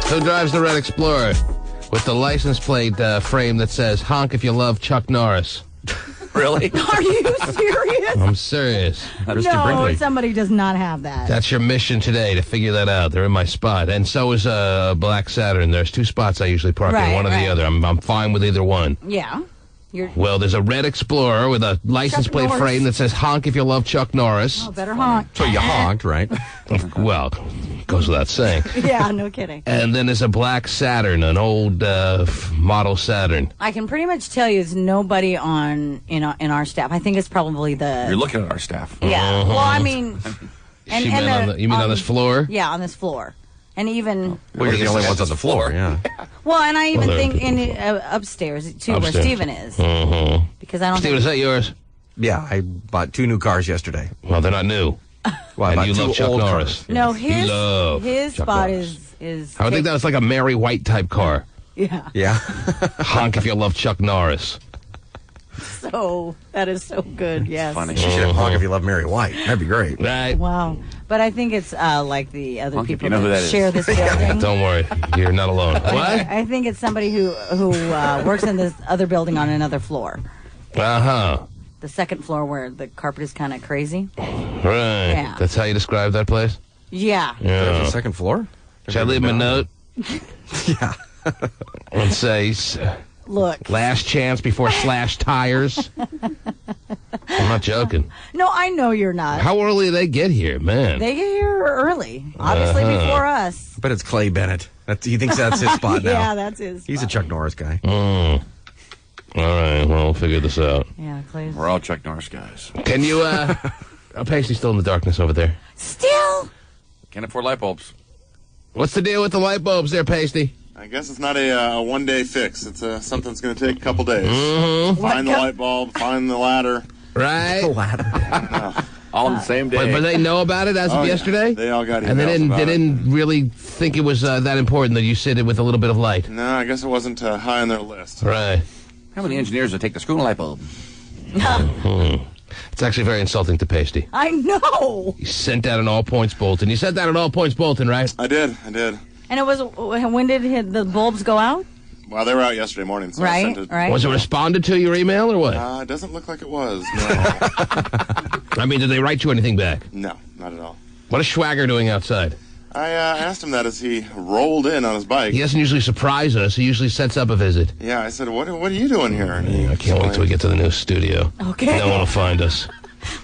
Who drives the Red Explorer with the license plate frame that says, honk if you love Chuck Norris? Really? Are you serious? I'm serious. No, somebody does not have that. That's your mission today, to figure that out. They're in my spot. And so is Black Saturn. There's 2 spots I usually park in, one or the other. I'm fine with either one. Yeah. Well, there's a Red Explorer with a license Chuck plate Norris. frame that says, honk if you love Chuck Norris. Oh, better honk. So you honked, right? Well, goes without saying. Yeah, no kidding. And then there's a Black Saturn, an old model Saturn. I can pretty much tell you there's nobody in our staff. I think it's probably You're looking at our staff. Yeah. Well, I mean... You mean on this floor? Yeah, on this floor. And even... Well, you're the only ones on the floor, yeah. Well, and I even Well, think upstairs, too, where Upstairs. Steven is. Mm-hmm. Because I don't Steven, is that yours? Yeah, I bought 2 new cars yesterday. Well, they're not new. Well, I And bought you 2 love Chuck old Norris. cars. No, You love his Chuck spot Norris. is... I would think that was like a Mary White type car. Yeah. Yeah. Honk if you love Chuck Norris. So, that is so good, yes. Funny. She should have honk if you love Mary White. That'd be great. Right? Wow. But I think it's like the other Honk if people you know who that is. share this building. Don't worry. You're not alone. What? I think it's somebody who works in this other building on another floor. Uh-huh. The second floor where the carpet is kind of crazy. Right. Yeah. That's how you describe that place? Yeah. There's Yeah. a second floor? Should I leave him a note Yeah. and say, Look. last chance before slash tires? I'm not joking. No, I know you're not. How early do they get here, man? They get here early. Obviously before us. But it's Clay Bennett. He thinks that's his spot now. Yeah, that's his He's a spot. Chuck Norris guy. All right, well, we'll figure this out. Yeah, Clay's. We're all Chuck Norris guys. Can you, Paisley's still in the darkness over there. Still? Can't afford light bulbs. What's the deal with the light bulbs there, Pasty? I guess it's not a one-day fix. It's something that's going to take a couple days. Mm-hmm. Find the light bulb, find the ladder. Right? All on the same day. But they know about it as of Oh, yeah. yesterday? They all got emails And they about it. didn't really think it was that important that you sit it with a little bit of light. No, I guess it wasn't high on their list. Right. How many engineers would take the screw light bulb? It's actually very insulting to Pasty. I know. You sent out an all-points bulletin. You sent out an all-points bulletin, right? I did. And it was, when did the bulbs go out? Well, they were out yesterday morning, so I sent it. Right. Was it responded to your email or what? It doesn't look like it was. No, I mean, did they write you anything back? no, not at all. What is Schwager doing outside? I asked him that as he rolled in on his bike. He doesn't usually surprise us. He usually sets up a visit. Yeah, I said, what are you doing here? And he I can't wait till we get to the new studio. Okay. No one will find us.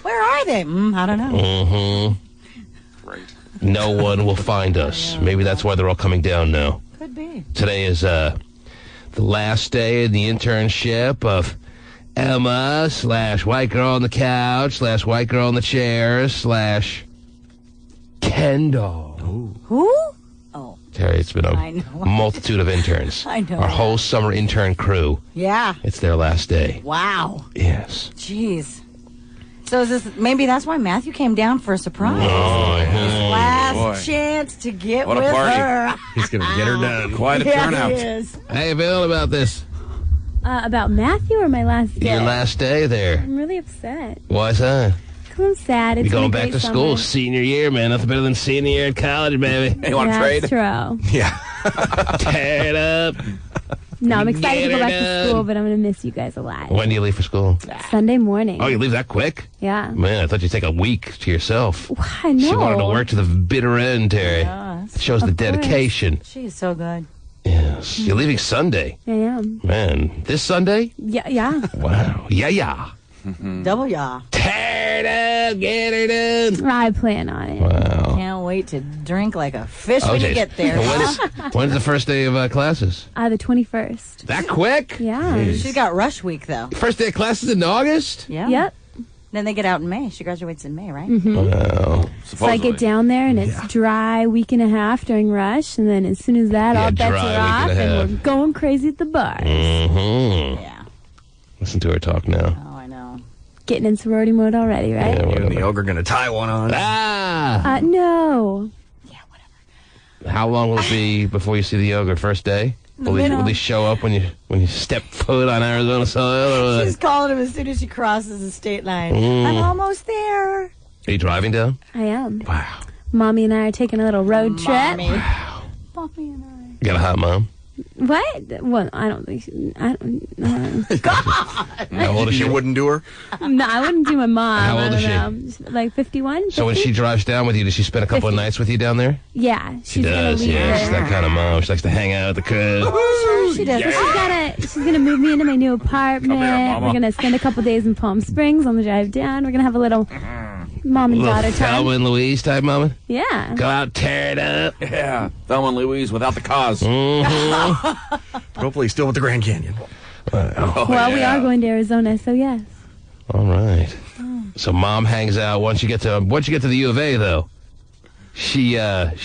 Where are they? I don't know. Mm-hmm. Great. No one will find us. Maybe that's why they're all coming down now. Could be. Today is the last day in the internship of Emma / white girl on the couch / white girl in the chair / Kendall. Who? Oh. Terry, it's been I a know. multitude of interns. I know. Our whole summer intern crew. Yeah. It's their last day. Wow. Yes. Jeez. So is this, maybe that's why Matthew came down for a surprise. Oh, His last boy. chance to get What a with party. her. He's going to get her done. Quite a Yeah, turnout. he is. How you feeling about this? About Matthew or my last day? Your last day there. I'm really upset. Why's that? 'Cause I'm sad. It's You going been a back great to school. summer. Senior year, man. Nothing better than senior year at college, baby. You want to Yeah, trade? that's true. Yeah. Tear it up. No, I'm excited to Get go her back to done. school, but I'm going to miss you guys a lot. When do you leave for school? Sunday morning. Oh, you leave that quick? Yeah. Man, I thought you'd take a week to yourself. I know. She wanted to work to the bitter end, Terry. Yes. It shows the Of course. dedication. She's so good. Yes. You're leaving Sunday. I am. Man, this Sunday? Yeah, yeah. Wow. Yeah. Double yaw. Tear it up. Get her done. I plan on it. Wow. Can't wait to drink like a fish when you Okay. get there. When's the first day of classes? The 21st. That quick? Yeah. She's got rush week, though. First day of classes in August? Yeah. Yep. Then they get out in May. She graduates in May, right? Wow. So I get down there and it's dry week and a half during rush, and then as soon as that, Yeah, all bets dry are week off, and a and half. we're going crazy at the bar. Mm-hmm. Yeah. Listen to her talk now. Oh, I know. Getting in sorority mode already, right? Yeah, You and the whatever. ogre going to tie one on. Ah! No. Yeah, whatever. How long will it be before you see the ogre? First day? Will he show up when you step foot on Arizona soil? Or She's calling him as soon as she crosses the state line. Mm. I'm almost there. Are you driving down? I am. Wow. Mommy and I are taking a little road trip. Mommy. Mommy and You got a hot mom? What? Well, I don't think. I don't. How old is she? You wouldn't do her? No, I wouldn't do my mom. How old is I don't know. Like 51? So when 50? she drives down with you, does she spend a couple of 50. nights with you down there? Yeah, She she's gonna does, leave yeah. She's her. that kind of mom. She likes to hang out at the crib. Sure she does. She's gonna move me into my new apartment. Mama. We're gonna spend a couple days in Palm Springs on the drive down. We're gonna have a little mom and Little daughter Thelma time. and Louise type moment. Yeah. Go out, tear it up. Yeah. Thelma and Louise without the cause. Hopefully still with the Grand Canyon. Well, we are going to Arizona, so yes. All right. So mom hangs out once you get to the U of A though. She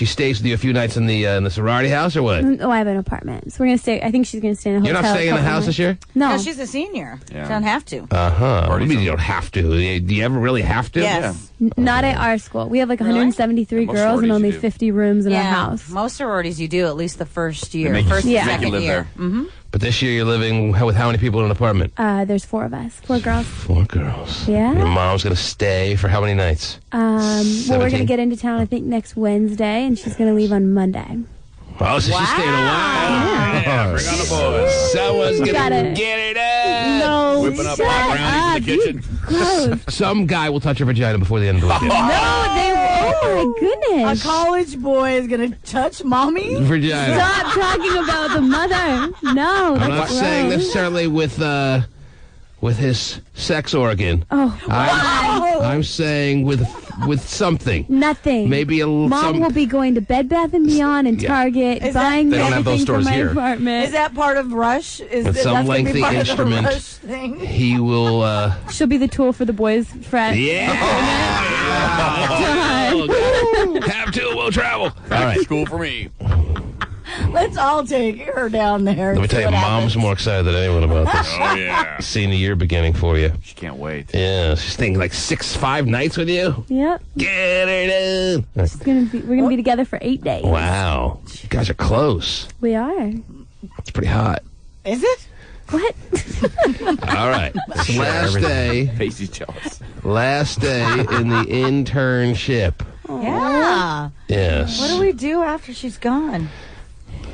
stays with you a few nights in the sorority house or what? Oh, I have an apartment, so we're gonna stay. I think she's gonna stay in a You're hotel. not staying in the a couple house this year? nights. No. No, she's a senior. Yeah. She doesn't have to. What do you mean you don't have to? Do you ever really have to? Yes. Not at our school. We have like Really? 173 Most girls and sororities only you do. 50 rooms in our Yeah. house. Most sororities you do at least the first They year. make First you, and Yeah. make you second live year. there. But this year you're living with how many people in an apartment? There's 4 of us, 4 girls. 4 girls. Yeah. Your mom's gonna stay for how many nights? Well, we're 17? gonna get into town I think next Wednesday, and she's gonna leave on Monday. Oh, so she's staying a while. Bring on the boys. Someone's gonna Gotta- get it up. No, Whipping up shut hot brownies in the up, kitchen. Gross. Some guy will touch your vagina before the end of the weekend. No, they. Oh my goodness. A college boy is going to touch mommy? Vagina. Stop talking about the mother. No, I'm that's not saying gross. necessarily with his sex organ. Oh, I'm saying with something. nothing. Maybe a little. Mom will be going to Bed Bath and Beyond and Yeah. Target, Is that- buying They don't have those everything for stores my here. apartment. Is that part of Rush? Is With that, some that's gonna be lengthy part instrument. Of the Rush thing? He will. She'll be the tool for the boys' friend. Yeah. Have to. We'll travel. All right. School for me. Let's all take her down there. Let me tell you, Mom's more excited than anyone about this. Oh, yeah. Senior year beginning for you. She can't wait. Yeah, she's thinking like 5 nights with you. Yep. Get her done. We're gonna be together for 8 days. Wow, you guys are close. We are. It's pretty hot. Is it? What? All right, it's Pacey's jealous. last day in the internship. Yeah. Yes, What do we do after she's gone?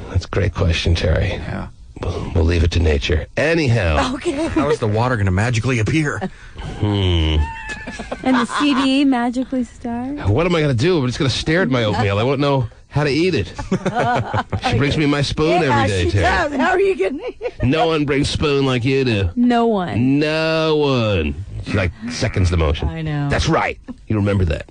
that's a great question, Terry. Yeah. We'll leave it to nature. Anyhow, Okay. How is the water going to magically appear? And the CD magically start. what am I going to do? I'm just going to stare at my oatmeal. I won't know how to eat it. She brings me my spoon Yeah, every day, she Terry. does. How are you getting it? No one brings spoon like you do. No one. No one. She like seconds the motion. I know. That's right. You remember that.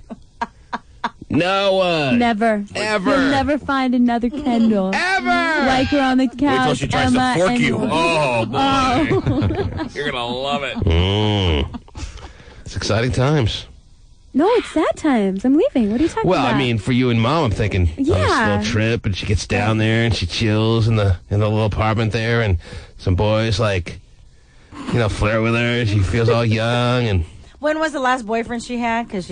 No one. Never. Ever. You'll never find another Kendall. Ever. Like her on the couch. Wait till she tries Emma, to fork and- you. Oh, boy. You're going to love it. It's exciting times. No, it's sad times. I'm leaving. What are you talking Well, about? I mean, for you and Mom, I'm thinking on this Yeah. little trip, and she gets down there and she chills in the little apartment there, and some boys like, flirt with her. She feels all young, and When was the last boyfriend she had? Because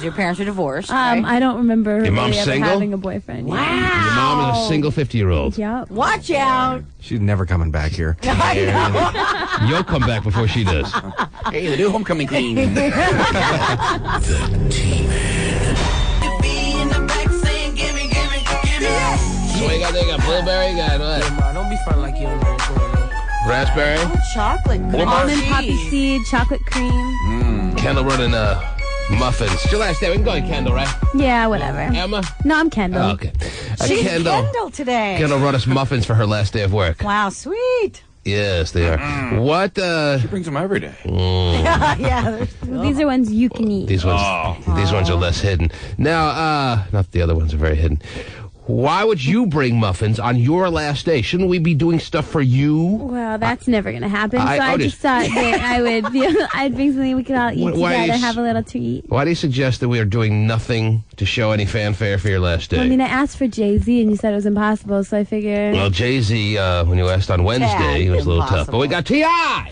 your parents are divorced. Right? I don't remember Your mom's really ever single? having a boyfriend. Wow. your mom is a single 50-year-old. Yep. Watch out. She's never coming back here. You'll come back before she does. Hey, the new homecoming queen. So what you got there? You got blueberry? You got what? Don't be fun like you don't know what's going on. Raspberry? Chocolate. Almond poppy seed, chocolate cream. Kendall running muffins. It's your last day. We can go to Kendall, right? Yeah, whatever. Emma? No, I'm Kendall. Oh, okay. She's Kendall. Kendall today. Kendall brought us muffins for her last day of work. Wow, sweet. Yes, they are. What, She brings them every day. Yeah. These are ones you can eat. these ones are less hidden. Now, not the other ones are very hidden. Why would you bring muffins on your last day? Shouldn't we be doing stuff for you? Well, that's never going to happen. I- So I'll I just thought that I would I'd bring something we could all eat Why together, is- have a little treat. Why do you suggest that we are doing nothing to show any fanfare for your last day? I mean, I asked for Jay-Z and you said it was impossible, so I figured... Well, Jay-Z, when you asked on Wednesday, he was a little tough. But we got T.I.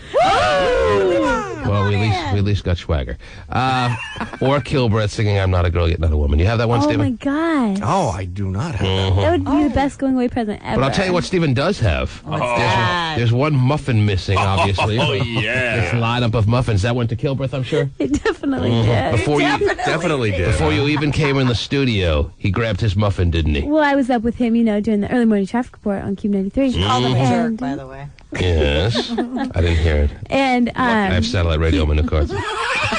Well, we at least got Swagger. Or Kilbreth singing I'm Not a Girl Yet Not a Woman. You have that one, Oh Stephen? my God. Oh, I do not have That would be the best going away present ever. But I'll tell you what Stephen does have. that? There's one muffin missing, obviously. Oh, This yeah. lineup of muffins. That went to Kilbreth, I'm sure. It definitely did. Before you Definitely did. before you even came in the studio, he grabbed his muffin, didn't he? Well, I was up with him, doing the early morning traffic report on Cube 93. Call them a jerk, And- by the way. Yes. I didn't hear it. And I have satellite radio in my new car.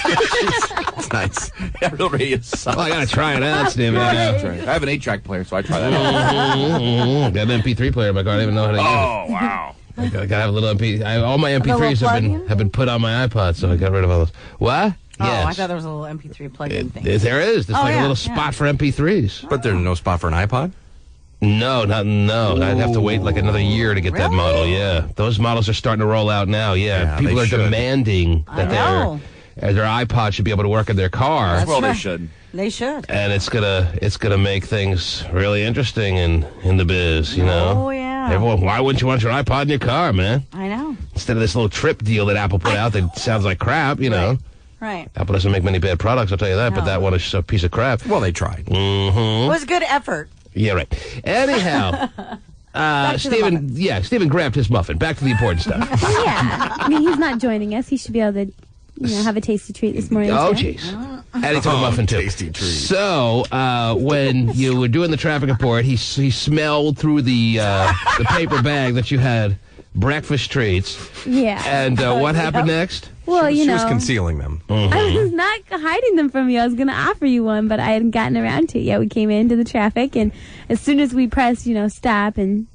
It's nice. Yeah, real radio sucks. Well, I gotta try it out, Stephen. That's right. I have an 8-track player, so I try that out. Got an MP3 player in my car. I don't even know how to use Oh, wow. it. I gotta have a little MP. All my MP3s plug-in? have been put on my iPod, so I got rid of all those. What? Oh, I Yes. thought there was a little MP3 plug-in thing. There is. There's Oh, like a yeah, little spot for MP3s. But there's no spot for an iPod? No. I'd have to wait like another year to get that Really? model. Yeah, those models are starting to roll out now. Yeah, Yeah, people they are should. demanding that know. their iPod should be able to work in their car, That's Well, they right. should. They should. and it's gonna make things really interesting in the biz. You know. Oh, yeah. Everyone, why wouldn't you want your iPod in your car, man? I know. Instead of this little trip deal that Apple put out that sounds like crap, you know. Right. Apple doesn't make many bad products, I'll tell you that, but No. that one is a piece of crap. Well, they tried. It was good effort. Yeah, right. Anyhow, to the muffins. Stephen grabbed his muffin. Back to the important stuff. yeah, I mean, he's not joining us. He should be able to, have a tasty treat this morning. Oh, too. jeez. And he took a muffin, too. tasty treat. So, when you were doing the traffic report, he smelled through the paper bag that you had breakfast treats. Yeah. And what happened next? well, She was concealing them. I was not hiding them from you. I was going to offer you one, but I hadn't gotten around to it yet. We came into the traffic, and as soon as we pressed, stop, and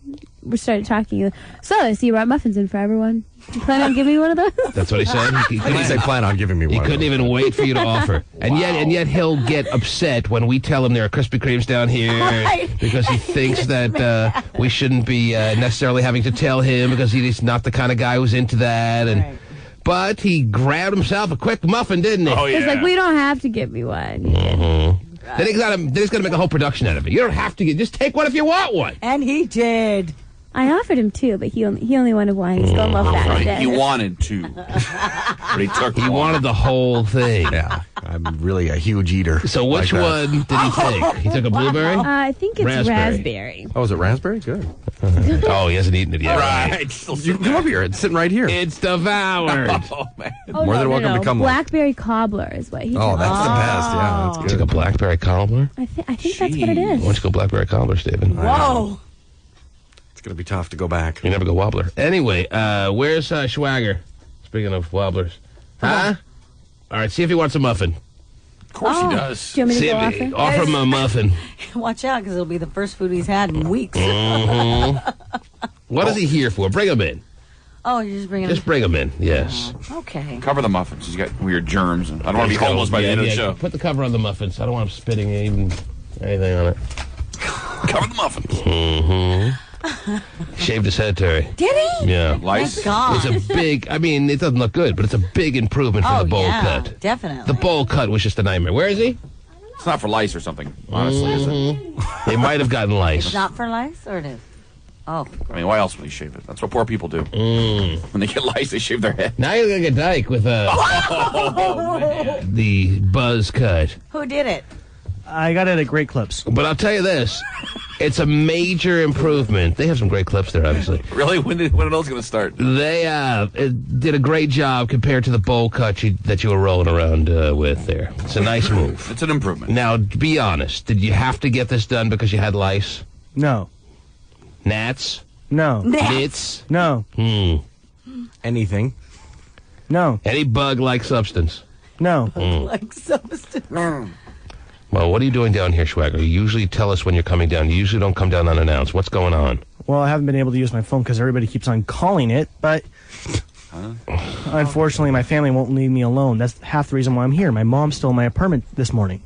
we started talking. So, I see you brought muffins in for everyone. You plan on giving me one of those? That's what he said. He He didn't say plan on giving me one. He of couldn't those. even wait for you to offer. And yet he'll get upset when we tell him there are Krispy Kremes down here Right. because he thinks that we shouldn't be necessarily having to tell him because he's not the kind of guy who's into that. And Right. But he grabbed himself a quick muffin, didn't he? Oh, yeah. It's like, we don't have to give me one. Then he's got to make a whole production out of it. You don't have to just take one if you want one. And he did. I offered him two, but he only wanted one. He's going to love that Right. instead. He wanted to. But he took He one. wanted the whole thing. Yeah, I'm really a huge eater. So which like that. one did he take? He took a blueberry? I think it's Raspberry. raspberry. Oh, is it raspberry? Good. Oh, he hasn't eaten it yet. Right. Still You can come up here. It's sitting right here. It's devoured. Oh, man. Oh, More than welcome to come one. Blackberry cobbler is what he Oh, took. that's the best. Yeah, that's Took good. a blackberry cobbler. I think that's what it Why is. don't you go blackberry cobbler, Stephen? Whoa. It's going to be tough to go back. You never go wobbler. Anyway, where's Schwager? Speaking of wobblers. Huh? All right, see if he wants a muffin. Of course he does. Do you want me to See go if offer? he, offer him a muffin. Watch out, because it'll be the first food he's had in weeks. What is he here for? Bring him in. Oh, you're just bringing Just bring him in, yes. Okay. Cover the muffins. He's got weird germs. And I don't want to be homeless by the end of the show. Put the cover on the muffins. I don't want him spitting even anything on it. Cover the muffins. Shaved his head, Terry. Did he? Yeah. Lice. Thank God. It's a big, I mean, it doesn't look good, but it's a big improvement from Oh, the bowl yeah, cut. definitely. The bowl cut was just a nightmare. Where is he? It's not for lice or something, honestly, is it? They might have gotten lice. Not for lice, or it is? Oh. I mean, why else would he shave it? That's what poor people do. When they get lice, they shave their head. Now you're like a dyke with the buzz cut. Who did it? I got it at Great Clips. But I'll tell you this, it's a major improvement. They have some great clips there, obviously. Really? When are those going to start? They did a great job compared to the bowl cut that you were rolling around with there. It's a nice move. It's an improvement. Now, be honest, did you have to get this done because you had lice? No. Gnats? No. Nits? No. Anything. No. Any bug-like substance? No. Like substance. Well, what are you doing down here, Schwager? You usually tell us when you're coming down. You usually don't come down unannounced. What's going on? Well, I haven't been able to use my phone because everybody keeps on calling it, but unfortunately, my family won't leave me alone. That's half the reason why I'm here. My mom stole my apartment this morning.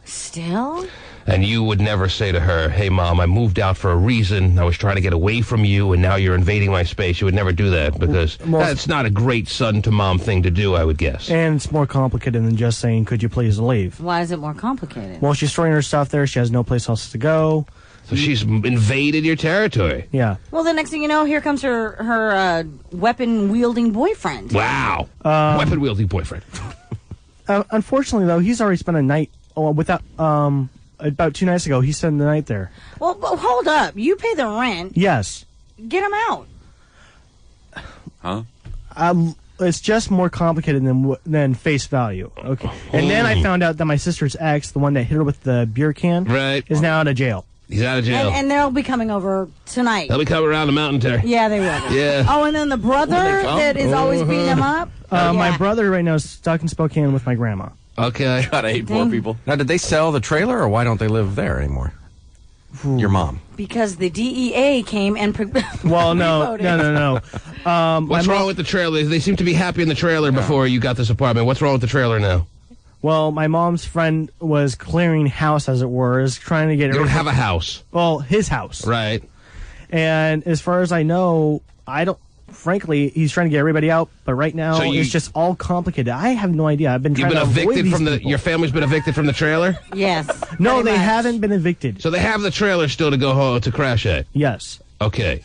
Still? And you would never say to her, hey, Mom, I moved out for a reason. I was trying to get away from you, and now you're invading my space. You would never do that because Well- that's not a great son-to-mom thing to do, I would guess. And it's more complicated than just saying, could you please leave? Why is it more complicated? Well, she's throwing her stuff there. She has no place else to go. So she's invaded your territory. Yeah. Well, the next thing you know, here comes her weapon-wielding boyfriend. Wow. Weapon-wielding boyfriend. Unfortunately, though, he's already spent a night without about 2 nights ago. He spent the night there. Well, but hold up. You pay the rent. Yes. Get him out. Huh? It's just more complicated than face value. Okay. And then I found out that my sister's ex, the one that hit her with the beer can, Right. is now out of jail. He's out of jail. And they'll be coming over tonight. They'll be coming around the mountain, Terry. Yeah, they will. Yeah. Oh, and then the brother that is always beating him up. My brother right now is stuck in Spokane with my grandma. Okay. God, I hate poor people. Now, did they sell the trailer, or why don't they live there anymore? Your mom. Because the DEA came and... Well, no. What's wrong with the trailer? They seem to be happy in the trailer before you got this apartment. What's wrong with the trailer now? Well, my mom's friend was clearing house, as it were, is trying to get... You don't have a house. Well, his house. Right. And as far as I know, frankly, he's trying to get everybody out, but right now it's just all complicated. I have no idea. I've been trying to avoid evicted these from people. your family's been evicted from the trailer? Yes. No, pretty they much. haven't been evicted. So they have the trailer still to go home to crash at? Yes. Okay.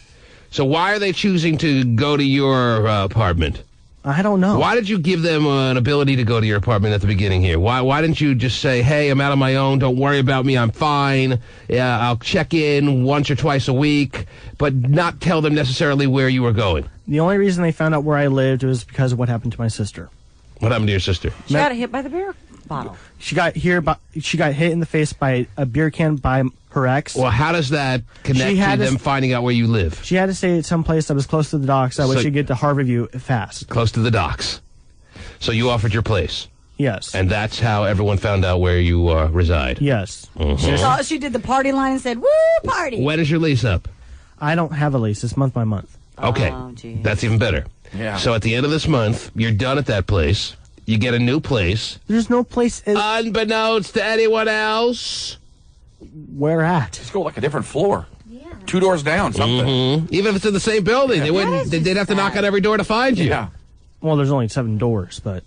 So why are they choosing to go to your apartment? I don't know. Why did you give them an ability to go to your apartment at the beginning here? Why didn't you just say, hey, I'm out on my own, don't worry about me, I'm fine, yeah, I'll check in once or twice a week, but not tell them necessarily where you were going? The only reason they found out where I lived was because of what happened to my sister. What happened to your sister? She got hit by the beer bottle. She got hit in the face by a beer can by her ex. Well, how does that connect to them finding out where you live? She had to stay at some place that was close to the docks that way she could get to Harborview fast. Close to the docks. So you offered your place. Yes. And that's how everyone found out where you reside. Yes. She did the party line and said, woo, party. When is your lease up? I don't have a lease. It's month by month. Okay. Oh, geez. That's even better. Yeah. So at the end of this month, you're done at that place. You get a new place. There's no place. Unbeknownst to anyone else. Where at? Just go like a different floor. Yeah. 2 doors down, something. Even if it's in the same building, they'd have to knock on every door to find you. Yeah. Well, there's only 7 doors, but...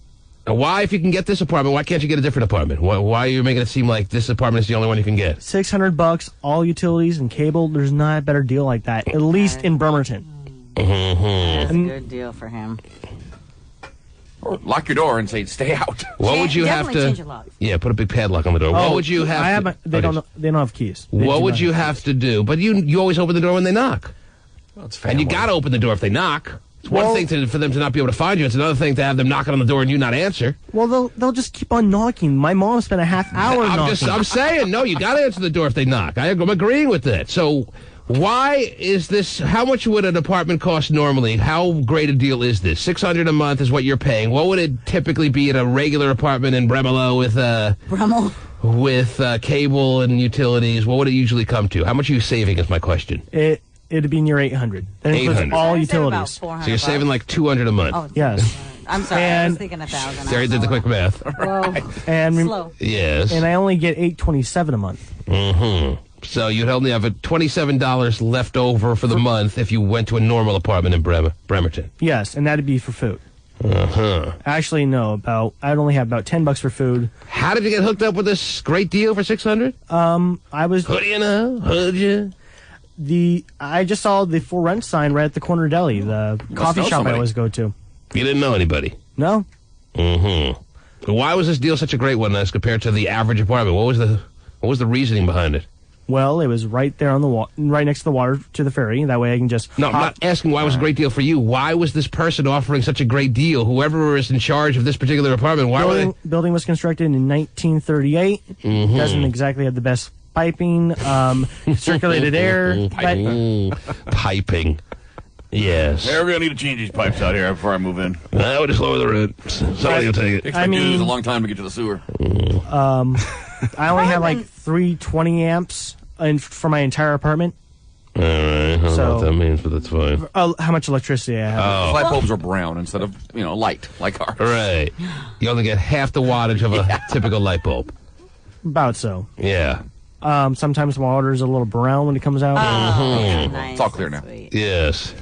Now, why, if you can get this apartment, why can't you get a different apartment? Why are you making it seem like this apartment is the only one you can get? $600, all utilities and cable. There's not a better deal like that, at least in Bremerton. That's a good deal for him. Or lock your door and say, stay out. What would you have Definitely to... change your locks. Yeah, put a big padlock on the door. What would you have to... They don't have keys. They What do would not you have to do? But you always open the door when they knock. Well, it's And you got to open the door if they knock. It's one thing for them to not be able to find you. It's another thing to have them knocking on the door and you not answer. Well, they'll just keep on knocking. My mom spent a half hour knocking. I'm saying, no, you got to answer the door if they knock. I'm agreeing with that. So why is this? How much would an apartment cost normally? How great a deal is this? $600 a month is what you're paying. What would it typically be at a regular apartment in Bremelo with cable and utilities? What would it usually come to? How much are you saving is my question. It'd be near 800. That includes 800. all I'd say utilities. about $400. So you're saving like $200 a month. Oh, Yes. I'm sorry. I was And- thinking 1,000. Terry did the quick math. Whoa. And Slow. Yes. and I only get $827 a month. Mm-hmm. So you'd only have a $27 left over for the month if you went to a normal apartment in Bremerton. Yes, and that'd be for food. Uh-huh. Actually, no. I'd only have about $10 for food. How did you get hooked up with this great deal for $600? I was Who do you know? Who'd you? I just saw the for rent sign right at the corner deli, the coffee know shop somebody. I always go to. You didn't know anybody. No, Mm-hmm. Why was this deal such a great one as compared to the average apartment? What was the reasoning behind it? well, it was right there on the right next to the water to the ferry. That way I can just No, I'm not asking why it was a great deal for you. Why was this person offering such a great deal? Whoever was in charge of this particular apartment, why were they? Building was constructed in 1938. Doesn't exactly have the best piping, circulated air. Piping. Yes. We're gonna need to change these pipes out here before I move in. I would just lower the rent. Somebody will take it. I mean- It was a long time to get to the sewer. I only have like 320 amps for my entire apartment. All right. I don't know So- what that means, but that's fine. How much electricity I have. Light bulbs are brown instead of, light, like ours. Right. You only get half the wattage of a typical light bulb. About so. Yeah. Sometimes the water is a little brown when it comes out. Nice. It's all clear now. Sweet. Yes.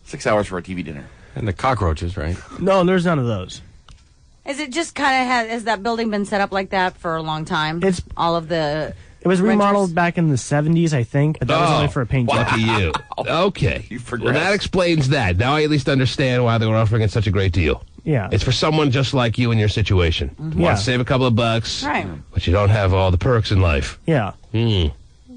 6 hours for a TV dinner. And the cockroaches, right? No, there's none of those. Is it just kind of has that building been set up like that for a long time? It's- all of the. It was remodeled Renters? back in the 70s, I think, but that was only for a paint job. Lucky you. Okay. You Well, progressed. that explains that. Now I at least understand why they were offering it such a great deal. Yeah. It's for someone just like you in your situation. Mm-hmm. Want Yeah. to save a couple of bucks, Right. but you don't have all the perks in life. Yeah. Hmm.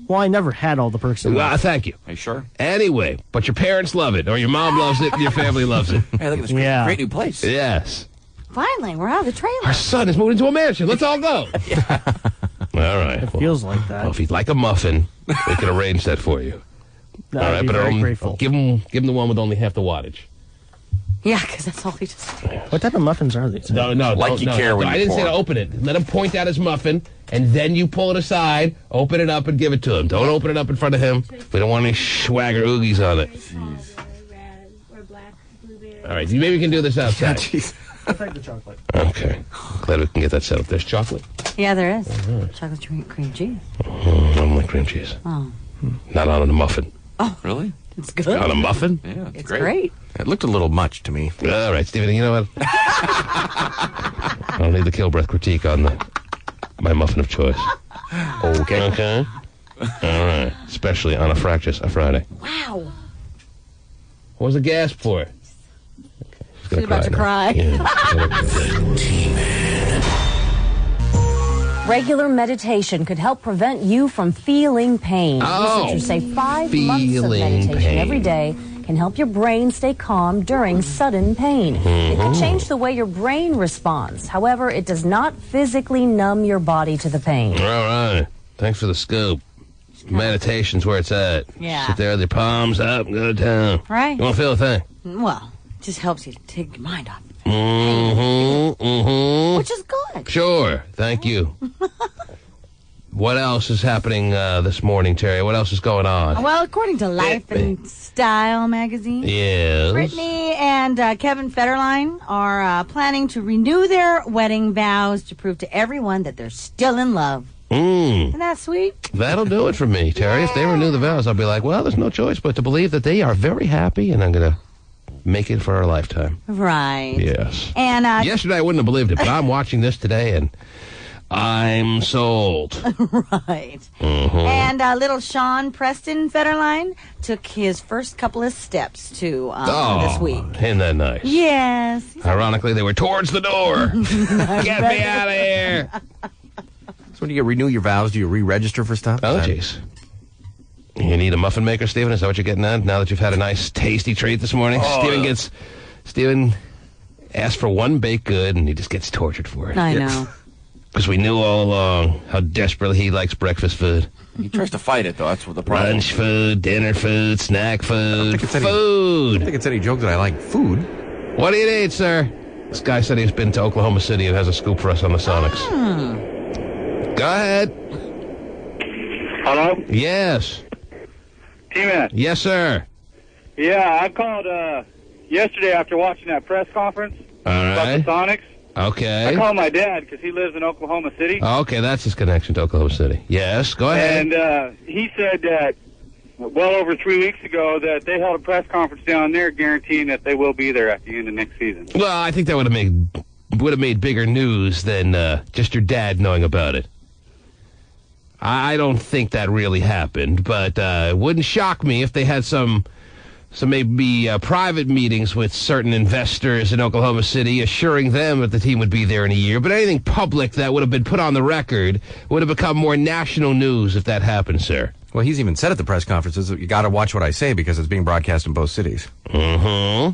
Well, I never had all the perks in Well, life. thank you. Are you sure? Anyway, but your parents love it, or your mom loves it, and your family loves it. Hey, look at this great, Yeah. great new place. Yes. Finally, we're out of the trailer. Our son is moving into a mansion. Let's all go. All right. It feels like that. Well, if you'd like a muffin, we can arrange that for you. I'd all right, be but very grateful. give him the one with only half the wattage. Yeah, because that's all he just. What type of muffins are these? No, Like don't- you no, care no, when I you didn't say pour. to open it. Let him point out his muffin, and then you pull it aside, open it up, and give it to him. Don't open it up in front of him. We don't want any swagger oogies on it. All right, maybe we can do this outside. Jeez. I'll take the chocolate. Okay. Glad we can get that set up. There's chocolate. Yeah, there is. Chocolate cream cheese. I don't like cream cheese. Oh, Not on a muffin. Really? it's good. On a muffin? Yeah, It's great. It looked a little much to me. All right, Stephen, you know what? I don't need the kill breath critique on my muffin of choice. Okay. Okay? All right. Especially on a fractious a Friday. Wow. What was the gas for? She's about to cry. Yeah. Regular meditation could help prevent you from feeling pain. Oh, Researchers say 5 months of feeling meditation pain. every day can help your brain stay calm during sudden pain. It can change the way your brain responds. However, it does not physically numb your body to the pain. All right. Thanks for the scoop. Meditation's where it's at. Yeah. Sit there with your palms up and go to town. Right. You won't feel a thing. Well, it just helps you take your mind off, Mm-hmm. which is good. Sure. Thank you. What else is happening this morning, Terry? What else is going on? Well, according to Life and Style magazine, Yes. Brittany and Kevin Federline are planning to renew their wedding vows to prove to everyone that they're still in love. Isn't that sweet? That'll do it for me, Terry. If they renew the vows, I'll be like, well, there's no choice but to believe that they are very happy, and I'm going to make it for our lifetime. Right. Yes. And Yesterday I wouldn't have believed it, but I'm watching this today, and I'm sold. right. And little Sean Preston Federline took his first couple of steps to this week. Isn't that nice? Yes. Ironically, they were towards the door. Get me out of here. So when you renew your vows, do you re-register for stuff? Oh, Is that- jeez. You need a muffin maker, Stephen? Is that what you're getting at? Now that you've had a nice, tasty treat this morning? Stephen asked for one baked good, and he just gets tortured for it. I know. Because we knew all along how desperately he likes breakfast food. He tries to fight it, though. That's what the problem. Lunch food, dinner food, snack food, think it's any- I food. think it's any joke that I like food. What do you need, sir? This guy said he's been to Oklahoma City and has a scoop for us on the Sonics. Go ahead. Hello? Yes. T-Man. Yes, sir. Yeah, I called yesterday after watching that press conference All about right. the Sonics. I Okay. called my dad because he lives in Oklahoma City. Okay, that's his connection to Oklahoma City. Yes, go ahead. And he said that well over 3 weeks ago that they held a press conference down there guaranteeing that they will be there at the end of next season. Well, I think that would have made bigger news than just your dad knowing about it. I don't think that really happened, but it wouldn't shock me if they had some maybe private meetings with certain investors in Oklahoma City, assuring them that the team would be there in a year. But anything public that would have been put on the record would have become more national news if that happened, sir. Well, he's even said at the press conferences, you got to watch what I say because it's being broadcast in both cities. Mm-hmm.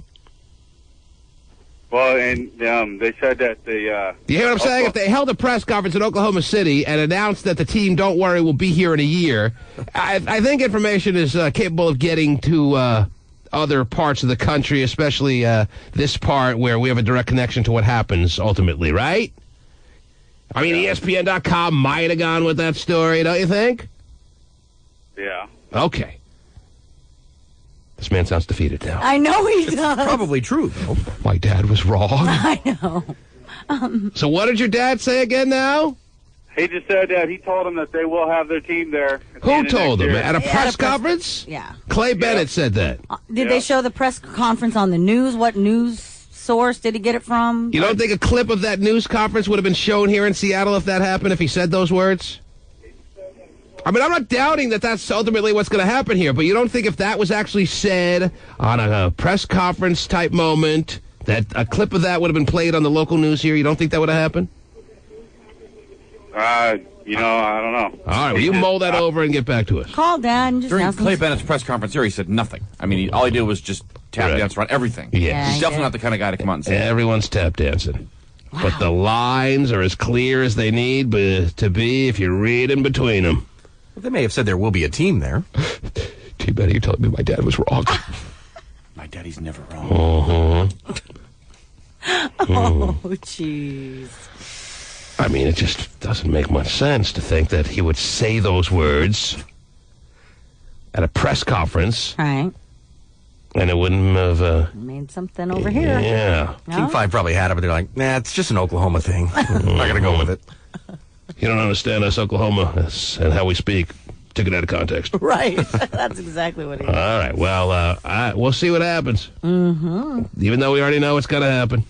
Well, and they said that the... You hear what I'm saying? If they held a press conference in Oklahoma City and announced that the team, don't worry, will be here in a year, I think information is capable of getting to other parts of the country, especially this part where we have a direct connection to what happens ultimately, right? I mean, ESPN.com might have gone with that story, don't you think? Yeah. Okay. This man sounds defeated now. I know he does. Probably true, though. My dad was wrong. I know. So what did your dad say again now? He just said that he told them that they will have their team there. at the Who end of told next him? year. At a Yeah, press at a press- conference? Yeah. Clay Bennett said that. Did they show the press conference on the news? What news source did he get it from? You don't think a clip of that news conference would have been shown here in Seattle if that happened, if he said those words? I mean, I'm not doubting that that's ultimately what's going to happen here, but you don't think if that was actually said on a press conference type moment That a clip of that would have been played on the local news here. You don't think that would have happened? I don't know. All right, well, you mull that over and get back to us. Call Dad and just During ask Clay him. Bennett's press conference here, he said nothing. I mean, all he did was just tap dance around everything. Yeah. He's definitely not the kind of guy to come out and say Everyone's tap dancing. Wow. But the lines are as clear as they need to be if you read in between them. Well, they may have said there will be a team there. Too bad you're telling me my dad was wrong. My daddy's never wrong. Oh, jeez. I mean, it just doesn't make much sense to think that he would say those words at a press conference. Right. And it wouldn't have... made something over here. Yeah. No? Team 5 probably had it, but they're like, nah, it's just an Oklahoma thing. I'm not going to go with it. You don't understand us, Oklahoma, and how we speak. Took it out of context. Right. That's exactly what he All right. Well, we'll see what happens. Mm-hmm. Even though we already know what's going to happen.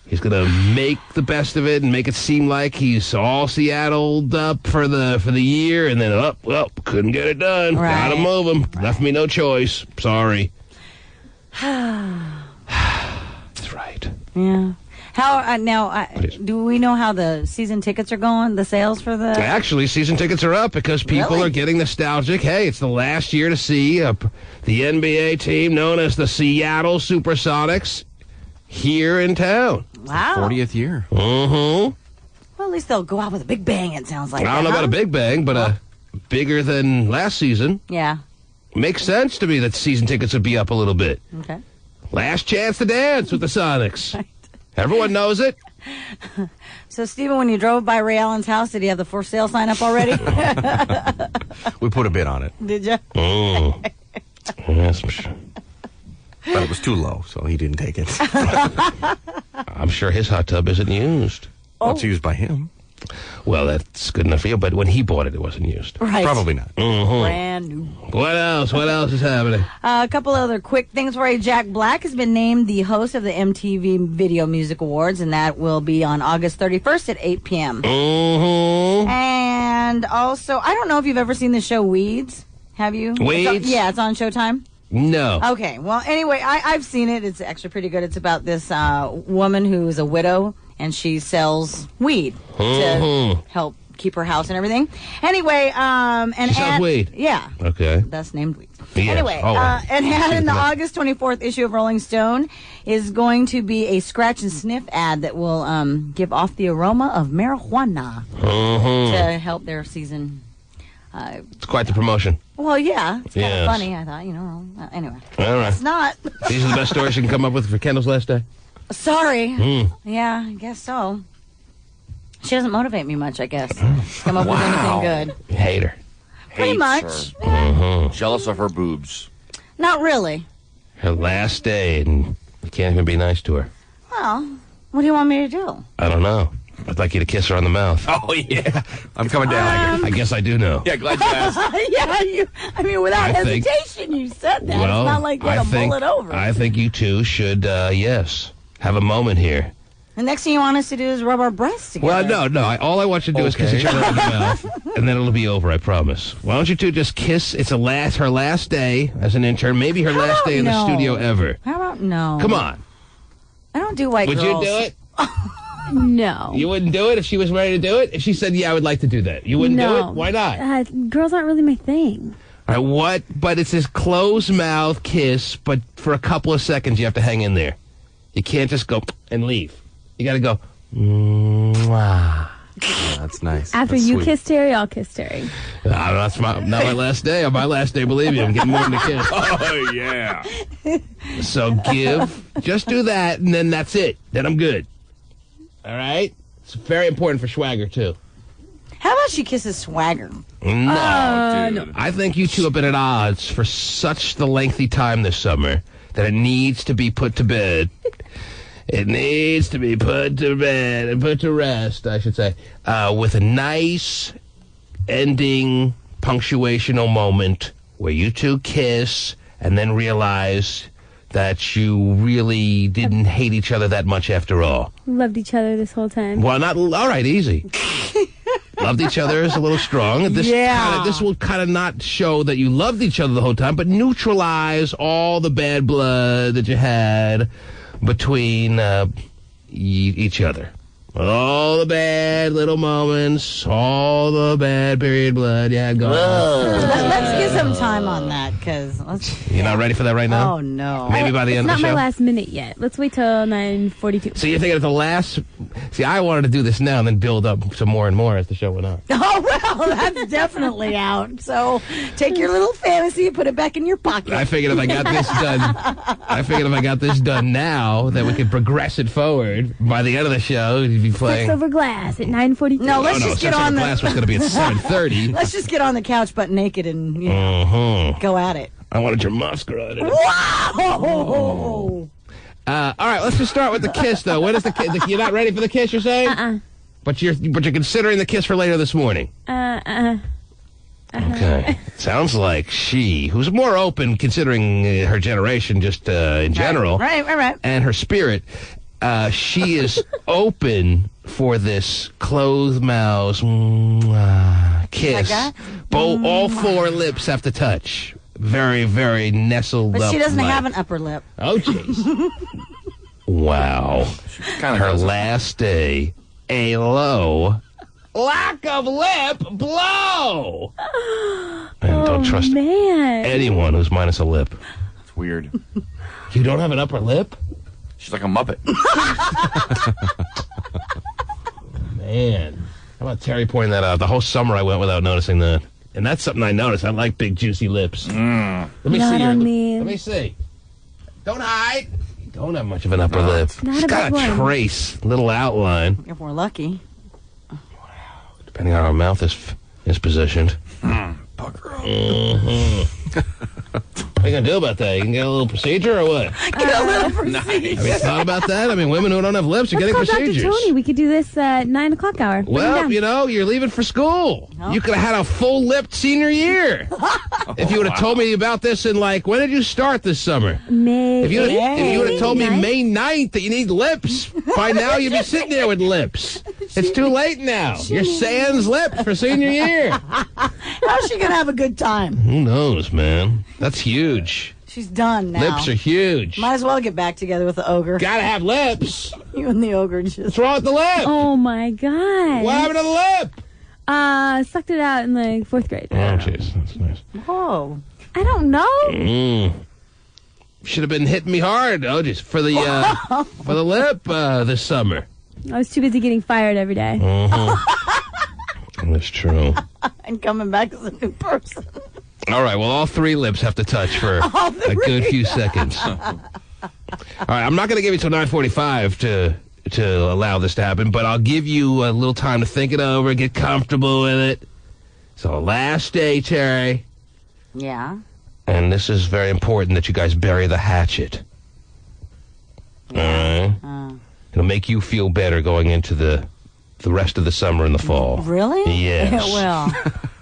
He's going to make the best of it and make it seem like he's all Seattled up for the year, and then, couldn't get it done. Right. Gotta move him. Right. Left me no choice. Sorry. That's right. Yeah. How now? Do we know how the season tickets are going? The sales for the Actually, season tickets are up because people Really? are getting nostalgic. Hey, it's the last year to see the NBA team known as the Seattle Supersonics here in town. Wow. 40th year. Mm-hmm. Well, at least they'll go out with a big bang. It sounds like. I don't know about a big bang, but bigger than last season. Yeah. Makes sense to me that season tickets would be up a little bit. Okay. Last chance to dance with the Sonics. Right. Everyone knows it. So, Stephen, when you drove by Ray Allen's house, did he have the for sale sign up already? We put a bid on it, Did you? Mm. Yes, I'm sure. but it was too low, so he didn't take it. I'm sure his hot tub isn't used. Well, it's used by him. Well, that's good enough for you, but when he bought it, it wasn't used. Right. Probably not. Mm-hmm. Brand new. What else? What else is happening? A couple other quick things for you. Jack Black has been named the host of the MTV Video Music Awards, and that will be on August 31st at 8 p.m. Mm-hmm. And also, I don't know if you've ever seen the show Weeds. Have you? Weeds? It's on Showtime. No. Okay. Well, anyway, I've seen it. It's actually pretty good. It's about this woman who's a widow, and she sells weed to help keep her house and everything. Anyway, and She sells weed? Yeah. Okay. That's named Weed. Yes. Anyway, Oh, wow. and in the August 24th issue of Rolling Stone is going to be a scratch and sniff ad that will give off the aroma of marijuana to help their season. It's quite the promotion. Well, yeah, it's kind of Yes. funny. I thought, anyway, All right. it's not. These are the best stories you can come up with for Kendall's last day. Sorry. Yeah, I guess so. She doesn't motivate me much, I guess. Come up with anything good. You hate her. Pretty Hates much. her. Jealous of her boobs. Not really. Her last day, and you can't even be nice to her. Well, what do you want me to do? I don't know. I'd like you to kiss her on the mouth. Oh, yeah. I'm coming down. I guess I do know. Yeah, glad you asked. Without I think- hesitation, you said that. Well, It's not like you had to mull it over. I think you two should, yes, have a moment here. The next thing you want us to do is rub our breasts together. Well, no. All I want you to do is kiss each other on the mouth, and then it'll be over, I promise. Why don't you two just kiss? It's her last day as an intern, maybe her last day in the studio ever. How about no? Come on. I don't do white Would girls. you do it? No. You wouldn't do it if she was ready to do it? If she said, yeah, I would like to do that. You wouldn't do it? Why not? Girls aren't really my thing. All right, what? But it's this closed mouth kiss, but for a couple of seconds you have to hang in there. You can't just go and leave. You got to go, mwah. Yeah, that's nice. After That's you sweet. kiss Terry, I'll kiss Terry. That's not my last day. On my last day, believe me, I'm getting more than a kiss. Oh, yeah. So just do that, and then that's it. Then I'm good. All right? It's very important for Swagger, too. How about she kisses Swagger? No, dude. I think you two have been at odds for such the lengthy time this summer that it needs to be put to bed. It needs to be put to bed and put to rest, I should say, with a nice ending punctuational moment where you two kiss and then realize that you really didn't hate each other that much after all. Loved each other this whole time. Well, all right, easy. Loved each other is a little strong. This will kind of not show that you loved each other the whole time, but neutralize all the bad blood that you had between each other. All the bad little moments, all the bad period blood. Yeah, go. Let's get some time on that, because You're not ready for that right now? Oh, no. Maybe by the end of the show? It's not my last minute yet. Let's wait till 9:42. So you're thinking at the last... See, I wanted to do this now and then build up some more and more as the show went on. Oh, well, that's definitely out. So take your little fantasy and put it back in your pocket. I figured if I got this done now, that we could progress it forward. By the end of the show, you'd be playing... Sex Over Glass at 9:42. No, let's just get on the... Glass was going to be at 7:30. Let's just get on the couch butt naked and go at it. I wanted your musk right. Wow! All right, let's just start with the kiss, though. When is the kiss? You're not ready for the kiss, you're saying? But you're considering the kiss for later this morning. Okay. Sounds like she, who's more open considering her generation just in general. Right. And her spirit, she is open for this closed mouth kiss. All four lips have to touch. Very, very nestled up. But she doesn't have an upper lip. Oh, jeez. Wow. Her last day, a low lack of lip blow. And don't trust anyone who's minus a lip. It's weird. You don't have an upper lip? She's like a Muppet. Man. How about Terry pointing that out? The whole summer I went without noticing that. And that's something I noticed. I like big, juicy lips. Let me see. Let me see. Don't hide. You don't have much of an upper lip. She's got a trace, little outline. If we're lucky. Wow. Depending on how our mouth is positioned. What are you going to do about that? You can get a little procedure or what? Get a little procedure. Have you thought about that? I mean, women who don't have lips are getting procedures. Dr. Tony, we could do this 9 o'clock hour. Well, you're leaving for school. Oh. You could have had a full-lipped senior year. If you would have told me about this in, when did you start this summer? May. If you would have told me May 9th that you need lips, by now you'd be sitting there with lips. It's too late now. You're sans lips for senior year. How's she going to have a good time? Who knows, man? That's huge. She's done now. Lips are huge. Might as well get back together with the ogre. Gotta have lips. You and the ogre just... What's wrong with the lip? Oh, my God. What happened to the lip? Sucked it out in the 4th grade. Oh, jeez. That's nice. Whoa. I don't know. Should have been hitting me hard, jeez, for the lip this summer. I was too busy getting fired every day. That's true. And coming back as a new person. All right, well, all three lips have to touch for a good few seconds. All right, I'm not going to give you till 9:45 to allow this to happen, but I'll give you a little time to think it over, get comfortable with it. So last day, Terry. Yeah. And this is very important that you guys bury the hatchet. Yeah. It'll make you feel better going into the rest of the summer and the fall. Really? Yes. Yeah, well,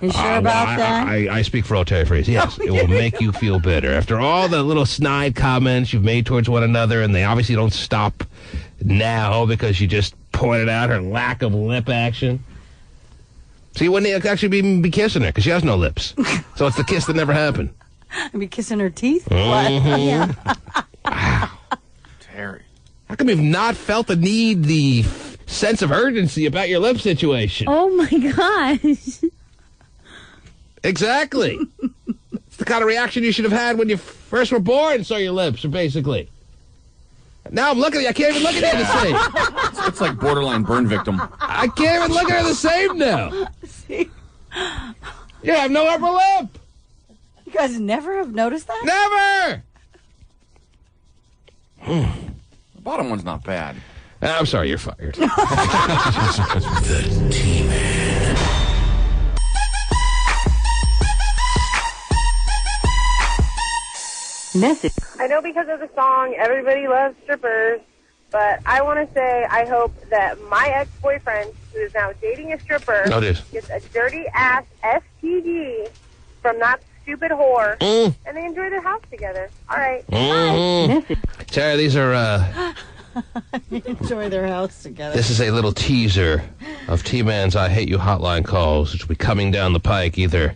you sure about that? I speak for all Terry Freeze. Yes, it will make you feel better. After all the little snide comments you've made towards one another, and they obviously don't stop now because you just pointed out her lack of lip action. So you wouldn't actually be kissing her because she has no lips. So it's the kiss that never happened. I'd be kissing her teeth? Mm-hmm. What? Wow. Terry. How come you've not felt the sense of urgency about your lip situation? Oh, my gosh. Exactly. It's the kind of reaction you should have had when you first were born and saw your lips, basically. Now I'm looking at you. I can't even look at you the same. It's like borderline burn victim. I can't even look at her the same now. See? You have no upper lip. You guys never have noticed that? Never. The bottom one's not bad. I'm sorry, you're fired. The T-Man. Message. I know because of the song, everybody loves strippers, but I want to say I hope that my ex-boyfriend, who is now dating a stripper, gets a dirty-ass STD from that stupid whore, and they enjoy their house together. All right. Terry, these are... enjoy their house together. This is a little teaser of T-Man's I Hate You hotline calls, which will be coming down the pike either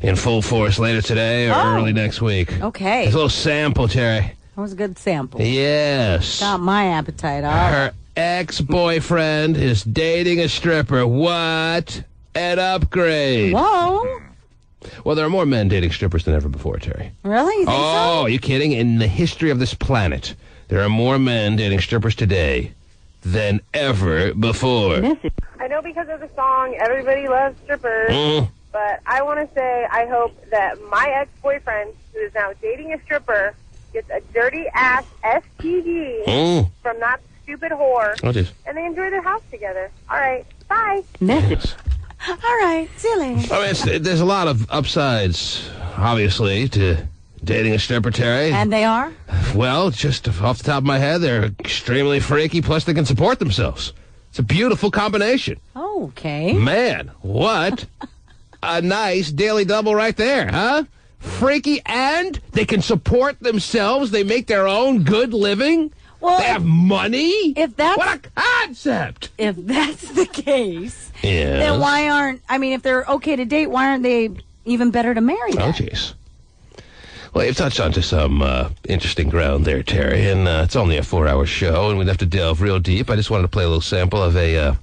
in full force later today or early next week. Okay. It's a little sample, Terry. That was a good sample. Yes. Got my appetite up. Her ex-boyfriend is dating a stripper. What an upgrade. Whoa. Well, there are more men dating strippers than ever before, Terry. Really? You think so? Oh, are you kidding? In the history of this planet, there are more men dating strippers today than ever before. I know because of the song Everybody Loves Strippers, but I want to say I hope that my ex-boyfriend, who is now dating a stripper, gets a dirty-ass STD from that stupid whore, and they enjoy their house together. All right, bye. Yes. All right, see you later. I mean, there's a lot of upsides, obviously, to dating a stripper, Terry. And they are? Well, just off the top of my head, they're extremely freaky, plus they can support themselves. It's a beautiful combination. Okay. Man, what a nice daily double right there, huh? Freaky, and they can support themselves. They make their own good living. Well, they have money. If that's what a concept! If that's the case, yes. then why aren't? I mean, if they're okay to date, why aren't they even better to marry? Oh, jeez. Well, you've touched onto some interesting ground there, Terry, and it's only a 4-hour show, and we'd have to delve real deep. I just wanted to play a little sample of a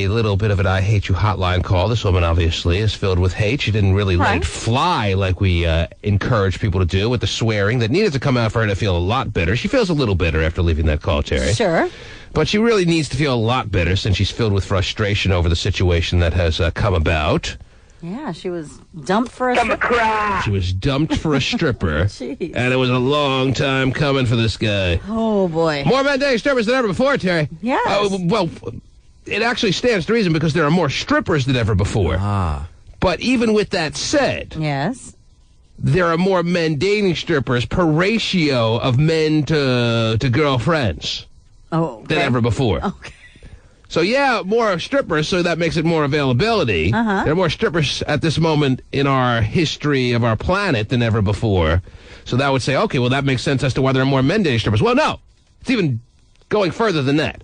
little bit of an I Hate You hotline call. This woman obviously is filled with hate. She didn't really let it fly like we encourage people to do with the swearing that needed to come out for her to feel a lot better. She feels a little better after leaving that call, Terry. Sure. But she really needs to feel a lot better since she's filled with frustration over the situation that has come about. Yeah, she was dumped for a stripper. She was dumped for a stripper. Jeez. And it was a long time coming for this guy. Oh, boy. More men dating strippers than ever before, Terry. Yes. Well, it actually stands to reason because there are more strippers than ever before. But even with that said, yes, there are more men dating strippers per ratio of men to girlfriends than ever before. Okay. So, yeah, more strippers, so that makes it more availability. There are more strippers at this moment in our history of our planet than ever before. So that would say, okay, well, that makes sense as to why there are more men dating strippers. Well, no. It's even going further than that.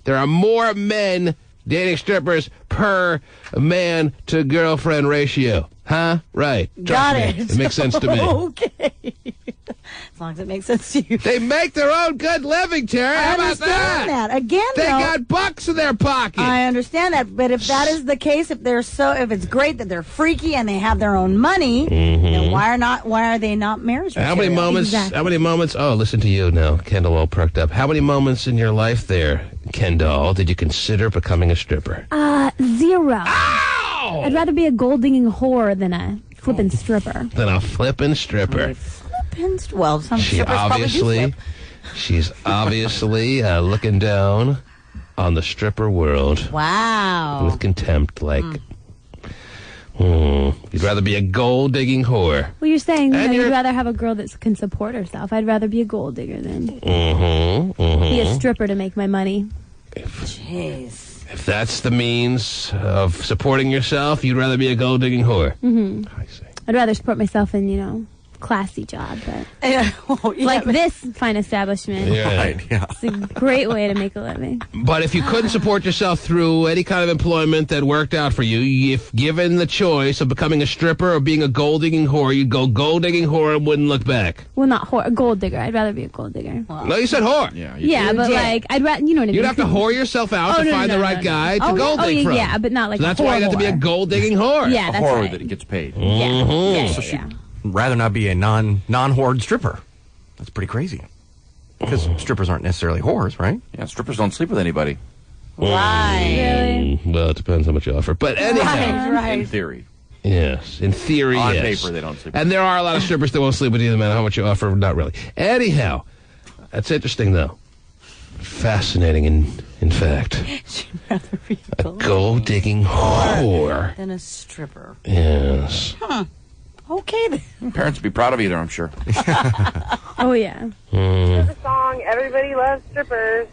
There are more men dating strippers per man-to-girlfriend ratio. Huh? Right. Got Trust me. it. It makes sense to me. Okay. As long as it makes sense to you. They make their own good living, Terry. How about understand that. Again, They though, got bucks in their pocket. I understand that, but if that is the case, if it's great that they're freaky and they have their own money, then why are they not marriage How many material? moments? Exactly. How many moments? Oh, listen to you now, Kendall, all perked up. How many moments in your life there, Kendall, did you consider becoming a stripper? 0. Ow! I'd rather be a gold-digging whore than a flippin' stripper. Than a flippin' stripper. Well, some strippers probably do flip. She's obviously looking down on the stripper world. Wow. With contempt, like, you'd rather be a gold-digging whore. Well, you're saying you'd rather have a girl that can support herself. I'd rather be a gold digger than be a stripper to make my money. Jeez. If that's the means of supporting yourself, you'd rather be a gold-digging whore. I see. I'd rather support myself in, classy job, but like this fine establishment. It's a great way to make a living. But if you couldn't support yourself through any kind of employment that worked out for you, if given the choice of becoming a stripper or being a gold-digging whore, you'd go gold-digging whore and wouldn't look back. Well, not whore, a gold digger. I'd rather be a gold digger. No, you said whore. Yeah, but like, I'd rather, you know what I mean? You'd have to whore yourself out to find the right guy to gold dig from. Yeah, but not like so that's a why you'd have to be a gold-digging whore. Yeah, that's a whore right. that gets paid. Yeah. She'd rather not be a non-whored stripper. That's pretty crazy. Because strippers aren't necessarily whores, right? Yeah, strippers don't sleep with anybody. Right. Well, it depends how much you offer. But anyhow. Right. In theory. Yes, in theory, On yes. paper, they don't sleep. And there are a lot of strippers that won't sleep with you no matter how much you offer. Not really. Anyhow, that's interesting, though. Fascinating, in fact. She'd rather be A gold-digging whore. than a stripper. Yes. Huh. Okay, then. Parents would be proud of you there, I'm sure. Oh, yeah. The song Everybody Loves Strippers,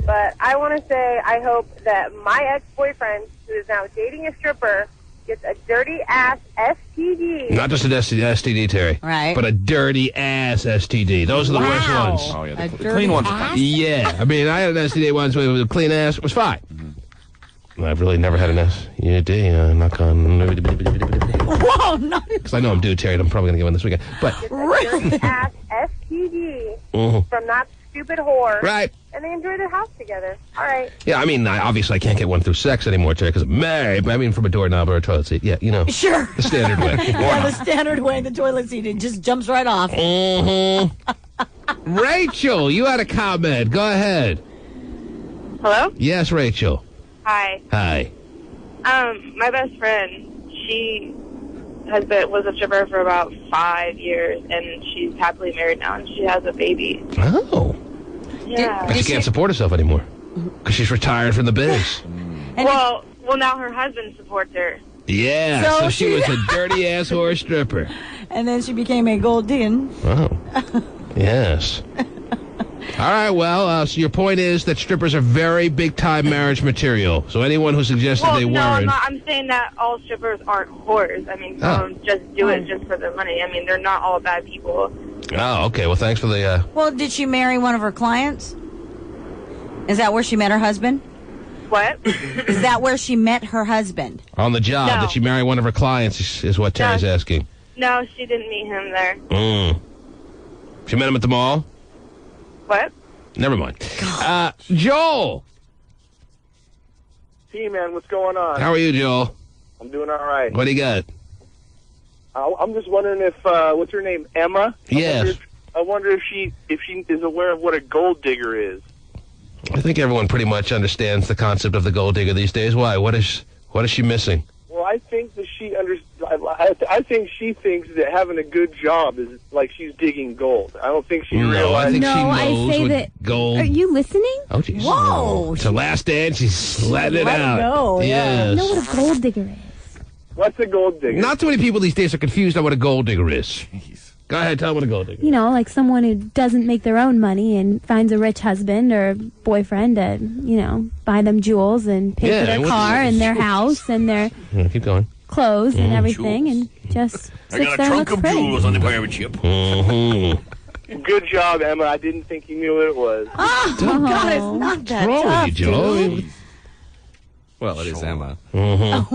but I want to say I hope that my ex-boyfriend, who is now dating a stripper, gets a dirty-ass STD. Not just an STD, Terry. Right. But a dirty-ass STD. Those are the worst ones. Oh, yeah, the A clean ones. dirty Yeah. I mean, I had an STD once with a clean ass. It was fine. I've really never had an STD. Knock on. Whoa, not Because I know I'm due, Terry, and I'm probably going to get one this weekend. But Dirty-ass from that stupid whore. Right. And they enjoy their house together. All right. Yeah, I mean, obviously I can't get one through sex anymore today because I'm married, but I mean from a doorknob or a toilet seat. Yeah, you know. Sure. The standard way. Yeah, the standard way, the toilet seat, it just jumps right off. Rachel, you had a comment. Go ahead. Hello? Yes, Rachel. Hi. Hi. My best friend, she was a stripper for about 5 years, and she's happily married now, and she has a baby. Oh. Yeah. But she can't support herself anymore because she's retired from the biz. Well, now her husband supports her. Yeah, so she was a dirty-ass whore stripper. And then she became a gold digger. Oh. Yes. All right, well, so your point is that strippers are very big-time marriage material. So anyone who suggested they weren't... I'm saying that all strippers aren't whores. I mean, some just do it just for the money. I mean, they're not all bad people. Oh, okay. Well, thanks for the... Well, did she marry one of her clients? Is that where she met her husband? What? Is that where she met her husband? On the job. No. Did she marry one of her clients is what Terry's asking. No, she didn't meet him there. She met him at the mall? What? Never mind. Joel! T-Man, what's going on? How are you, Joel? I'm doing all right. What do you got? I'm just wondering if, what's her name, Emma? Yes. I wonder if she is aware of what a gold digger is. I think everyone pretty much understands the concept of the gold digger these days. Why? What is she missing? Well, I think that I think she thinks that having a good job is like she's digging gold. I don't think she realizes. I say that. Gold. Are you listening? Oh, jeez. Whoa. It's her last dance. She's letting it out. Go, yes. You know what a gold digger is? What's a gold digger? Not too many people these days are confused on what a gold digger is. Jeez. Go ahead, tell them what a gold digger is. You know, like someone who doesn't make their own money and finds a rich husband or boyfriend to, buy them jewels and pay for their car and their house and their keep going. clothes and everything and just sits there and looks pretty. on the pirate ship. Good job, Emma. I didn't think you knew what it was. Oh, God, it's not that What's wrong tough, with you, Joe? dude. Well, it is Emma. Wow.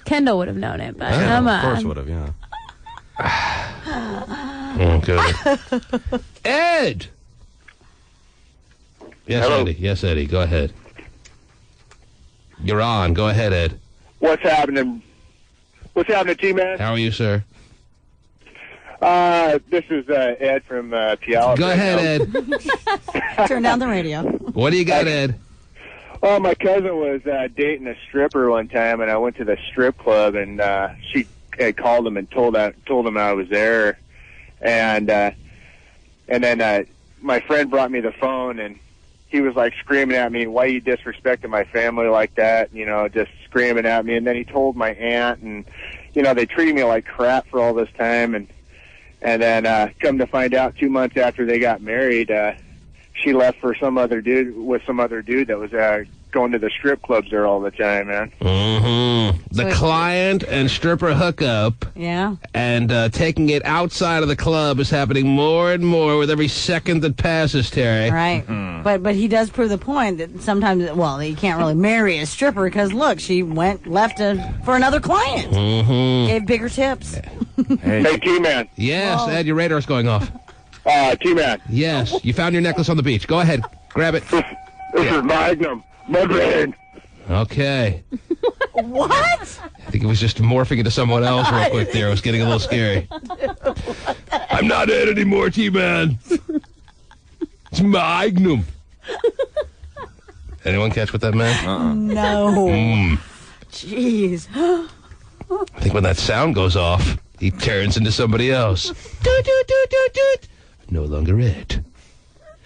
Kendall would have known it, but Yeah, Emma. of course would have, yeah. Okay. Ed! Yes, Hello. Eddie. Yes, Eddie. Go ahead. You're on. Go ahead, Ed. What's happening? What's happening, T-Man? How are you, sir? This is Ed from Puyallup. Go ahead, Ed. Turn down the radio. What do you got, Ed? Well, my cousin was dating a stripper one time, and I went to the strip club, and she had called him and told him I was there, and then my friend brought me the phone, and he was like screaming at me, "Why you disrespecting my family like that?" Just screaming at me, and then he told my aunt, and they treated me like crap for all this time, and then come to find out 2 months after they got married, she left for some other dude that was going to the strip clubs there all the time, man. The client and stripper hookup. Yeah. And taking it outside of the club is happening more and more with every second that passes, Terry. Right. But he does prove the point that sometimes, you can't really marry a stripper because, look, she left for another client. Gave bigger tips. Hey, T-Man. Yes, Whoa. Ed, your radar's going off. T-Man. Yes, you found your necklace on the beach. Go ahead. Grab it. This is Magnum. Mudvayne. Okay. What? I think it was just morphing into someone else real quick there. It was getting a little scary. I'm not Ed anymore, T-Man. It's Magnum. Anyone catch what that meant? No. Jeez. I think when that sound goes off, he turns into somebody else. Doot, doot, doot, doot, doot. No longer Ed.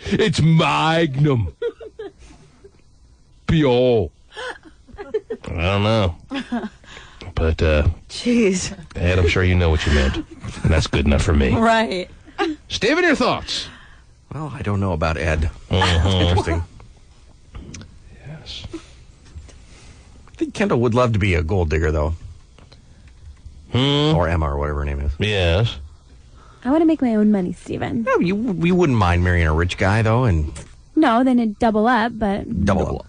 It's Magnum. Pio. I don't know. But, Jeez. Ed, I'm sure you know what you meant. And that's good enough for me. Right. Steven, your thoughts? Well, I don't know about Ed. That's interesting. Yes. I think Kendall would love to be a gold digger, though. Or Emma, or whatever her name is. Yes. I want to make my own money, Steven. No, we wouldn't mind marrying a rich guy, though, and... No, then it'd double up, but... Double up.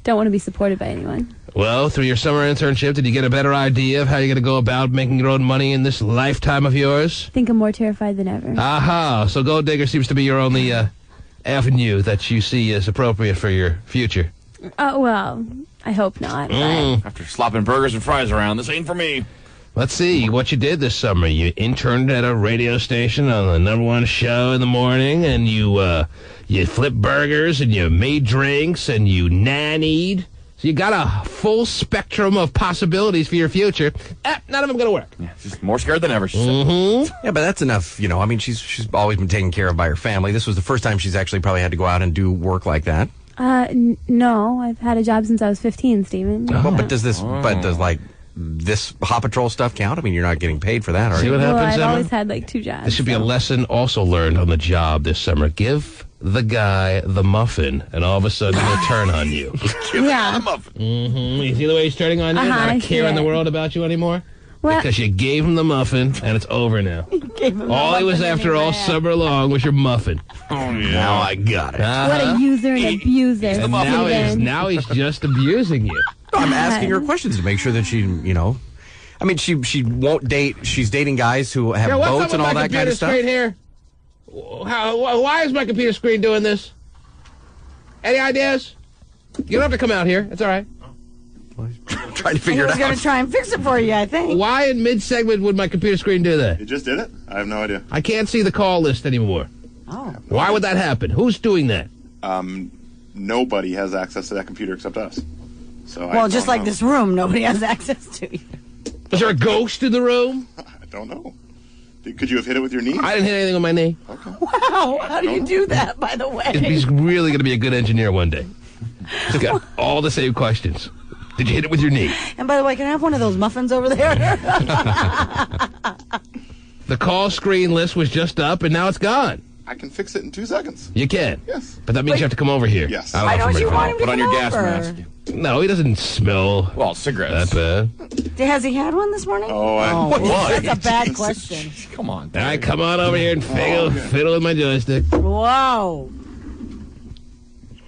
don't want to be supported by anyone. Well, through your summer internship, did you get a better idea of how you're going to go about making your own money in this lifetime of yours? I think I'm more terrified than ever. Aha! So Gold Digger seems to be your only avenue that you see as appropriate for your future. Oh, well, I hope not. But After slopping burgers and fries around, this ain't for me. Let's see what you did this summer. You interned at a radio station on the #1 show in the morning, and you flipped burgers, and you made drinks, and you nannied. So you got a full spectrum of possibilities for your future. None of them going to work. Yeah, she's more scared than ever, she said. Yeah, but that's enough. I mean, she's always been taken care of by her family. This was the first time she's actually probably had to go out and do work like that. No, I've had a job since I was 15, Stephen. Well, but does this Paw Patrol stuff count? I mean, you're not getting paid for that, are you? See what happens, I've Emma? always had like 2 jobs. This should be a lesson also learned on the job this summer. Give the guy the muffin, and all of a sudden he'll turn on you. Yeah. You see the way he's turning on you? Not a care in the world about you anymore? What? Because you gave him the muffin, and it's over now. All he was after all summer long was your muffin. Oh, yeah. Now I got it. What a user and abuser. And now he's just abusing you. I'm asking her questions to make sure that she, I mean, she won't date. She's dating guys who have boats and all that kind of stuff. Screen here? Why is my computer screen doing this? Any ideas? You don't have to come out here. It's all right. Trying to figure it out. I was going to try and fix it for you, I think. Why in mid-segment would my computer screen do that? You just did it? I have no idea. I can't see the call list anymore. Oh. Why would that happen? Who's doing that? Nobody has access to that computer except us. So Well, just like this room, nobody has access to you. Is there a ghost in the room? I don't know. Could you have hit it with your knee? I didn't hit anything with my knee. Okay. Wow, how do you do that, by the way? He's really going to be a good engineer one day. He's got all the same questions. Did you hit it with your knee? And by the way, can I have one of those muffins over there? The call screen list was just up, and now it's gone. I can fix it in 2 seconds. You can? Yes. But that means you have to come over here. Yes. Why don't you want him to Put on come your gas over? mask. No, he doesn't smell cigarettes. that bad. Has he had one this morning? What? That's a bad question. Come on. All right, come on over here and fiddle with my joystick. Whoa.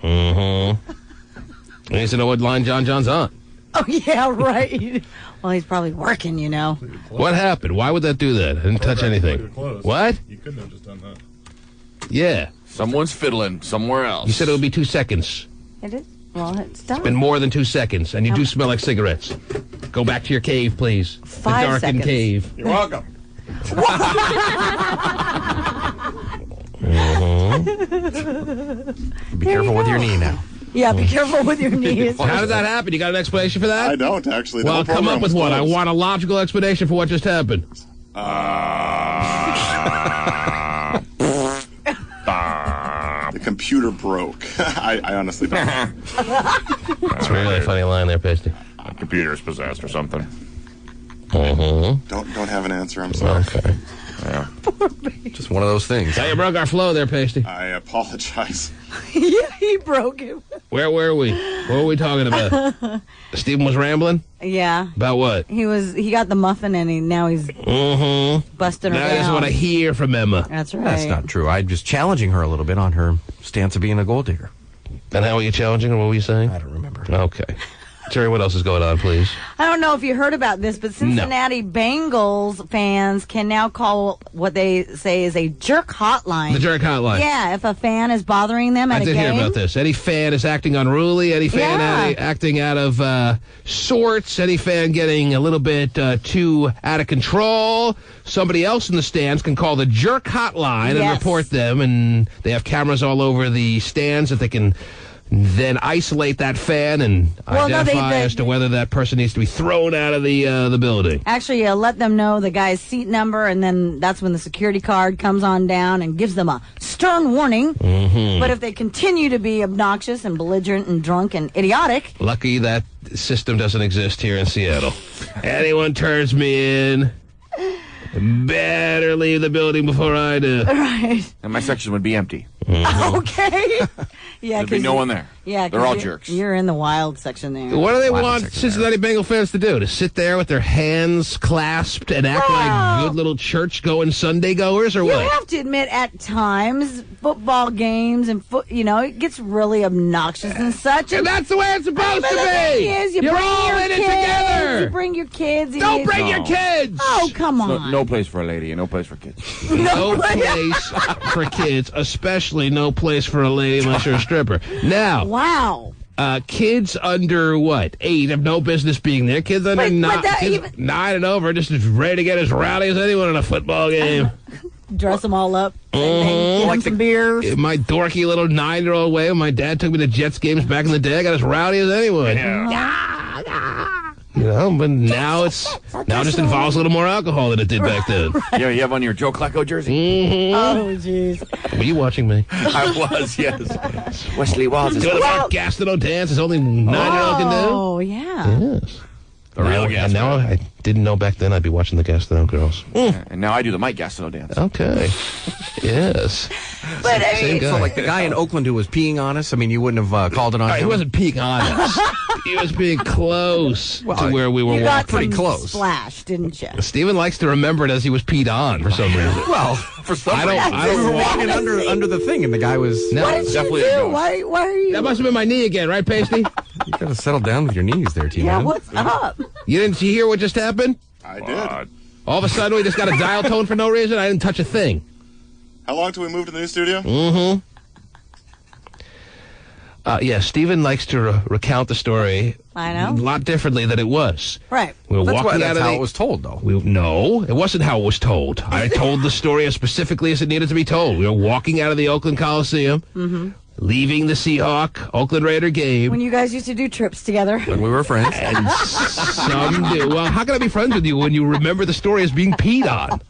Mm-hmm. He needs to know what line John John's on. Oh, yeah, right. Well, he's probably working, What happened? Why would that do that? I didn't touch anything. What? You couldn't have just done that. Yeah. Someone's fiddling somewhere else. You said it would be 2 seconds. It is? Well, it's done. It's been more than 2 seconds, and you do smell like cigarettes. Go back to your cave, please. 5 the darkened seconds. cave. You're welcome. Be careful with your knee now. Yeah, be careful with your knees. How did that happen? You got an explanation for that? I don't, actually. Well, come up with one. I want a logical explanation for what just happened. The computer broke. I honestly don't know. That's a really funny line there, Pasty. The computer's possessed or something. Mm-hmm. Don't have an answer. I'm sorry. Okay. Yeah. Just one of those things. Hey, you broke our flow there, Pasty. I apologize. Yeah, he broke it. Where were we? What were we talking about? Stephen was rambling? Yeah. About what? He got the muffin and now he's busting her Now down. that's what I hear from Emma. That's right. That's not true. I'm just challenging her a little bit on her stance of being a gold digger. And how were you challenging her? What were you saying? I don't remember. Okay. Terry, what else is going on, please? I don't know if you heard about this, but Cincinnati Bengals fans can now call what they say is a jerk hotline. The jerk hotline. Yeah, if a fan is bothering them at I a did game. hear about this. Any fan is acting unruly, any fan acting out of sorts, any fan getting a little bit too out of control, somebody else in the stands can call the jerk hotline and report them, and they have cameras all over the stands that they can then isolate that fan and identify as to whether that person needs to be thrown out of the building. Actually, let them know the guy's seat number, and then that's when the security card comes on down and gives them a stern warning. Mm-hmm. But if they continue to be obnoxious and belligerent and drunk and idiotic... Lucky that system doesn't exist here in Seattle. Anyone turns me in, better leave the building before I do. Right. And my section would be empty. Okay. Yeah, There'd be no one there. Yeah, They're all you're- jerks. You're in the wild section there. What do they want Cincinnati Bengal fans to do? To sit there with their hands clasped and act like good little church-going Sunday goers, or You what? have to admit, at times, football games and it gets really obnoxious and such. And that's the way it's supposed to the thing be. is, you You're bring all your in it kids, together. You bring your kids. and Don't you- bring your kids. Oh, come on. No place for a lady and no place for kids. No place for kids, especially no place for a lady unless you're a stripper. Now, wow. Kids under, 8 have no business being there. Kids under But 9, that kids even- 9 and over just as ready to get as rowdy as anyone in a football game. Dress them all up. Get them some beers. My dorky little 9-year-old way when my dad took me to Jets games back in the day, I got as rowdy as anyone. You know, but now it just involves a little more alcohol than it did back then. Yeah, you have on your Joe Klecko jersey? Mm-hmm. Oh, jeez. Were you watching me? I was, yes. Wesley Walls is Doing the Mark Gastineau dance as only 9-year-old can do? Oh, yeah. Yes. A real And now I didn't know back then I'd be watching the Gastineau girls. And now I do the Mike Gastineau dance. Okay. Yes. But Same guy. So, like the guy in Oakland who was peeing on us, I mean, you wouldn't have called it on He him? wasn't peeing on us. He was being close Well, to where we were You got walking. some pretty close. splash, didn't you? Steven likes to remember it as he was peed on for some reason. Well, For some I don't. reason. I we were don't. walking under the thing, and the guy was... No, What did you definitely a do? ghost. Why are you? That must have been my knee again, right, Pasty? You gotta settle down with your knees there, Tina. Yeah, what's up? You didn't hear what just happened? I did. All of a sudden, we just got a dial tone for no reason. I didn't touch a thing. How long till we move to the new studio? Mm-hmm. Yeah, Steven likes to recount the story I a know. lot differently than it was. Right. We were That's walking out of how the... it was told, though. No, it wasn't how it was told. I told the story as specifically as it needed to be told. We were walking out of the Oakland Coliseum, leaving the Seahawk-Oakland Raider game. When you guys used to do trips together. When we were friends. And some do. Well, how can I be friends with you when you remember the story as being peed on?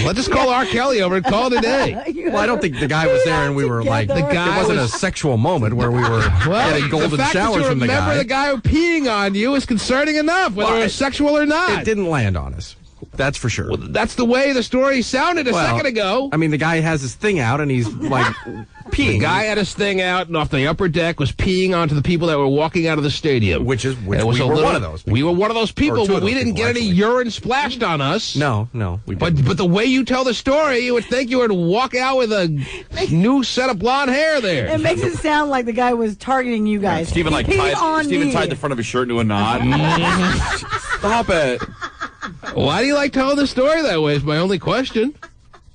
Let's just call R. Kelly over and call it a day. Well, I don't think the guy was there and we were like... The guy it wasn't was- a sexual moment where we were getting the golden fact showers that you from the remember guy. the guy peeing on you is concerning enough, whether Well, it was sexual or not. It didn't land on us. That's for sure. That's the way the story sounded a second ago. I mean, the guy has his thing out and he's like peeing. The guy had his thing out and off the upper deck was peeing onto the people that were walking out of the stadium. Which And we it was were a little- one of those people. We were one of those people, Or two but of we those didn't people, get any actually. urine splashed on us. No, we didn't. But the way you tell the story, you would think you would walk out with a new set of blonde hair there. It makes it sound like the guy was targeting you guys. Steven He peed on me. tied the front of his shirt into a knot. Stop it. Why do you like telling the story that way is my only question.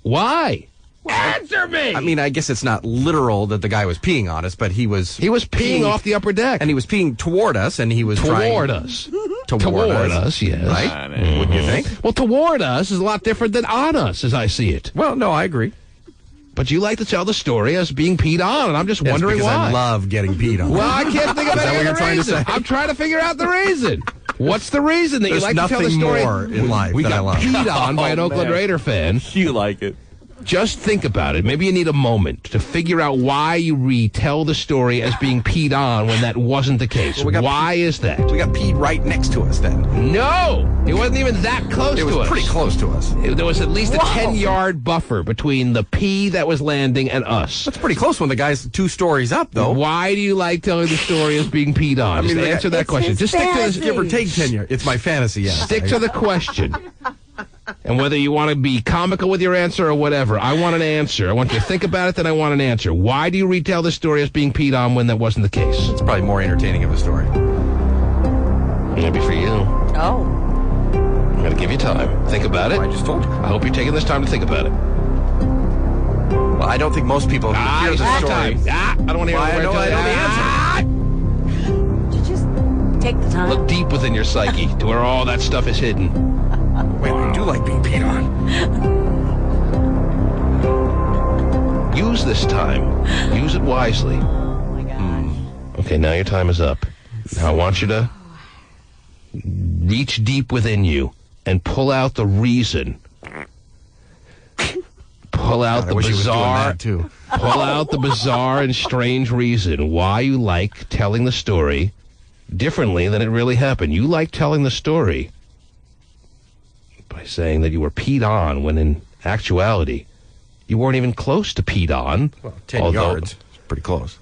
Why? Answer me! I mean, I guess it's not literal that the guy was peeing on us, but he was peeing off the upper deck. and he was peeing toward us, and he was Toward trying us. toward us, yes. right? Wouldn't you think? Well, toward us is a lot different than on us, as I see it. Well, no, I agree. But you like to tell the story as being peed on, and I'm just Yes, wondering because why. I love getting peed on. Well, I can't think of Is that any what you're other trying to reason. say? I'm trying to figure out the reason. What's the reason that There's you like to tell the nothing story? more in life we that I got love. peed on by an Oh, Oakland man. Raider fan. You like it. Just think about it. Maybe you need a moment to figure out why you retell the story as being peed on when that wasn't the case. Well, we got why is that? We got peed right next to us then. No! It wasn't even that close It to was us. pretty close to us. There was at least a 10-yard buffer between the pee that was landing and us. That's pretty close when the guy's 2 stories up, though. Why do you like telling the story as being peed on? I mean, Just answer that it's question. his Just stick to fantasy. the Give or take 10 years. It's my fantasy, yes. Stick to the question. And whether you want to be comical with your answer or whatever, I want an answer. I want you to think about it, then I want an answer. Why do you retell the story as being peed on when that wasn't the case? It's probably more entertaining of a story. Maybe for you. Oh. I'm going to give you time. Think about it. I just told you. I hope you're taking this time to think about it. Well, I don't think most people who hear the story... I don't want to hear Well, I know the Did you just take the time? Look deep within your psyche to where all that stuff is hidden. Wait, I do like being peed on. Use this time. Use it wisely. Oh my gosh. Okay, now your time is up. Now I want you to reach deep within you and pull out the reason. Pull out God, I the wish he was doing bizarre, that, too. pull out the bizarre and strange reason why you like telling the story differently than it really happened. You like telling the story by saying that you were peed on when in actuality You weren't even close to peed on. Well, 10 yards. Pretty close.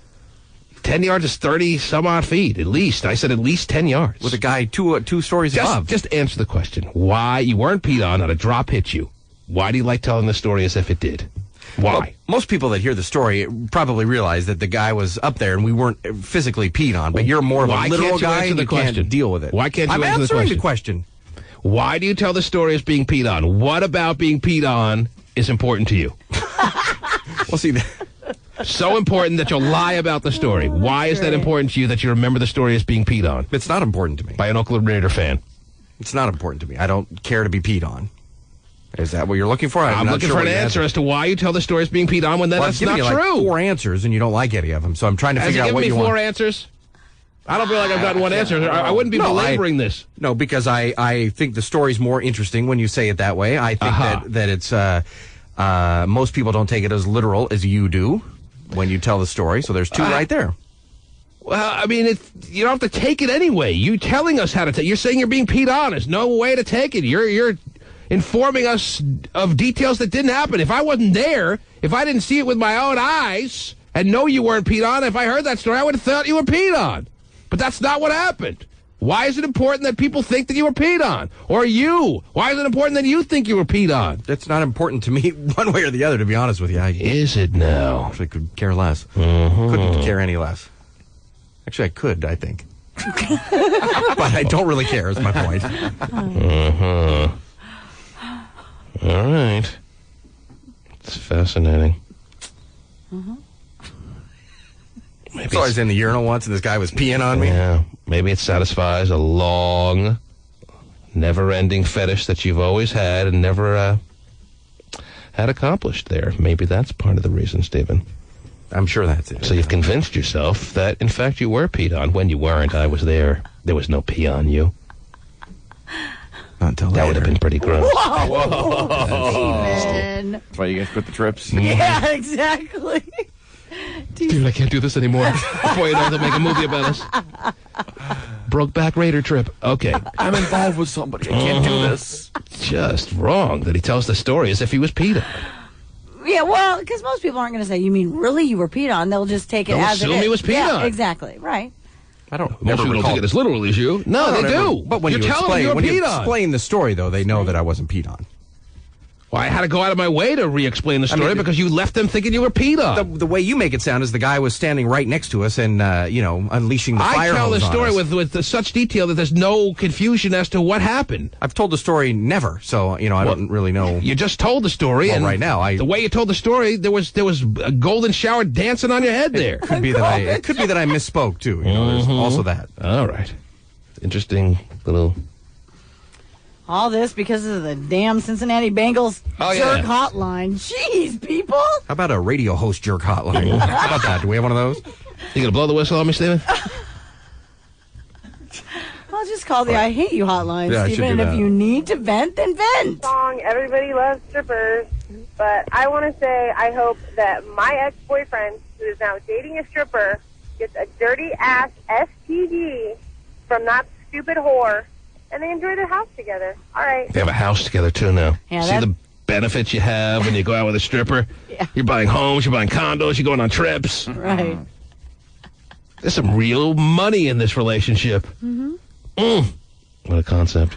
10 yards is 30-some-odd feet, at least. I said at least 10 yards. With a guy two stories above. Just answer the question. Why you weren't peed on, not a drop hit you. Why do you like telling the story as if it did? Why? Well, most people that hear the story probably realize that the guy was up there and we weren't physically peed on, but you're more of a literal guy and you can't deal with it. Why can't you I'm answer answering the question? Why do you tell the story as being peed on? What about being peed on is important to you? Well, see... So important that you'll lie about the story. Why is that important to you that you remember the story as being peed on? It's not important to me. By an Oakland Raider fan. It's not important to me. I don't care to be peed on. Is that what you're looking for? I'm looking for an answer as to why you tell the story as being peed on when that's not true. I've given you like 4 answers and you don't like any of them, so I'm trying to figure out what you want. Has he given me 4 ansers? I don't feel like I've gotten one answer. I wouldn't be belaboring this. No, because I think the story's more interesting when you say it that way. I think that it's most people don't take it as literal as you do when you tell the story, so there's 2 right there. Well, I mean, you don't have to take it anyway. You telling us how to take it. You're saying you're being peed on. There's no way to take it. You're informing us of details that didn't happen. If I wasn't there, if I didn't see it with my own eyes and know you weren't peed on, if I heard that story, I would have thought you were peed on. But that's not what happened. Why is it important that people think that you were peed on? Or you? Why is it important that you think you were peed on? That's not important to me one way or the other, to be honest with you. Is it now? Actually, could care less. Couldn't care any less. Actually, I could, I think. But I don't really care, is my point. All right. It's fascinating. Maybe I was in the urinal once and this guy was peeing on me. Yeah. Maybe it satisfies a long, never-ending fetish that you've always had and never had accomplished there. Maybe that's part of the reason, Stephen. I'm sure that's it. So you've convinced yourself that, in fact, you were peed on. When you weren't, I was there. There was no pee on you. Not until later. That would have been pretty gross. Whoa! Steven. That's why you guys quit the trips? Yeah, exactly. Dude, I can't do this anymore. Before you know, they'll make a movie about us. Brokeback Raider trip. Okay. I'm involved with somebody. I can't do this. Just wrong that he tells the story as if he was peed on. Yeah, well, because most people aren't going to say, you mean really you were peed on? They'll just take it as it is. Assume he was peed on. Exactly, right. I don't. Most people don't take it as literal as you. No, they do. But when you're telling them you explain the story, though, they know that I wasn't peed on. Well, I had to go out of my way to re-explain the story because you left them thinking you were peed on. The way you make it sound is the guy was standing right next to us and, unleashing the fire hose on us. I tell the story with such detail that there's no confusion as to what happened. I've told the story never, so, I don't really know. You just told the story. And right now, the way you told the story, there was a golden shower dancing on your head there. It could be that I misspoke, too. There's also that. All right. Interesting little... All this because of the damn Cincinnati Bengals jerk hotline. Jeez, people. How about a radio host jerk hotline? How about that? Do we have one of those? You gonna blow the whistle on me, Stephen? I'll just call the I Hate You hotline, Stephen. And if you need to vent, then vent. Song, everybody loves strippers. But I want to say I hope that my ex-boyfriend, who is now dating a stripper, gets a dirty-ass STD from that stupid whore. And they enjoy their house together. All right. They have a house together, too, now. Yeah, see the benefits you have when you go out with a stripper? Yeah. You're buying homes, you're buying condos, you're going on trips. Right. There's some real money in this relationship. What a concept.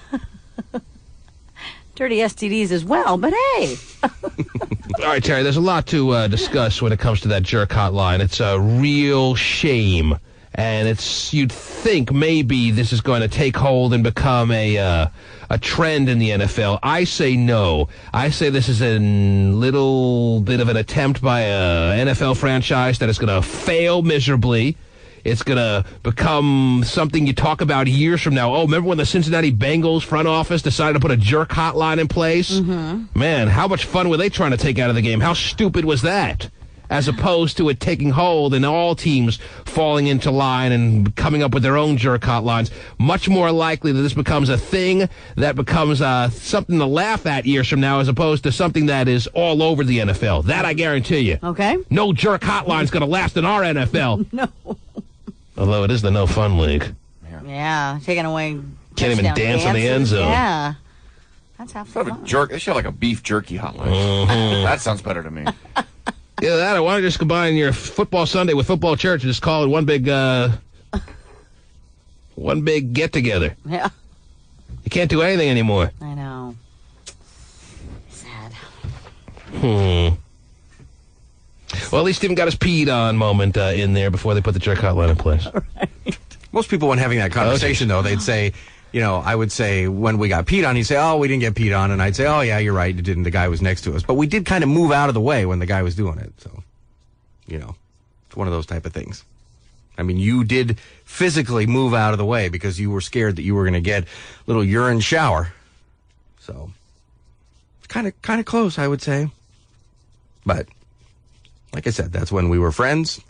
Dirty STDs as well, but hey. All right, Terry, there's a lot to discuss when it comes to that jerk hotline. It's a real shame. And you'd think maybe this is going to take hold and become a trend in the NFL. I say no. I say this is a little bit of an attempt by a NFL franchise that is going to fail miserably. It's going to become something you talk about years from now. Oh, remember when the Cincinnati Bengals front office decided to put a jerk hotline in place? Man, how much fun were they trying to take out of the game? How stupid was that? As opposed to it taking hold and all teams falling into line and coming up with their own jerk hotlines. Much more likely that this becomes a thing that becomes something to laugh at years from now as opposed to something that is all over the NFL. That I guarantee you. Okay. No jerk hotline's going to last in our NFL. No. Although it is the no fun league. Yeah, taking away Can't even dance in the end zone. Yeah. That's half the fun. They should have like a beef jerky hotline. That sounds better to me. Yeah, that. I want to just combine your football Sunday with football church and just call it one big get together. Yeah. You can't do anything anymore. I know. Sad. Well, at least Stephen got his peed on moment in there before they put the jerk hotline in place. Right. Most people, when having that conversation, though, they'd say, I would say when we got peed on, he'd say, oh, we didn't get peed on. And I'd say, oh, yeah, you're right. You didn't. The guy was next to us. But we did kind of move out of the way when the guy was doing it. So, it's one of those type of things. I mean, you did physically move out of the way because you were scared that you were going to get a little urine shower. So, kind of close, I would say. But, like I said, that's when we were friends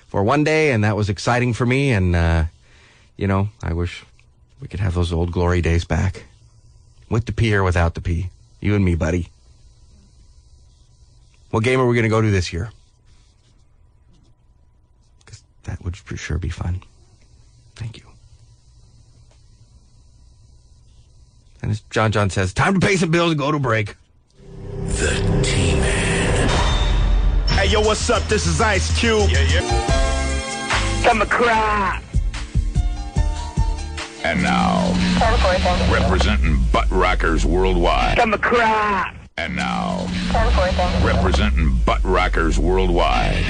for one day, and that was exciting for me. And, I wish we could have those old glory days back. With the pee or without the pee. You and me, buddy. What game are we going to go to this year? Because that would for sure be fun. Thank you. And as John says, time to pay some bills and go to break. The T-Man. Hey, yo, what's up? This is Ice Cube. Yeah. Come to cry. And now, representing butt rockers worldwide. Come to cry. And now, representing butt rockers worldwide.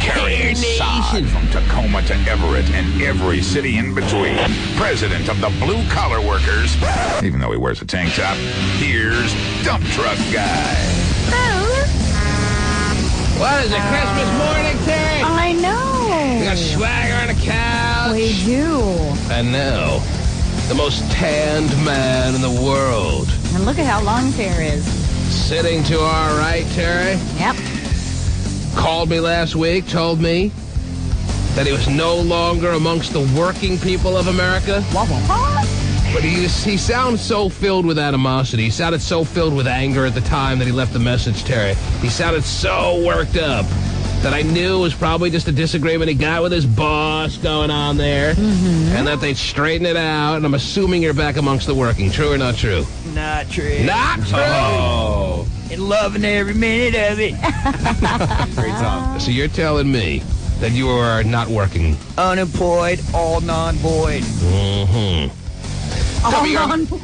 Carrying sod from Tacoma to Everett and every city in between. President of the blue collar workers. Even though he wears a tank top, here's Dump Truck Guy. What is it, Christmas morning, Terry? I know. We got swagger on the couch. We do. And now, the most tanned man in the world. And look at how long his hair is. Sitting to our right, Terry. Yep. Called me last week, told me that he was no longer amongst the working people of America. What? But he sounds so filled with animosity. He sounded so filled with anger at the time that he left the message, Terry. He sounded so worked up that I knew it was probably just a disagreement he got with his boss going on there, and that they'd straighten it out, and I'm assuming you're back amongst the working. True or not true? Not true. Not true! Oh. And loving every minute of it. Great song. So you're telling me that you are not working? Unemployed, all non-void. All non-void?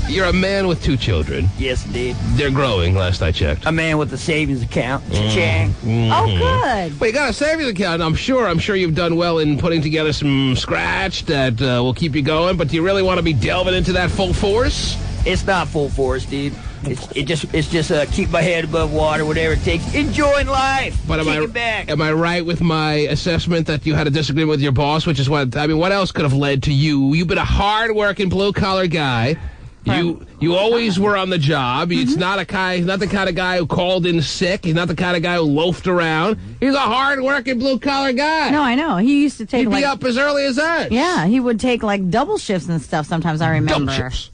You're a man with 2 children. Yes, indeed. They're growing, last I checked. A man with a savings account. Cha-chang. Oh, good. Well, you got a savings account. I'm sure you've done well in putting together some scratch that will keep you going, but do you really want to be delving into that full force? It's not full force, dude. It's just keep my head above water, whatever it takes. Enjoying life. But am I right with my assessment that you had a disagreement with your boss, which is what else could have led to you? You've been a hard-working, blue-collar guy. You always were on the job. It's not the kind of guy who called in sick. He's not the kind of guy who loafed around. He's a hard-working, blue-collar guy. No, I know. He used to take He'd be up as early as that. Yeah, he would take double shifts and stuff sometimes, I remember. Double shifts.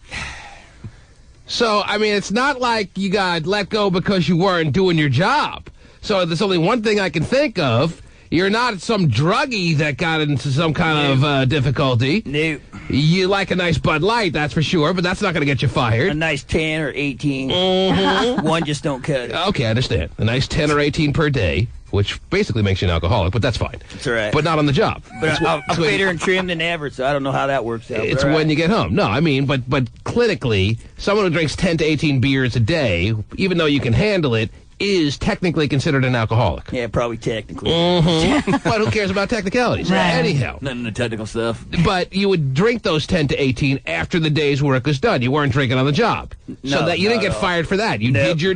So, I mean, it's not like you got let go because you weren't doing your job. So there's only one thing I can think of. You're not some druggie that got into some kind of difficulty. No. You like a nice Bud Light, that's for sure, but that's not going to get you fired. A nice 10 or 18. One just don't cut it. Okay, I understand. A nice 10 or 18 per day, which basically makes you an alcoholic, but that's fine. That's all right. But not on the job. But I'm fitter and trimmed than ever, so I don't know how that works out. It's when you get home. No, I mean, but clinically, someone who drinks 10 to 18 beers a day, even though you can handle it, is technically considered an alcoholic. Yeah, probably technically. But who cares about technicalities? Right. Anyhow. None of the technical stuff. But you would drink those 10 to 18 after the day's work was done. You weren't drinking on the job. So that you didn't get fired for that. You did your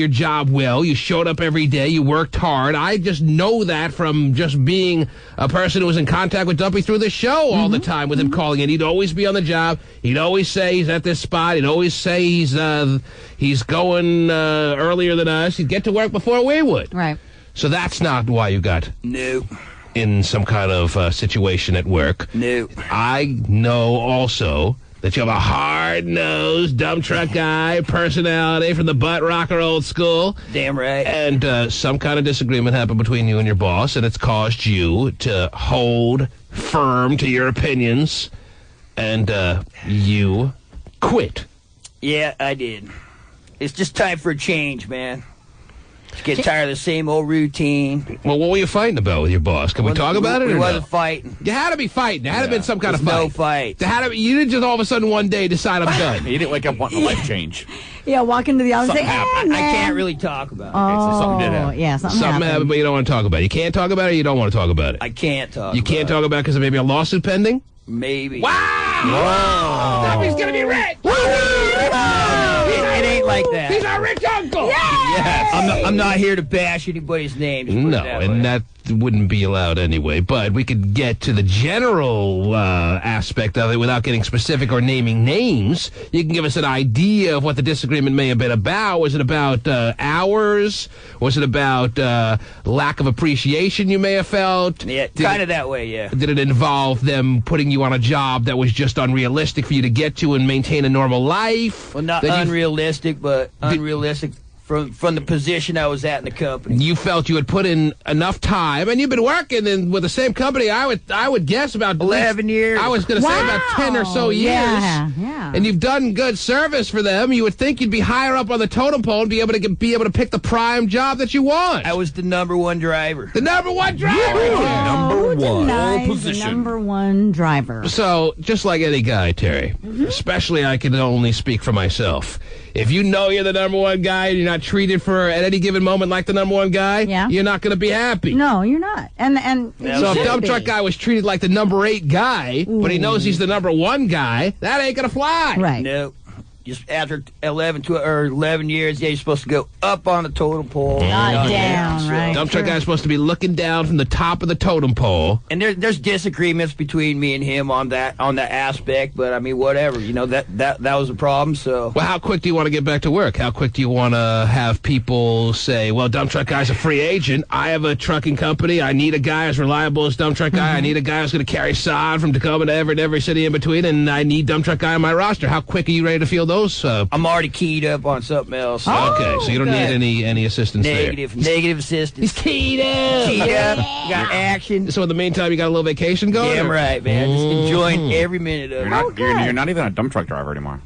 job well. You showed up every day. You worked hard. I just know that from just being a person who was in contact with Dumpy through the show all the time with him calling in. He'd always be on the job. He'd always say he's at this spot. He'd always say he's going earlier than us. He'd get to work before we would. Right. So that's not why you got in some kind of situation at work. No. I know also that you have a hard-nosed, dump truck guy personality from the butt rocker old school. Damn right. And some kind of disagreement happened between you and your boss, and it's caused you to hold firm to your opinions, and you quit. Yeah, I did. It's just time for a change, man. Just get tired of the same old routine. Well, what were you fighting about with your boss? Can we talk about it? We or wasn't no? fighting. You had to be fighting. There had to have been some kind of fight. No fight. You didn't just all of a sudden one day decide I'm done. You didn't wake up wanting a life change. Yeah, walk into the office and say, I man. can't really talk about it. Oh, so something did happen. yeah, something happened. but you don't want to talk about it. You can't talk about it or you don't want to talk about it? I can't talk You can't talk about it because of maybe a lawsuit pending? Maybe. Wow! Stuffy's going to be rich! It ain't like that. He's our rich uncle! Yes. I'm not here to bash anybody's name. just put it No, that and way. that wouldn't be allowed anyway. But we could get to the general aspect of it without getting specific or naming names. You can give us an idea of what the disagreement may have been about. Was it about hours? Was it about lack of appreciation you may have felt? Yeah, kind of that way, yeah. Did it involve them putting you on a job that was just unrealistic for you to get to and maintain a normal life? Well, not That you- unrealistic, but unrealistic from the position I was at in the company. You felt you had put in enough time, and you've been working with the same company. I would guess about 11 years. I was going to say about 10 or so years. Yeah. And you've done good service for them. You would think you'd be higher up on the totem pole and be able to pick the prime job that you want. I was the #1 driver. The #1 driver. Number one. Denies Pole position. Number one driver. So, just like any guy, Terry, especially I can only speak for myself. If you know you're the #1 guy and you're not treated for at any given moment like the #1 guy, you're not going to be happy. No, you're not. And So if Dump Truck Guy was treated like the #8 guy, but he knows he's the #1 guy, that ain't going to fly. Right. No. Just after 11 years, you're supposed to go up on the totem pole. Not down, right? Dump Truck Guy's supposed to be looking down from the top of the totem pole. And there's disagreements between me and him on that aspect, but I mean, whatever. You know, that was a problem, so. Well, how quick do you want to get back to work? How quick do you want to have people say, well, Dump Truck Guy's a free agent. I have a trucking company. I need a guy as reliable as Dump Truck Guy. I need a guy who's going to carry sod from Tacoma to every city in between, and I need Dump Truck Guy on my roster. How quick are you ready to feel those? I'm already keyed up on something else. Okay, so you don't need any assistance Negative assistance. He's keyed up. Keyed up. Got action. So in the meantime, you got a little vacation going? Damn right, man. Just enjoying every minute of it. You're not even a dump truck driver anymore.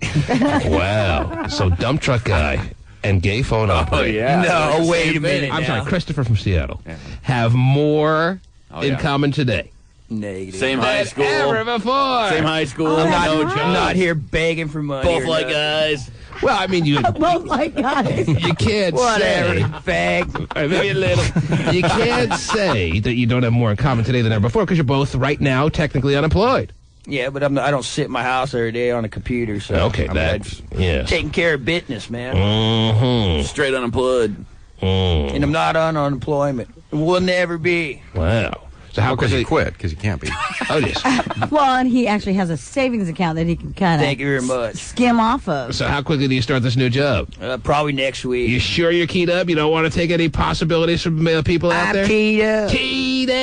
Wow. So Dump Truck Guy and Gay Phone Operator. yeah. No, wait a minute. I'm now. sorry, Christopher from Seattle. Have more in common today. Negative. Same high than school. ever before. Same high school. I'm not here begging for money. Both or like nothing. guys. Well, I mean, you Both like guys. you can't Whatever. say Fag. maybe a little. You can't say that you don't have more in common today than ever before because you're both right now technically unemployed. Yeah, but I don't sit in my house every day on a computer. So Okay, that's yes. taking care of business, man. Mm-hmm. Straight unemployed. And I'm not on unemployment. Will never be. Wow. So how Because quickly he quit, because he can't be. Oh, yes. Well, and he actually has a savings account that he can kind Thank you very of much. skim off of. So how quickly do you start this new job? Probably next week. You sure you're keyed up? You don't want to take any possibilities from people out there? I'm keyed up. Keyed up.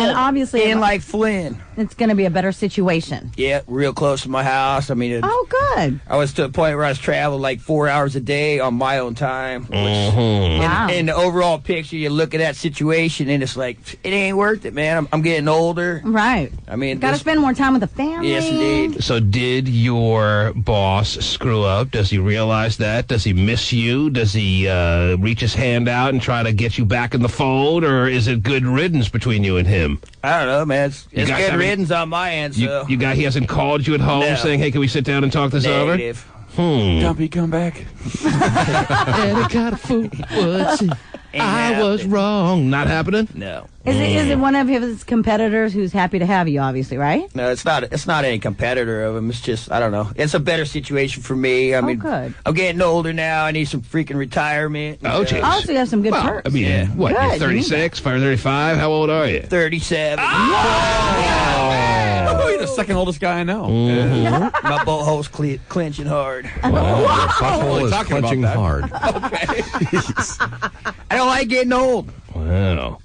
And obviously, In like Flynn. it's going to be a better situation. Yeah, real close to my house. I mean, Oh, good. I was to the point where I was traveling like 4 hours a day on my own time. Which, Wow. in the overall picture, you look at that situation and it's like, it ain't worth it, man. I'm getting older. Right. I mean, Got to this- spend more time with the family. Yes, indeed. So did your boss screw up? Does he realize that? Does he miss you? Does he reach his hand out and try to get you back in the fold? Or is it good riddance between you and him? I don't know, man. It's guys good haven't- riddance on my end, so. He hasn't called you at home No. saying, hey, can we sit down and talk this Negative. over? Dumpy, come back. Any kind of fool would see I was wrong. Not happening? No. Is it one of his competitors who's happy to have you, obviously, right? No, it's not. It's not any competitor of him. It's just I don't know. It's a better situation for me. I mean, good. I'm getting older now. I need some freaking retirement. Oh, jeez. Also, you have some good Well, perks. I mean, Yeah. what, Good, you're you 36, 35? How old are you? 37. Oh, you're the second oldest guy I know. My butthole's clenching hard. Your butthole is talking about clenching that. hard. I don't like getting old. Wow.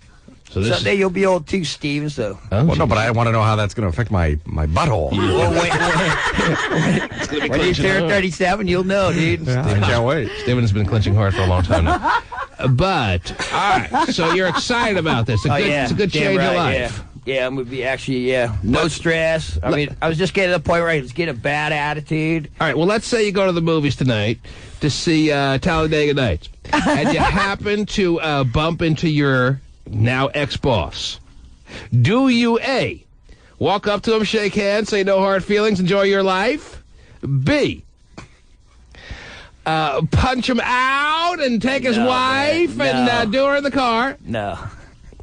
So this Someday you'll be old too, Steven. So. Oh, Well, no, but I want to know how that's going to affect my butthole. Well, when you turn 37, you'll know, dude. I can't wait. Steven's been clenching hard for a long time now. But, all right, so you're excited about this. It's a good change of life. Yeah. Yeah, I'm gonna be no stress. I mean, I was just getting to the point where I was getting a bad attitude. All right, well, let's say you go to the movies tonight to see Talladega Nights, and you happen to bump into your now ex-boss. Do you, A, walk up to him, shake hands, say no hard feelings, enjoy your life? B, punch him out and take his wife and do her in the car? No.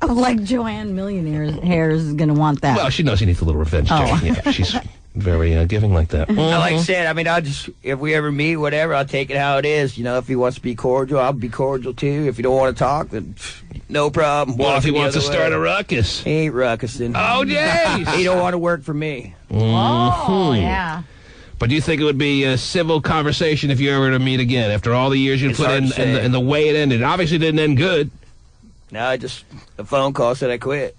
Oh, like Joanne Millionaire is going to want that. Well, she knows he needs a little revenge. Yeah, she's very giving like that. Like I said, I mean, if we ever meet, whatever, I'll take it how it is. You know, if he wants to be cordial, I'll be cordial too. If you don't want to talk, then no problem. Well, if he wants to start a ruckus? He ain't ruckusing. Oh, jeez. He don't want to work for me. Oh, yeah. But do you think it would be a civil conversation if you ever to meet again after all the years you put in and the way it ended? It obviously didn't end good. No, just a phone call said I quit.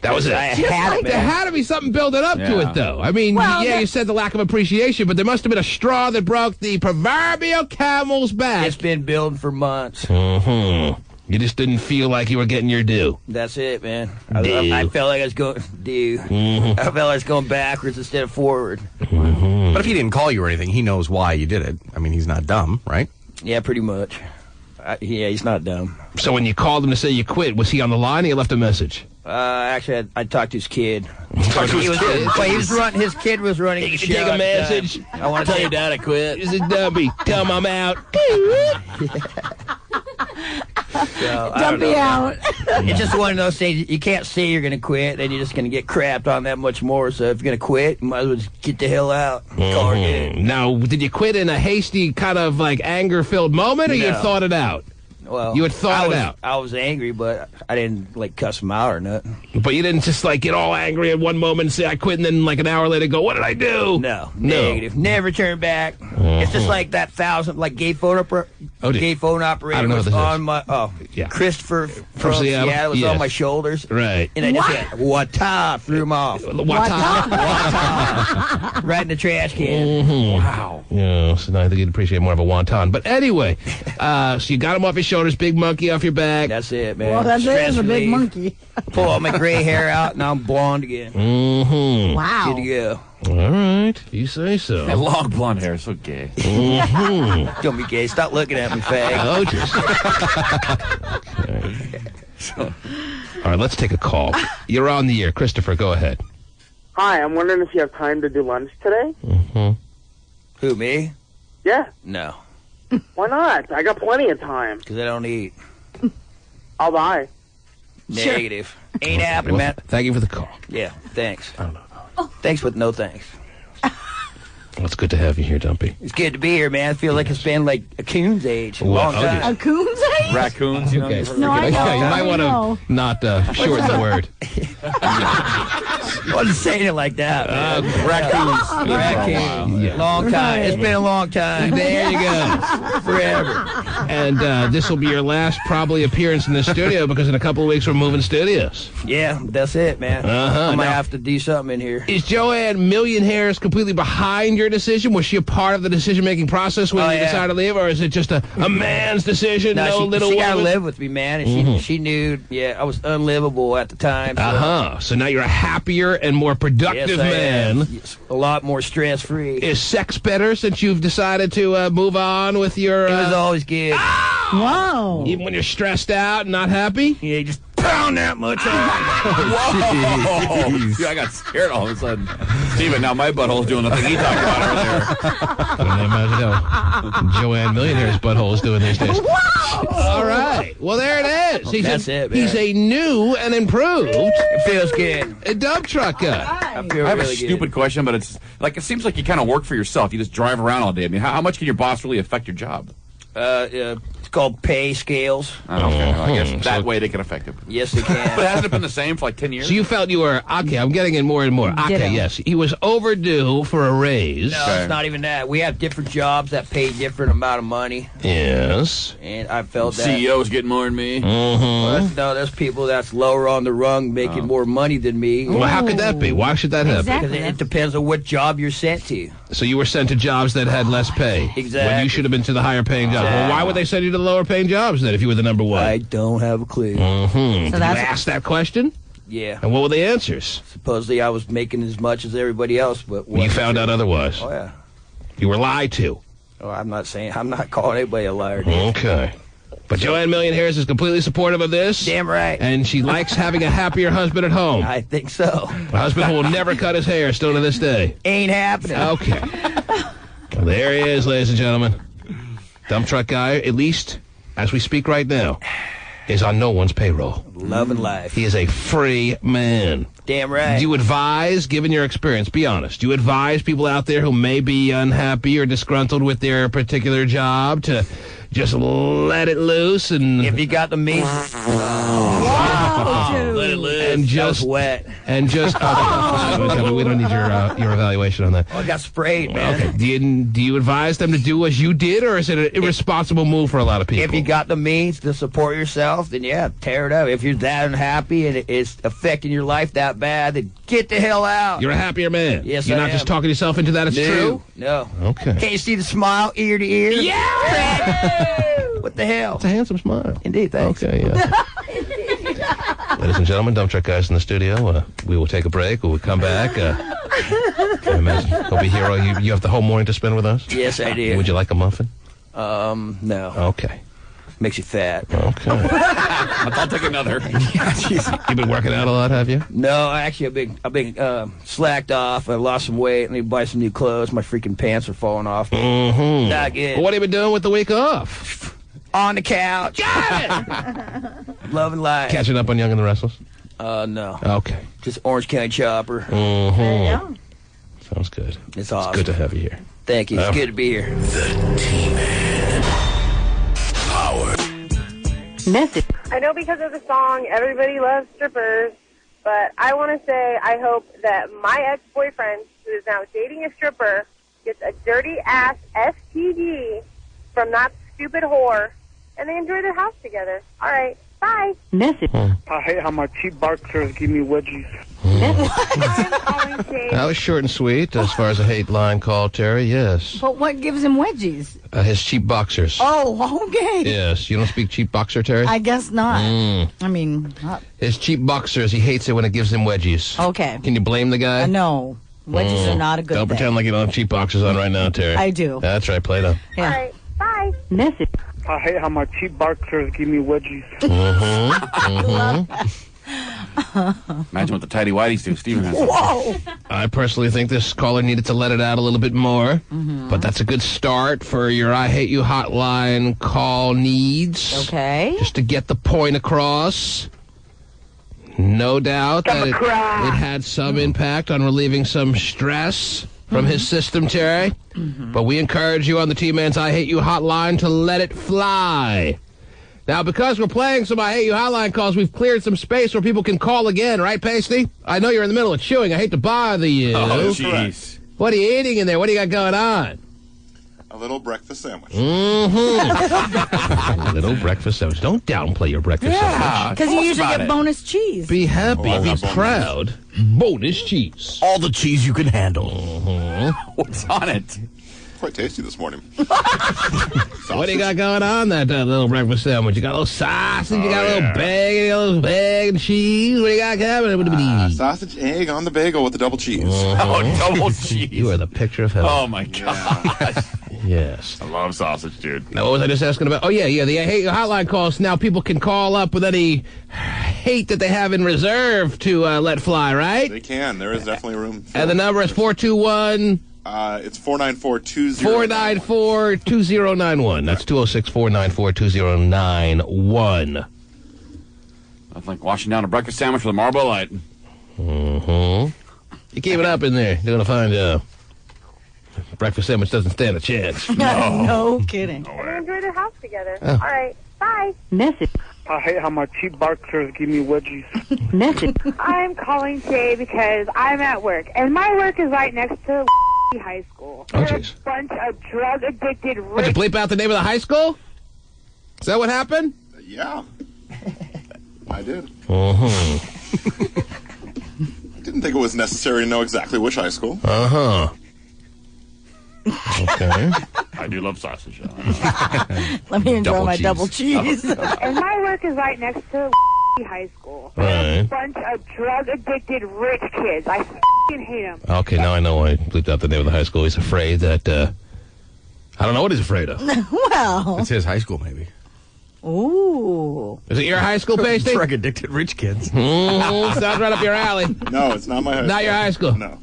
That was it. I had it, there had to be something building up to it, though. I mean, you said the lack of appreciation, but there must have been a straw that broke the proverbial camel's back. It's been building for months. Mm-hmm. You just didn't feel like you were getting your due. That's it, man. I felt like I was going I felt like I was going backwards instead of forward. Mm-hmm. But if he didn't call you or anything, he knows why you did it. I mean, he's not dumb, right? Yeah, pretty much. Yeah, he's not dumb. So when you called him to say you quit, was he on the line or you left a message? Actually, I talked to his kid. His kid was running the show. Take a message. I want to tell your dad I quit. He's a dummy. Tell him I'm out. Dumpy out. It's just one of those things. You can't say you're going to quit, then you're just going to get crapped on that much more. So if you're going to quit, you might as well just get the hell out. Call her good. Now, did you quit in a hasty kind of like anger-filled moment, or you had thought it out? Well, you had thought it out. I was angry, but I didn't like cuss him out or nothing. But you didn't just like get all angry at one moment and say I quit, and then like an hour later go, what did I do? No, negative. Never turn back. It's just like that gay phone operator was on my Christopher from Seattle was on my shoulders. Right. And I just said, "Wata," threw him off. Wata. Right in the trash can. Wow. Yeah, so now I think you'd appreciate more of a wonton. But anyway, so you got him off his shoulders, big monkey off your back. That's it, man. Well, that's it. It's a big monkey. Pull all my gray hair out, and I'm blonde again. Mm-hmm. Wow. Good to go. All right, you say so. That long blonde hair is so gay. Mm-hmm. Don't be gay. Stop looking at me, fag. Oh, all right, let's take a call. You're on the air. Christopher, go ahead. Hi, I'm wondering if you have time to do lunch today? Mm-hmm. Who, me? Yeah. No. Why not? I got plenty of time. Because I don't eat. I'll buy. Negative. Ain't happening, man. Thank you for the call. Yeah, thanks. I don't know. Thanks, but no thanks. Well, it's good to have you here, Dumpy. It's good to be here, man. I feel like it's been like a coon's age. A long time. A coon's age? Raccoons, you know? Okay. No, I know. You might want to not shorten the word. I wasn't saying it like that. Raccoons. Raccoons. Yeah. Long time. It's been a long time. There you go. Forever. And this will be your last probably appearance in the studio because in a couple of weeks we're moving studios. Yeah, that's it, man. I might have to do something in here. Is Joanne Million Hairs completely behind your decision? Was she a part of the decision-making process when you decided to leave, or is it just a man's decision? No, she got to live with me, man, and she knew, I was unlivable at the time. So. So now you're a happier and more productive man. A lot more stress-free. Is sex better since you've decided to move on with your... It was always good. Whoa. Even when you're stressed out and not happy? Yeah, you just pound that much on. Whoa! Yeah, I got scared all of a sudden. Steven, now my butthole's doing the thing he talked about earlier. Couldn't imagine how Joanne Millionaire's butthole is doing these days. Whoa! All right. Well, there it is. That's it, man. He's a new and improved... It feels good. A dump truck guy. I feel I have really a stupid question, but it's like it seems like you kind of work for yourself. You just drive around all day. I mean, how much can your boss really affect your job? It's called pay scales. Okay, well, I guess that way they can affect it. Yes, they can. But hasn't it been the same for like 10 years? So you felt you were, okay, I'm getting in more and more. Okay, yes. He was overdue for a raise. No, it's not even that. We have different jobs that pay different amount of money. Yes. And I felt that. CEOs getting more than me. Mm-hmm. Well, there's people that's lower on the rung making more money than me. Well, how could that be? Why should that happen? Because it depends on what job you're sent to. So you were sent to jobs that had less pay. Exactly. When you should have been to the higher paying jobs. Well, why would they send you to the lower paying jobs then if you were the number one? I don't have a clue. Mm-hmm. So Did you ask that question? Yeah. And what were the answers? Supposedly I was making as much as everybody else, but you found out otherwise. Oh yeah. You were lied to. Oh, I'm not calling anybody a liar. Dude. Okay. But Joanne Million Harris is completely supportive of this. Damn right. And she likes having a happier husband at home. I think so. A husband who will never cut his hair still to this day. Ain't happening. Okay. Well, there he is, ladies and gentlemen. Dump truck guy, at least as we speak right now, is on no one's payroll. Love and life. He is a free man. Damn right. Do you advise, given your experience, be honest, do you advise people out there who may be unhappy or disgruntled with their particular job to just let it loose and... If you got the meat... Wow, let it loose. And just wet. And just... Okay, we don't need your evaluation on that. Oh, I got sprayed, man. Okay. Do you advise them to do as you did, or is it an irresponsible move for a lot of people? If you got the means to support yourself, then yeah, tear it up. If you're that unhappy and it's affecting your life that bad, then get the hell out. You're a happier man. Yes, You're I not am. just talking yourself into that. It's true. No. Okay. Can't you see the smile ear to ear? Yeah. What the hell? It's a handsome smile. Indeed, thanks. Okay, yeah. Ladies and gentlemen, Dump Truck Guys in the studio. We will take a break. When we come back, I imagine he'll be here. You have the whole morning to spend with us? Yes, I do. Would you like a muffin? No. Okay. Makes you fat. Okay. I'll take another. You've been working out a lot, have you? No, actually, I've been slacked off. I lost some weight. I need to buy some new clothes. My freaking pants are falling off. Mm-hmm. Not good. Well, what have you been doing with the week off? On the couch. Got it! Love and life. Catching up on Young and the Restless? No. Okay. Just Orange County Chopper. Mm-hmm. Sounds good. It's awesome. It's good to have you here. Thank you. It's good to be here. The T-Man. Power. Message. I know because of the song, everybody loves strippers, but I want to say I hope that my ex-boyfriend, who is now dating a stripper, gets a dirty-ass STD from that stupid whore, and they enjoy their house together. All right. Bye. Message. I hate how my cheap boxers give me wedgies. That was short and sweet as far as a hate line call, Terry. Yes. But what gives him wedgies? His cheap boxers. Oh, okay. Yes. You don't speak cheap boxer, Terry? I guess not. I mean... His cheap boxers, he hates it when it gives him wedgies. Okay. Can you blame the guy? No. Wedgies are not a good Don't thing. pretend like you don't have cheap boxers on right now, Terry. I do. That's right. Play them. Yeah. All right. Bye. Message. I hate how my cheap boxers give me wedgies. Imagine what the tidy whities do. Steven has. Whoa! I personally think this caller needed to let it out a little bit more, but that's a good start for your I Hate You hotline call needs. Okay. Just to get the point across. No doubt that it had some impact on relieving some stress from his system, Terry. But we encourage you on the T-Man's I Hate You hotline to let it fly. Now, because we're playing some I Hate You hotline calls, we've cleared some space where people can call again, right, Pasty? I know you're in the middle of chewing. I hate to bother you. Oh, jeez. What are you eating in there? What do you got going on? A little breakfast sandwich. A little breakfast sandwich. Don't downplay your breakfast sandwich. Because you usually get bonus cheese. Be happy, be proud. Bonus cheese. All the cheese you can handle. What's on it? Quite tasty this morning. What do you got going on that little breakfast sandwich? You got a little sausage, you got a little bacon, you got a little bag and cheese. What do you got coming? Sausage, egg on the bagel with the double cheese. Oh, double cheese. You are the picture of heaven. Oh, my gosh. Yes. I love sausage, dude. Now, what was I just asking about? Oh, yeah, the I Hate You hotline calls. Now people can call up with any hate that they have in reserve to let fly, right? They can. There is definitely room. And the number is 421... It's 494-2091. 494-2091. That's 206-494-2091. That's like washing down a breakfast sandwich with a Marlboro Light. You keep it up in there. You're going to find breakfast sandwich doesn't stand a chance. No kidding. And they enjoy their house together. Oh. All right. Bye. Message. I hate how my cheap boxers give me wedgies. Message. I'm calling today because I'm at work, and my work is right next to high school. Oh, They're jeez. a bunch of drug-addicted Would you bleep out the name of the high school? Is that what happened? Yeah. I did. Uh-huh. I didn't think it was necessary to know exactly which high school. Uh-huh. Okay. I do love sausage. Let me enjoy my double cheese. And my work is right next to high school. Right. A bunch of drug-addicted rich kids. I f***ing hate them. Okay, now I know why I bleeped out the name of the high school. He's afraid that, I don't know what he's afraid of. Well. It's his high school, maybe. Ooh. Is it your high school, Pasty? Drug-addicted rich kids. Sounds right up your alley. No, it's not my high school. Not your high school? No.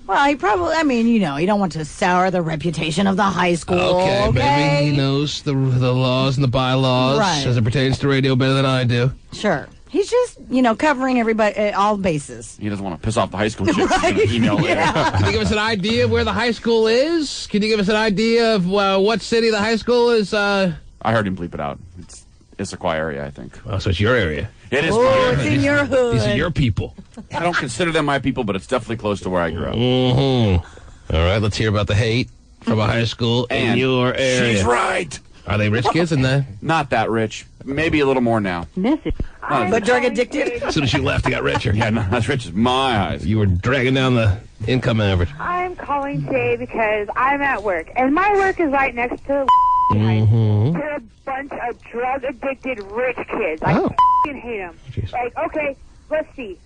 Well, he probably, I mean, you know, you don't want to sour the reputation of the high school. Okay, maybe he knows the laws and the bylaws Right. as it pertains to radio better than I do. Sure. He's just, you know, covering everybody, all bases. He doesn't want to piss off the high school chicks. He's going to email later. Can you give us an idea of where the high school is? Can you give us an idea of what city the high school is? I heard him bleep it out. It's Issaquah area, I think. Oh, so it's your area. It is. Oh, it's in your hood. These are your people. I don't consider them my people, but it's definitely close to where I grew up. Mm-hmm. All right, let's hear about the hate from a high school in your area. She's right. Are they rich kids in that? Not that rich. Maybe a little more now. But drug addicted? As soon as you left, you got richer. Yeah, not as rich as my eyes. You were dragging down the income average. I'm calling today because I'm at work, and my work is right next to Mm-hmm. They're a bunch of drug-addicted rich kids. I f***ing hate them. Like, okay, let's see.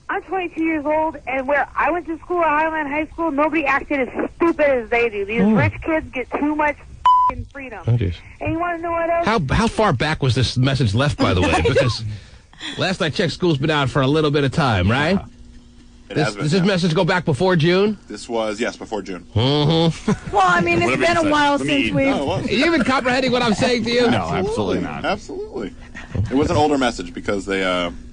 I'm 22 years old, and where I went to school at Highland High School, nobody acted as stupid as they do. These rich kids get too much f***ing freedom. Oh, geez. And you want to know what else? How far back was this message left, by the way? Because last I checked, school's been out for a little bit of time, right? Does this message go back before June? This was, yes, before June. Mm-hmm. Well, I mean, it's been a while since we've... Are you even comprehending what I'm saying to you? No, absolutely not. Absolutely. It was an older message because they...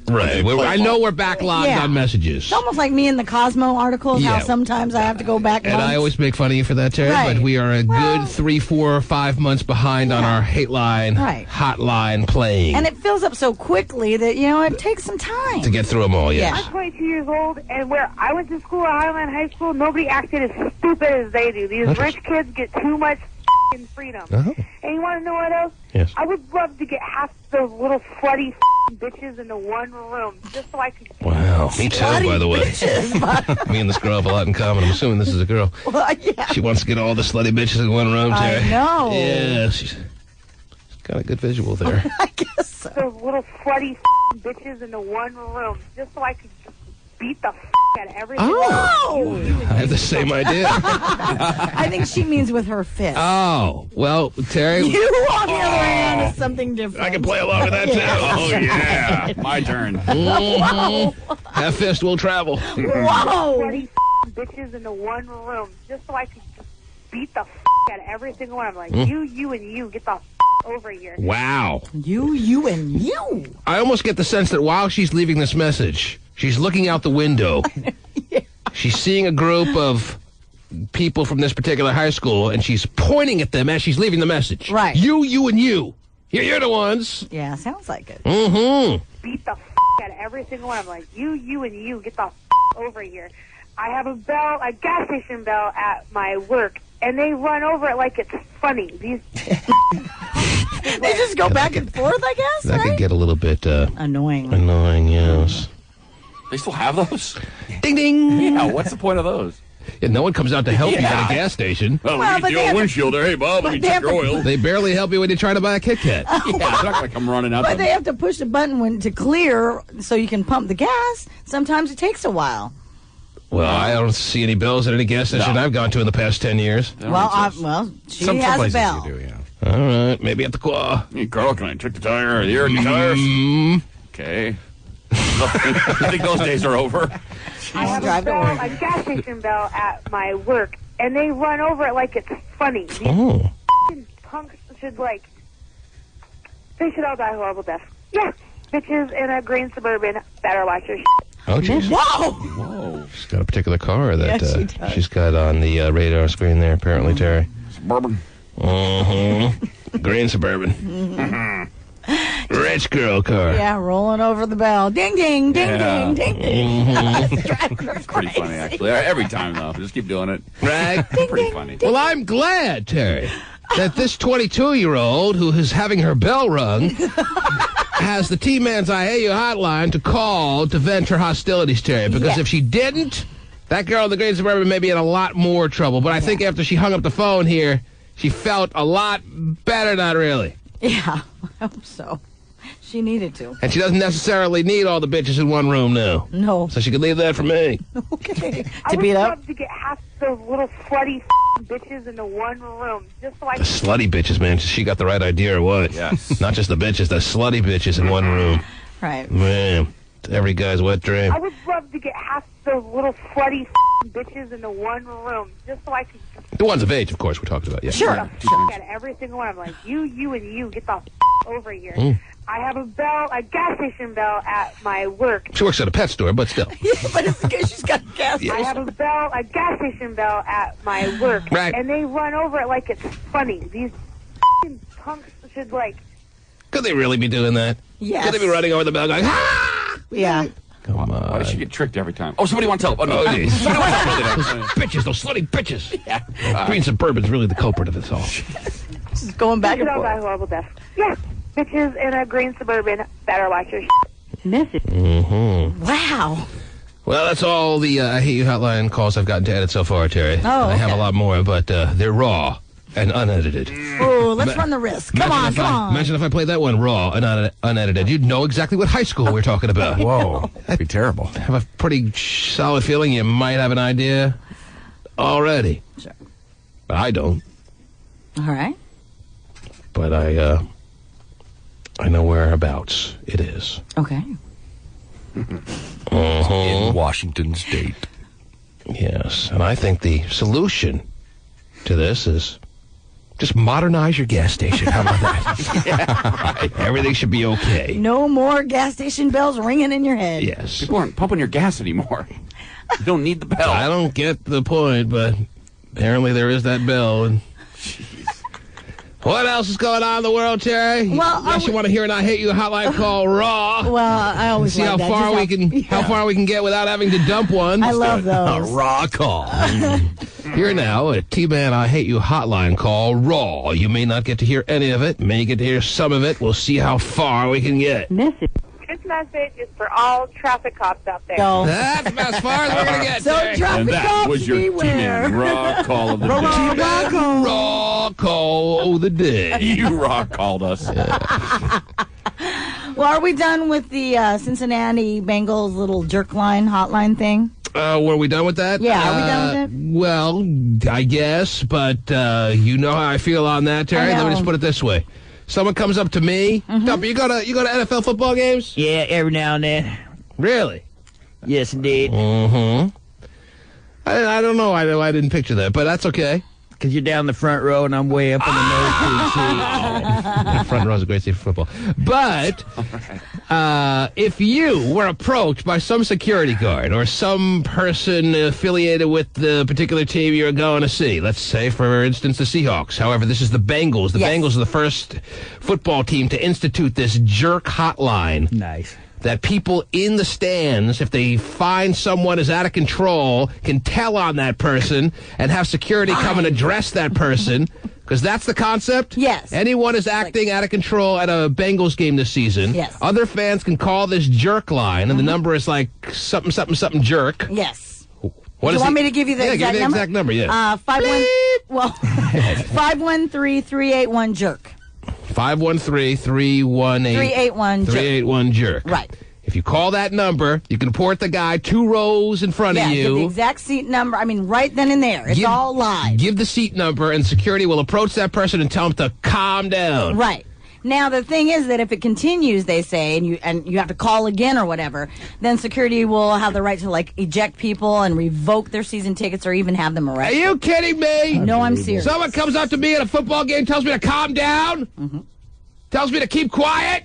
Right. I know we're backlogged on messages. It's almost like me in the Cosmo articles, how sometimes I have to go back And months. I always make fun of you for that, Terry, Right. but we are a good 3, 4, 5 months behind on our hate line, hotline playing. And it fills up so quickly that, you know, it takes some time. To get through them all, yes. I'm 22 years old, and where I went to school at Highland High School, nobody acted as stupid as they do. These rich kids get too much f***ing freedom. Oh. And you want to know what else? Yes. I would love to get half those little slutty bitches into one room, just so I could... Wow, me too, by the way. Me and this girl have a lot in common. I'm assuming this is a girl. Well, yeah. She wants to get all the slutty bitches in one room, Terry. I know. Yeah, she's got a good visual there. I guess so. Those little slutty bitches into one room, just so I could just beat the out of everything. Oh! I have the same idea. I think she means with her fist. Oh, well, Terry. You, on the other hand, is something different. I can play along with that, too. Oh, yeah. My turn. Mm-hmm. Half fist will travel. Whoa! Slutty bitches into one room, just so I could just beat the out of every single one. I'm like, you, and you, get the over here. Wow. You, and you. I almost get the sense that while she's leaving this message, she's looking out the window. Yeah. She's seeing a group of people from this particular high school, and she's pointing at them as she's leaving the message. Right. You, and you. You're the ones. Yeah, sounds like it. Mm-hmm. Beat the out of every single one. I'm like, you, and you, get the over here. I have a gas station bell at my work, and they run over it like it's funny. These they just go back and forth, I guess, That right? could get a little bit annoying. Annoying, yes. They still have those? Ding, ding. Yeah, what's the point of those? Yeah, no one comes out to help you at a gas station. Well, we need the old windshield there. Hey, Bob, let me check your oil. They barely help you when you're trying to buy a Kit Kat. Yeah, they're not going to come running out. But they have to push the button to clear so you can pump the gas. Sometimes it takes a while. Well, I don't see any bells at any gas station I've gone to in the past 10 years. Well, she has a bell. You do, yeah. All right, maybe at the Quah. Hey, Carl, can I check the tire or the air in the tires? Okay. I think those days are over. I have a gas station bell at my work, and they run over it like it's funny. These punks should, they should all die horrible deaths. Yeah, bitches in a green Suburban better watch your shit. Oh, jeez. Whoa! She's got a particular car that Yes, she does. she's got on the radar screen there, apparently, Terry. Suburban. Mm-hmm. Green Suburban. Rich girl car. Yeah, rolling over the bell. Ding, ding, ding, Yeah. ding, ding, ding. It's pretty funny, actually. Every time, though. Just keep doing it. Right? Pretty funny. Well, I'm glad, Terry, that this 22-year-old who is having her bell rung has the T-Man's I Hate You hotline to call to vent her hostilities, Terry. Because if she didn't, that girl in the Green Suburban may be in a lot more trouble. But I think after she hung up the phone here, she felt a lot better, not really. Yeah, I hope so. She needed to. And she doesn't necessarily need all the bitches in one room now. No. So she could leave that for me. Okay. I would love to get half those little slutty bitches into one room, just so I The slutty bitches, man. She got the right idea or what? Yes. Not just the bitches, the slutty bitches in one room. Right. Man, every guy's wet dream. I would love to get half those little slutty bitches into one room, just so I could. The ones of age, of course, we're talking about. Yeah. Sure. At every single one. I'm like, you, and you, get the over here. I have a gas station bell at my work. She works at a pet store, but still. Yeah, but it's because she's got a gas station. I have a gas station bell at my work. Right. And they run over it like it's funny. These punks should, like... Could they really be doing that? Yes. Could they be running over the bell going, ah! Yeah. Come on. Why does she get tricked every time? Oh, somebody wants help. Oh, no. Oh, geez. Somebody wants help. Those bitches, those slutty bitches. Yeah. Green Suburban's really the culprit of this all. She's going back and By forth. horrible death. Yes. Bitches in a green Suburban better watch your Message. Mm-hmm. Wow. Well, that's all the I Hate You hotline calls I've gotten to edit so far, Terry. Oh, I have a okay. lot more, but they're raw and unedited. Oh, let's run the risk. Come on. Imagine if I played that one raw and unedited. You'd know exactly what high school we're talking about. Whoa, that'd be terrible. I have a pretty solid feeling you might have an idea already. Sure. But I don't. All right. But I know whereabouts it is. Okay. In Washington State. Yes, and I think the solution to this is just modernize your gas station. How about that? Yeah, right. Everything should be okay. No more gas station bells ringing in your head. Yes. People aren't pumping your gas anymore. You don't need the bell. I don't get the point, but apparently there is that bell. And what else is going on in the world, Terry? Well, unless you want to hear an I Hate You hotline call raw. Well, I always see like how that. far we can how far we can get without having to dump one. I love those. A raw call. Here now, a T-Man I Hate You hotline call raw. You may not get to hear any of it, may get to hear some of it. We'll see how far we can get. Message. This message is for all traffic cops out there. No. That's about as far as we're going to get, So Terry. traffic And that cops was your beware. T-Man raw call of the day. Raw call of the day. You raw called us. Well, are we done with the Cincinnati Bengals little jerk line hotline thing? Were we done with that? Yeah, are we done with it? Well, I guess, but you know how I feel on that, Terry. Let me just put it this way. Someone comes up to me. Dumper, you go to NFL football games? Yeah, every now and then. Really? Yes, indeed. Mm-hmm. I don't know why I didn't picture that, but that's okay. Because you're down the front row and I'm way up in the nosebleed seat. The front row is a great seat for football. But if you were approached by some security guard or some person affiliated with the particular team you're going to see, let's say, for instance, the Seahawks. However, this is the Bengals. The Bengals are the first football team to institute this jerk hotline. Nice. That people in the stands, if they find someone is out of control, can tell on that person and have security come and address that person. Because that's the concept? Yes. Anyone is acting out of control at a Bengals game this season. Yes. Other fans can call this jerk line, and the number is like something, something, something jerk. Yes. What Do you want me to give you the exact number? Yeah, give me the exact number, yeah. 513-381 jerk. 513-318-381 jerk. Right. If you call that number, you can report the guy 2 rows in front of Give you. the exact seat number. I mean, right then and there. It's all live. Give the seat number, and security will approach that person and tell him to calm down. Right. Now, the thing is that if it continues, they say, and you have to call again or whatever, then security will have the right to, like, eject people and revoke their season tickets or even have them arrested. Are you kidding me? No, I'm serious. Someone comes up to me at a football game, tells me to calm down, tells me to keep quiet.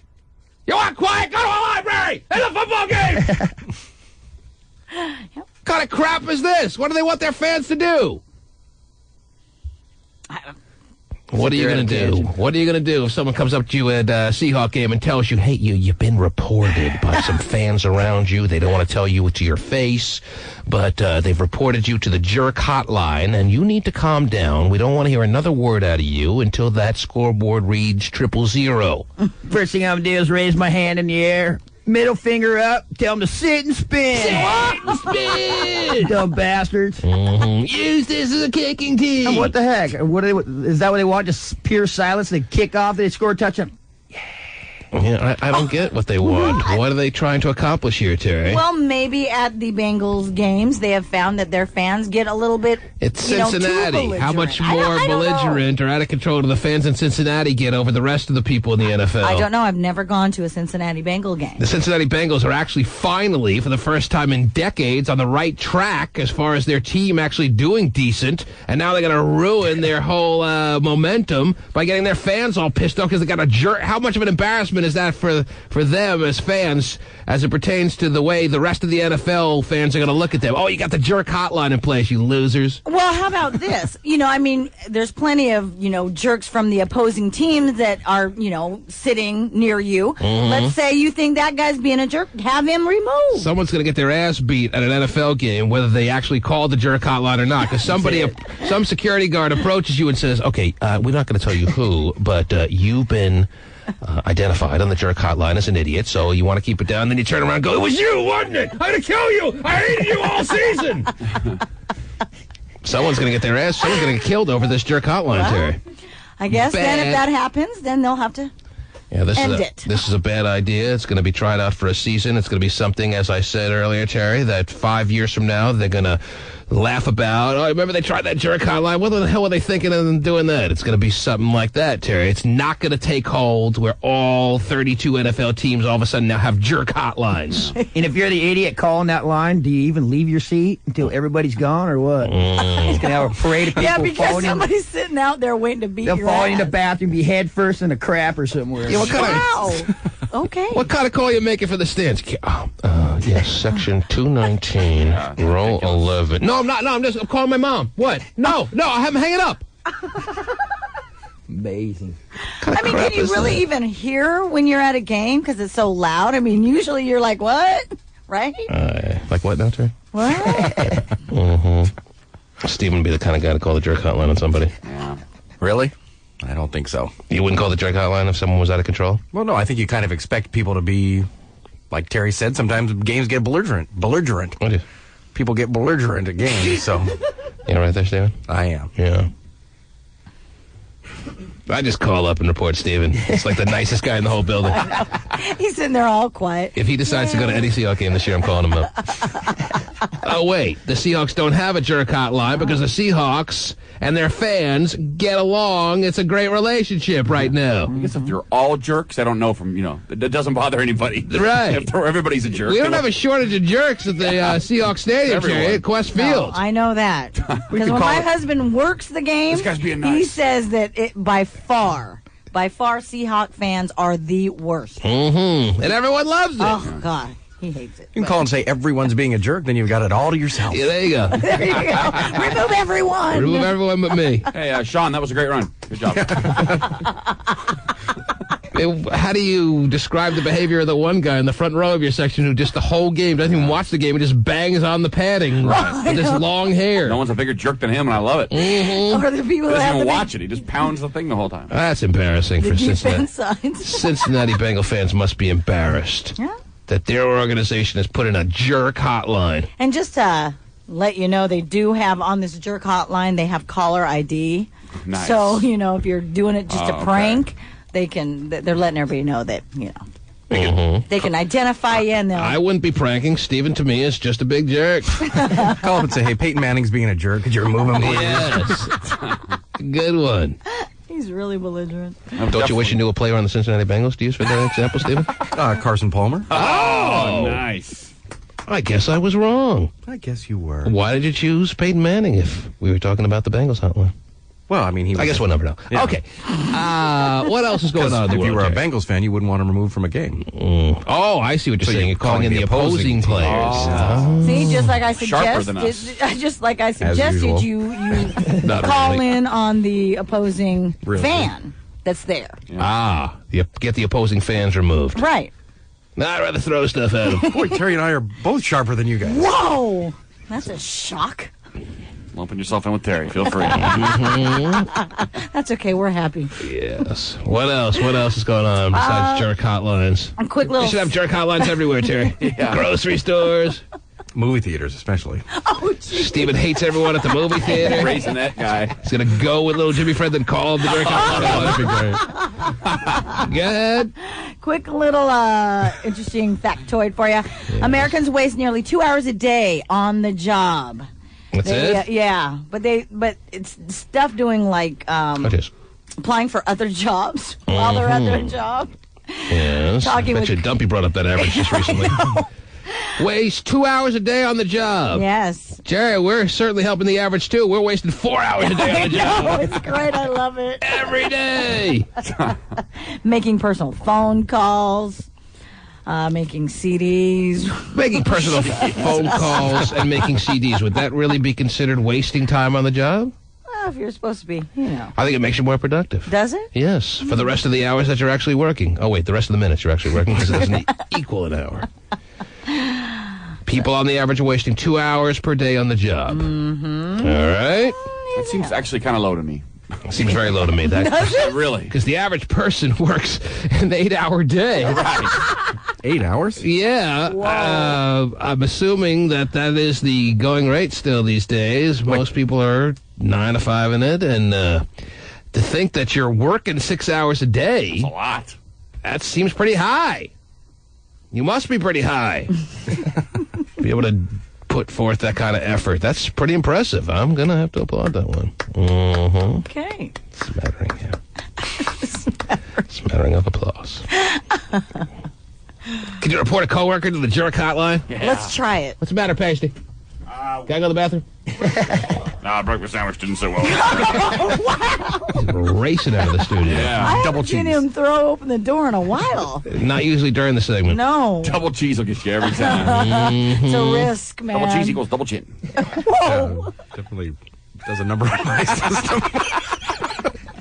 You want quiet? Go to a library! There's a football game! What kind of crap is this? What do they want their fans to do? What are you going to do? What are you going to do if someone comes up to you at a Seahawk game and tells you, hey, you've been reported by some fans around you. They don't want to tell you to your face, but they've reported you to the jerk hotline, and you need to calm down. We don't want to hear another word out of you until that scoreboard reads 000. First thing I'm going to do is raise my hand in the air. Middle finger up. Tell them to sit and spin. Sit and spin! Dumb bastards. Use this as a kicking team. And what the heck? Is that what they want? Just pure silence? They kick off. They score a touchdown. Yeah, I don't get what they want. What are they trying to accomplish here, Terry? Well, maybe at the Bengals games, they have found that their fans get a little bit, it's Cincinnati. How much more belligerent or out of control do the fans in Cincinnati get over the rest of the people in the NFL? I don't know. I've never gone to a Cincinnati Bengal game. The Cincinnati Bengals are actually finally, for the first time in decades, on the right track as far as their team actually doing decent, and now they're going to ruin their whole momentum by getting their fans all pissed off because they got a jerk. How much of an embarrassment is that for them as fans as it pertains to the way the rest of the NFL fans are going to look at them? Oh, you got the jerk hotline in place, you losers. Well, how about this? I mean, there's plenty of, jerks from the opposing teams that are, sitting near you. Mm-hmm. Let's say you think that guy's being a jerk, have him removed. Someone's going to get their ass beat at an NFL game, whether they actually called the jerk hotline or not, because some security guard approaches you and says, okay, we're not going to tell you who, but you've been identified on the jerk hotline as an idiot, so you want to keep it down. Then you turn around and go, it was you, wasn't it? I'm going to kill you. I hated you all season. Someone's going to get their ass. Someone's going to get killed over this jerk hotline, Terry. I guess then if that happens, then they'll have to end it. This is a bad idea. It's going to be tried out for a season. It's going to be something, as I said earlier, Terry, that 5 years from now, they're going to laugh about. Oh, remember they tried that jerk hotline? What the hell were they thinking of doing that? It's going to be something like that, Terry. It's not going to take hold where all 32 NFL teams all of a sudden now have jerk hotlines. And if you're the idiot calling that line, do you even leave your seat until everybody's gone or what? It's going to have a parade of people. Yeah, because somebody's sitting out there waiting to beat your ass. They'll fall in the bathroom, be head first in a crap or somewhere. Yeah, wow. Okay. What kind of call are you making for the stands? Yes, section 219, row 11. No, I'm not. No, I'm calling my mom. What? No, I'm hanging up. Amazing. I mean, can you really even hear when you're at a game because it's so loud? I mean, usually you're like, what? Right? Like what now, Terry? What? Mm-hmm. Steven would be the kind of guy to call the jerk hotline on somebody. Yeah. Really? I don't think so. You wouldn't call the jerk hotline if someone was out of control? Well, no, I think you kind of expect people to be, like Terry said, sometimes games get belligerent. What is? People get belligerent at games, so. You right there, Steven? I am. Yeah. I just call up and report Steven. It's like the nicest guy in the whole building. He's sitting there all quiet. If he decides to go to any Seahawks game this year, I'm calling him up. Oh, wait. The Seahawks don't have a jerk hotline because the Seahawks and their fans get along. It's a great relationship right now. I guess if you're all jerks, I don't know from, it doesn't bother anybody. Right. If everybody's a jerk. We don't have a shortage of jerks at the Seahawks Stadium, Jerry, at Quest Field. No, I know that. Because when my husband works the game, this guy's being nice. He says that by far, Seahawk fans are the worst. Mm-hmm. And everyone loves it. Oh, God. He hates it. You can call and say everyone's being a jerk, then you've got it all to yourself. Yeah, there you go. There you go. Remove everyone. Remove everyone but me. Hey, Sean, that was a great run. Good job. How do you describe the behavior of the one guy in the front row of your section who just the whole game doesn't even watch the game and just bangs on the padding with his long hair? No one's a bigger jerk than him, and I love it. Mm-hmm. Or the people he that doesn't even watch it. He just pounds the thing the whole time. That's embarrassing for Cincinnati. Signs. Cincinnati Bengal fans must be embarrassed. Yeah. That their organization has put in a jerk hotline. And just to let you know, they do have on this jerk hotline, they have caller ID. Nice. So, if you're doing it just to prank, they're letting everybody know that, they can identify you and they'll... I wouldn't be pranking. Steven, to me, is just a big jerk. Call up and say, hey, Peyton Manning's being a jerk. Could you remove him? Yes. Good one. He's really belligerent. Don't you wish you knew a player on the Cincinnati Bengals to use for that example, Steven? Carson Palmer. Oh, nice. I guess I was wrong. I guess you were. Why did you choose Peyton Manning if we were talking about the Bengals hotline? Well, I mean, I guess we'll never know. Yeah. Okay. What else is going on in the world? If you were a Bengals fan, you wouldn't want him removed from a game. Oh, I see what you're saying. You're calling in the opposing players. Oh. See, just like I suggested, you call in on the opposing fan that's there. Yeah. You get the opposing fans removed. Right. I'd rather throw stuff at them. Boy, Terry and I are both sharper than you guys. Whoa! That's a shock. Lumping yourself in with Terry. Feel free. That's okay. We're happy. Yes. What else? What else is going on besides jerk hotlines? A quick little... You should have jerk hotlines everywhere, Terry. Yeah. Grocery stores. Movie theaters, especially. Oh, geez. Steven hates everyone at the movie theater. Raising that guy. He's going to go with little Jimmy Fred and call him the jerk hotline. That'd be great. Go ahead. Quick little interesting factoid for you. Americans waste nearly 2 hours a day on the job. That's it? Yeah, but it's stuff doing like applying for other jobs while they're at their job. Yes. Talking I bet you Dumpy brought up that average just recently. Waste 2 hours a day on the job. Yes. Jerry, we're certainly helping the average, too. We're wasting 4 hours a day on the job. It's great. I love it. Every day. Making personal phone calls. Making CDs. Making personal phone calls and making CDs. Would that really be considered wasting time on the job? Well, if you're supposed to be, you know. I think it makes you more productive. Does it? Yes. For the rest of the hours that you're actually working. Oh, wait, the rest of the minutes you're actually working because it doesn't equal an hour. People on the average are wasting 2 hours per day on the job. Mm-hmm. All right. That seems actually kind of low to me. Seems very low to me. That really? Because the average person works an 8-hour day. Right. 8 hours? Yeah. I'm assuming that is the going rate still these days. Most people are 9 to 5 in it. And to think that you're working 6 hours a day. That's a lot. That seems pretty high. You must be pretty high. Be able to put forth that kind of effort. That's pretty impressive. I'm going to have to applaud that one. Mm-hmm. Okay. Smattering, yeah. Smattering of applause. Can you report a coworker to the jerk hotline? Yeah. Let's try it. What's the matter, Pasty? Can I go to the bathroom? Breakfast sandwich didn't so well. He's racing out of the studio. Yeah. I haven't seen him throw open the door in a while. Not usually during the segment. No. Double cheese will get you every time. It's a risk, man. Double cheese equals double chin. Whoa. Definitely does a number on my system.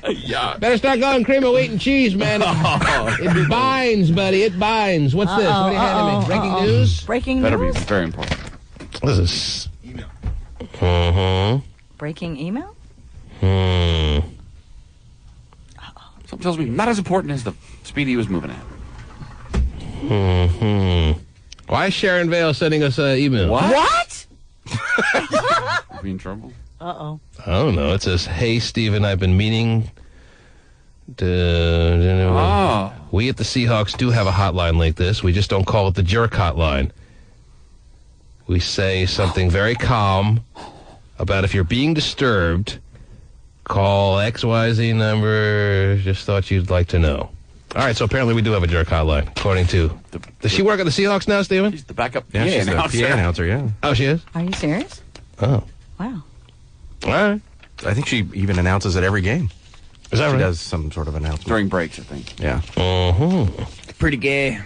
Yeah. Better start going cream of wheat and cheese, man. It binds, buddy. It binds. What's this? What are you handing me? Breaking news? Breaking Better news? be very important. What is this? Email. Mm-hmm. Breaking email? Something tells me not as important as the speed he was moving at. Why is Sharon Vale sending us an email? What? Be in trouble? Uh-oh. I don't know. It says, "Hey, Steven, I've been meaning to... We at the Seahawks do have a hotline like this. We just don't call it the jerk hotline. We say something very calm about if you're being disturbed, call XYZ number. Just thought you'd like to know." All right, so apparently we do have a jerk hotline, according to... Does she work at the Seahawks now, Steven? She's the backup Yeah, she's the PA announcer, yeah. Oh, she is? Are you serious? Oh. Wow. All right. I think she even announces at every game. Is that right? She does some sort of announcement. During breaks, I think. Yeah. Pretty gay.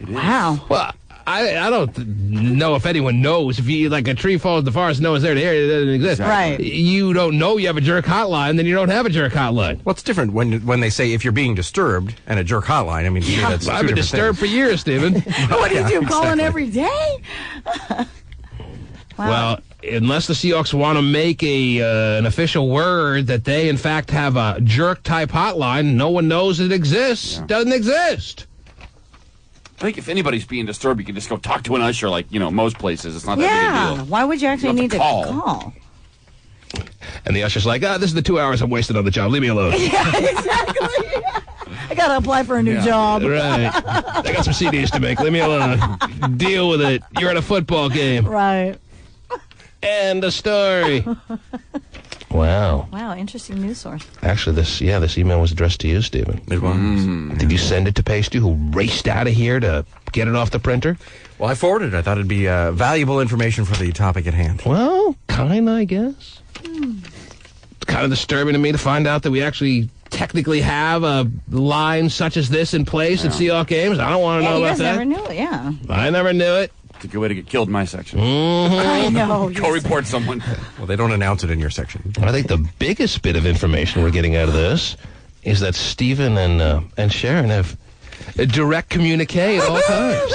Wow. Well, I don't know if anyone knows. If you, like, a tree falls in the forest, no one's there to hear it, it doesn't exist. Right. You don't know you have a jerk hotline, then you don't have a jerk hotline. Well, it's different when they say if you're being disturbed and a jerk hotline. I mean, to me, that's I've been disturbed for years, Steven. What do you do? Calling every day? Wow. Well, unless the Seahawks want to make an official word that they, in fact, have a jerk-type hotline, no one knows it exists. Yeah. Doesn't exist. I think if anybody's being disturbed, you can just go talk to an usher like, most places. It's not that big a deal. Why would you actually need to call? And the usher's like, this is the 2 hours I'm wasted on the job. Leave me alone. Yeah, exactly. I got to apply for a new job. Right. I got some CDs to make. Leave me alone. Deal with it. You're at a football game. Right. End of story. Wow. Wow, interesting news source. Actually, this email was addressed to you, Stephen. It was. Did you send it to Pasty, who raced out of here to get it off the printer? Well, I forwarded it. I thought it'd be valuable information for the topic at hand. Well, I guess. It's kind of disturbing to me to find out that we actually technically have a line such as this in place at Seahawks games. I don't want to know about that. You guys never knew it, yeah. I never knew it. It's a good way to get killed in my section. I know. Go report someone. Well, they don't announce it in your section. I think the biggest bit of information we're getting out of this is that Stephen and Sharon have a direct communique at all times.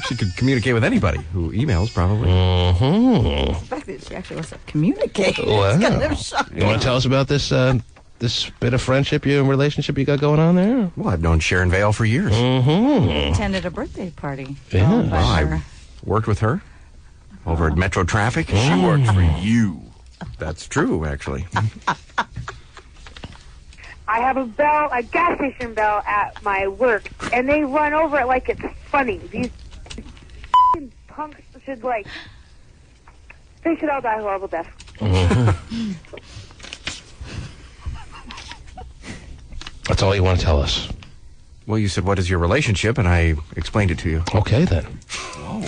She could communicate with anybody who emails, probably. The fact that she actually wants to communicate. Wow. It's kind of shocking. You want to tell us about this this bit of friendship and relationship you got going on there? Well, I've known Sharon Vale for years. Attended a birthday party. Yeah. Well, I worked with her over at Metro Traffic. She worked for you. That's true, actually. I have a gas station bell at my work, and they run over it like it's funny. These punks should, like, they should all die horrible deaths. That's all you want to tell us. Well, you said, what is your relationship? And I explained it to you. Okay, then. Whoa.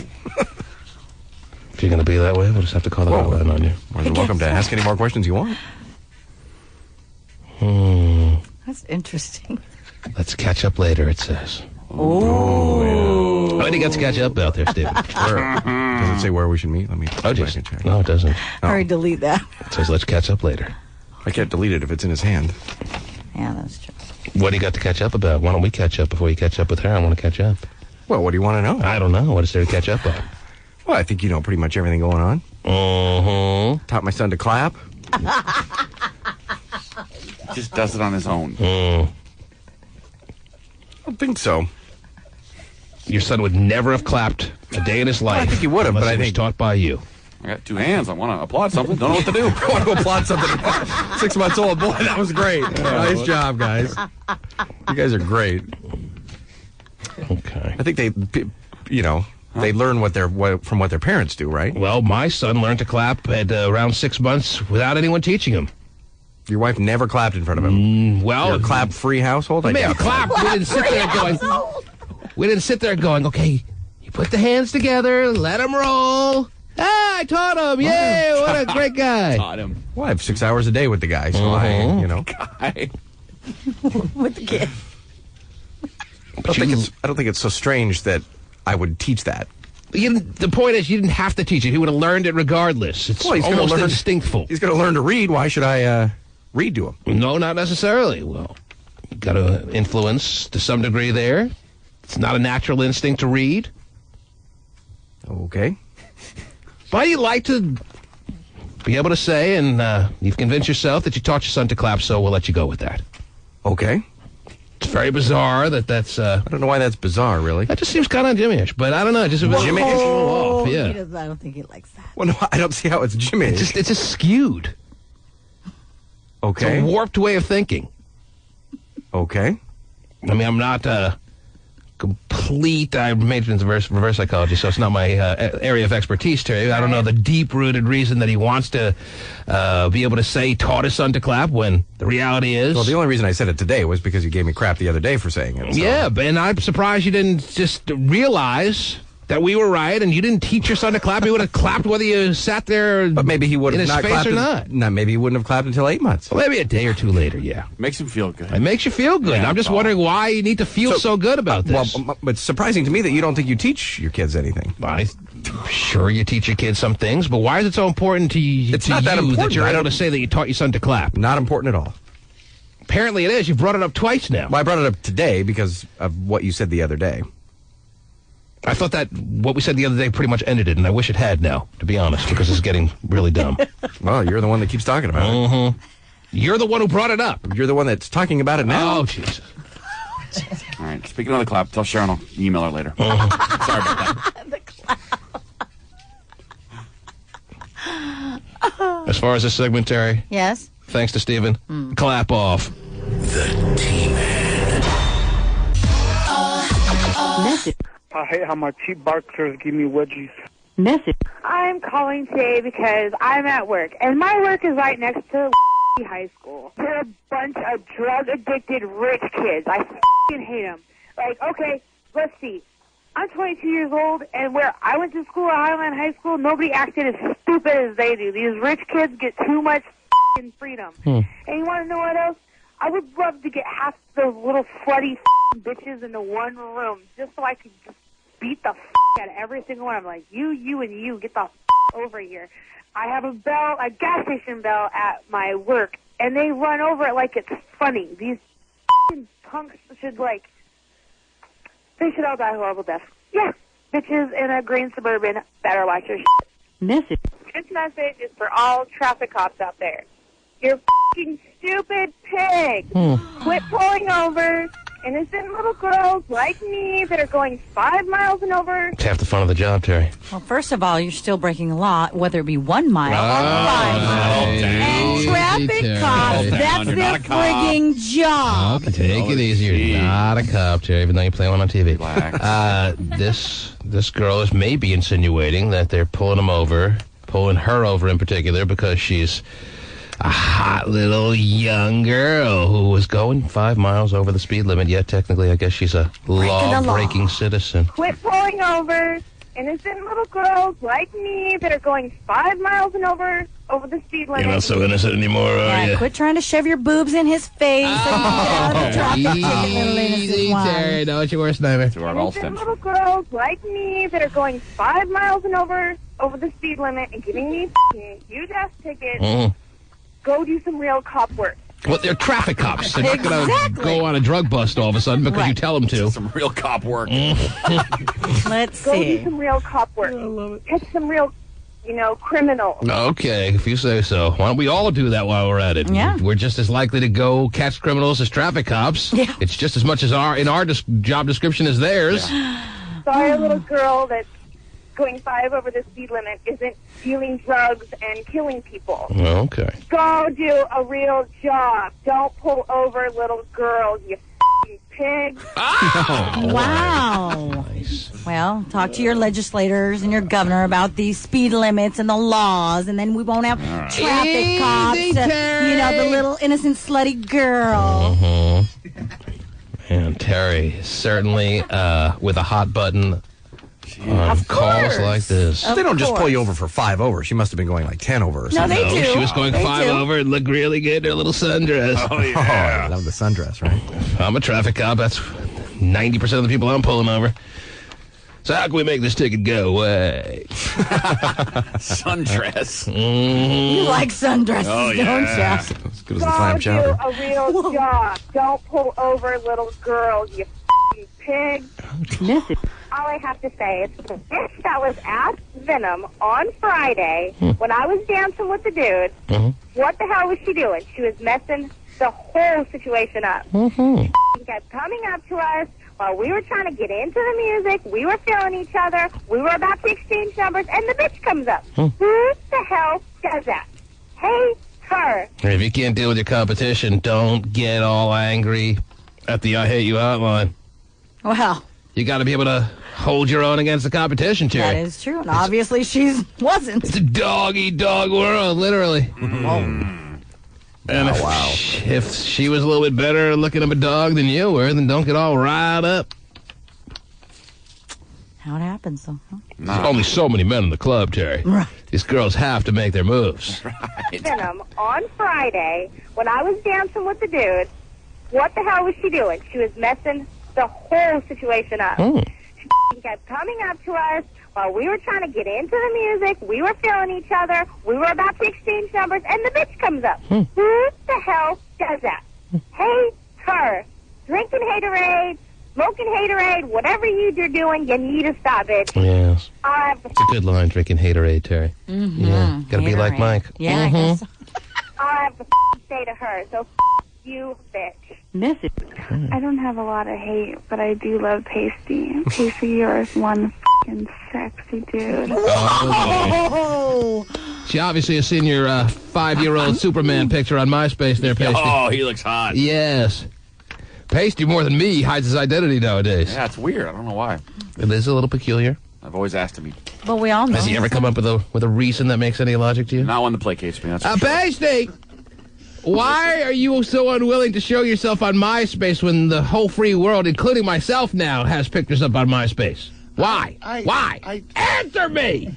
If you're going to be that way, we'll just have to call the hotline on you. You're welcome to ask any more questions you want. That's interesting. Let's catch up later, it says. Oh. How do you got to catch up out there, Stephen? Does it say where we should meet? Let me check. No, it doesn't. Hurry, delete that. It says, let's catch up later. I can't delete it if it's in his hand. Yeah, that's true. What do you got to catch up about? Why don't we catch up before you catch up with her? I want to catch up. Well, what do you want to know? I don't know. What is there to catch up on? Well, I think you know pretty much everything going on. Taught my son to clap. Just does it on his own. I don't think so. Your son would never have clapped a day in his life. Well, I think he would have, but I think taught by you. I got 2 hands. I want to applaud something. Don't know what to do. I want to applaud something. 6 months old. Boy, that was great. Nice job, guys. You guys are great. Okay. I think they, they learn from what their parents do, right? Well, my son learned to clap at around 6 months without anyone teaching him. Your wife never clapped in front of him. Well, you're a clap-free household. We didn't sit there going. We didn't sit there going. Okay, you put the hands together, let them roll. Ah, I taught him. Yay! What a great guy. Taught him. Well, I have 6 hours a day with the guy, so I Guy. With the kid. I don't think it's so strange that I would teach that. The point is, you didn't have to teach it. He would have learned it regardless. It's almost instinctful. He's going to learn to read. Why should I read to him? No, not necessarily. Well, you've got to influence to some degree there. It's not a natural instinct to read. Okay. Why do you like to be able to say, and you've convinced yourself that you taught your son to clap, so we'll let you go with that? Okay. It's very bizarre that's... I don't know why that's bizarre, really. That just seems kind of Jimmy-ish, but I don't know. Just Jimmy-ish a little off, yeah. I don't think he likes that. Well, no, I don't see how it's Jimmy-ish. It's just skewed. Okay. It's a warped way of thinking. Okay. I mean, I'm not complete. I majored in reverse psychology, so it's not my area of expertise, Terry. I don't know the deep-rooted reason that he wants to be able to say taught his son to clap when the reality is... Well, the only reason I said it today was because you gave me crap the other day for saying it. So. Yeah, and I'm surprised you didn't just realize that we were right and you didn't teach your son to clap. He would have clapped whether you sat there but maybe he would have in his not face clapped or not. No, maybe he wouldn't have clapped until 8 months. Well, maybe a day or two later, yeah. Makes him feel good. It makes you feel good. Yeah, I'm just wondering why you need to feel so good about this. Well, but it's surprising to me that you don't think you teach your kids anything. I'm sure you teach your kids some things, but why is it so important to you, it's not that important. That you're able to say that you taught your son to clap? Not important at all. Apparently it is. You've brought it up twice now. Well, I brought it up today because of what you said the other day. I thought that what we said the other day pretty much ended it, and I wish it had now, to be honest, because it's getting really dumb. Well, you're the one that keeps talking about it. You're the one who brought it up. You're the one that's talking about it now. Oh, Jesus. All right, speaking of the clap, tell Sharon I'll email her later. Sorry about that. The clap. As far as this segment, Terry. Yes? Thanks to Stephen. Clap off. The T-Man. Message. I hate how my cheap barkers give me wedgies. Message. I'm calling today because I'm at work, and my work is right next to high school. They're a bunch of drug-addicted rich kids. I f***ing hate them. Like, okay, let's see. I'm 22 years old, and where I went to school at Highland High School, nobody acted as stupid as they do. These rich kids get too much f***ing freedom. And you want to know what else? I would love to get half those little slutty f***ing bitches into one room just so I could just beat the f*** out of every single one. I'm like, you, and you, get the f*** over here. I have a gas station bell at my work, and they run over it like it's funny. These f***ing punks should, they should all die horrible deaths. Yeah, bitches in a green Suburban better watch your shit. Message. This message is for all traffic cops out there. You're f***ing stupid pig. Quit pulling over innocent little girls like me that are going 5 miles and over. It's half the fun of the job, Terry. Well, first of all, you're still breaking the law, whether it be 1 mile or 5 miles. And traffic cops, that's their frigging job. Okay, take it easy. You're not a cop, Terry, even though you play one on TV. This girl is maybe insinuating that they're pulling her over in particular, because she's a hot little young girl who was going 5 miles over the speed limit, yet technically I guess she's a law-breaking citizen. Quit pulling over innocent little girls like me that are going 5 miles and over the speed limit. You're not so innocent anymore, are you? Quit trying to shove your boobs in his face. Easy, Terry. Know what's your worst nightmare? Innocent little girls like me that are going 5 miles and over the speed limit and giving me huge ass tickets. Go do some real cop work. Well, they're traffic cops. They're not going to go on a drug bust all of a sudden because you tell them to. Some real cop work. Let's Go see. do some real cop work. Catch some real, criminals. Okay, if you say so. Why don't we all do that while we're at it? Yeah. We're just as likely to go catch criminals as traffic cops. Yeah. It's just as much as in our job description as theirs. Yeah. Sorry, a little girl that's going 5 over the speed limit isn't dealing drugs and killing people. Okay. Go do a real job. Don't pull over little girls, you f***ing pig. Wow. Nice. Well, talk to your legislators and your governor about these speed limits and the laws, and then we won't have traffic cops. The little innocent slutty girl. Man, Terry, certainly with a hot button on calls like this. They don't just pull you over for 5 over. She must have been going like 10 over or something. No, they do. She was going 5 over and looked really good in her little sundress. Oh, yeah. That was the sundress, right? I'm a traffic cop. That's 90% of the people I'm pulling over. So how can we make this ticket go away? Sundress. You like sundresses, don't you? As good as the clam Go do chowder. a real job. Don't pull over little girls, you f***ing pig. All I have to say is the bitch that was at Venom on Friday when I was dancing with the dude, what the hell was she doing? She was messing the whole situation up. She kept coming up to us while we were trying to get into the music. We were feeling each other. We were about to exchange numbers, and the bitch comes up. Who the hell does that? Hey, her. If you can't deal with your competition, don't get all angry at the I Hate You hotline. Well, you got to be able to hold your own against the competition, Terry. that is true, and obviously she wasn't. It's a dog-eat-dog world, literally. And if she was a little bit better looking of a dog than you were, then don't get all riled up. How it happens, though. Huh? There's only so many men in the club, Terry. Right. These girls have to make their moves. Venom on Friday when I was dancing with the dude. What the hell was she doing? She was messing the whole situation up. She kept coming up to us while we were trying to get into the music. We were feeling each other. We were about to exchange numbers, and the bitch comes up. Who the hell does that? Hey, her. Drinking haterade, smoking haterade, whatever you're doing, you need to stop it. Yes. It's a good line, drinking haterade, Terry. Yeah. Gotta be like Mike. Yeah, I guess so. I have to say to her, so you, bitch. Message. I don't have a lot of hate, but I do love Pasty. Pasty, you're one f***ing sexy dude. She obviously has seen your 5-year-old Superman picture on MySpace there, Pasty. Oh, he looks hot. Yes. Pasty, more than me, hides his identity nowadays. Yeah, it's weird. I don't know why. It is a little peculiar. I've always asked him. But we all know. Has he ever come up with a reason that makes any logic to you? Not one that placates me. That's for sure. Pasty! Why are you so unwilling to show yourself on MySpace when the whole free world, including myself now, has pictures up on MySpace? Why? Why? Answer me!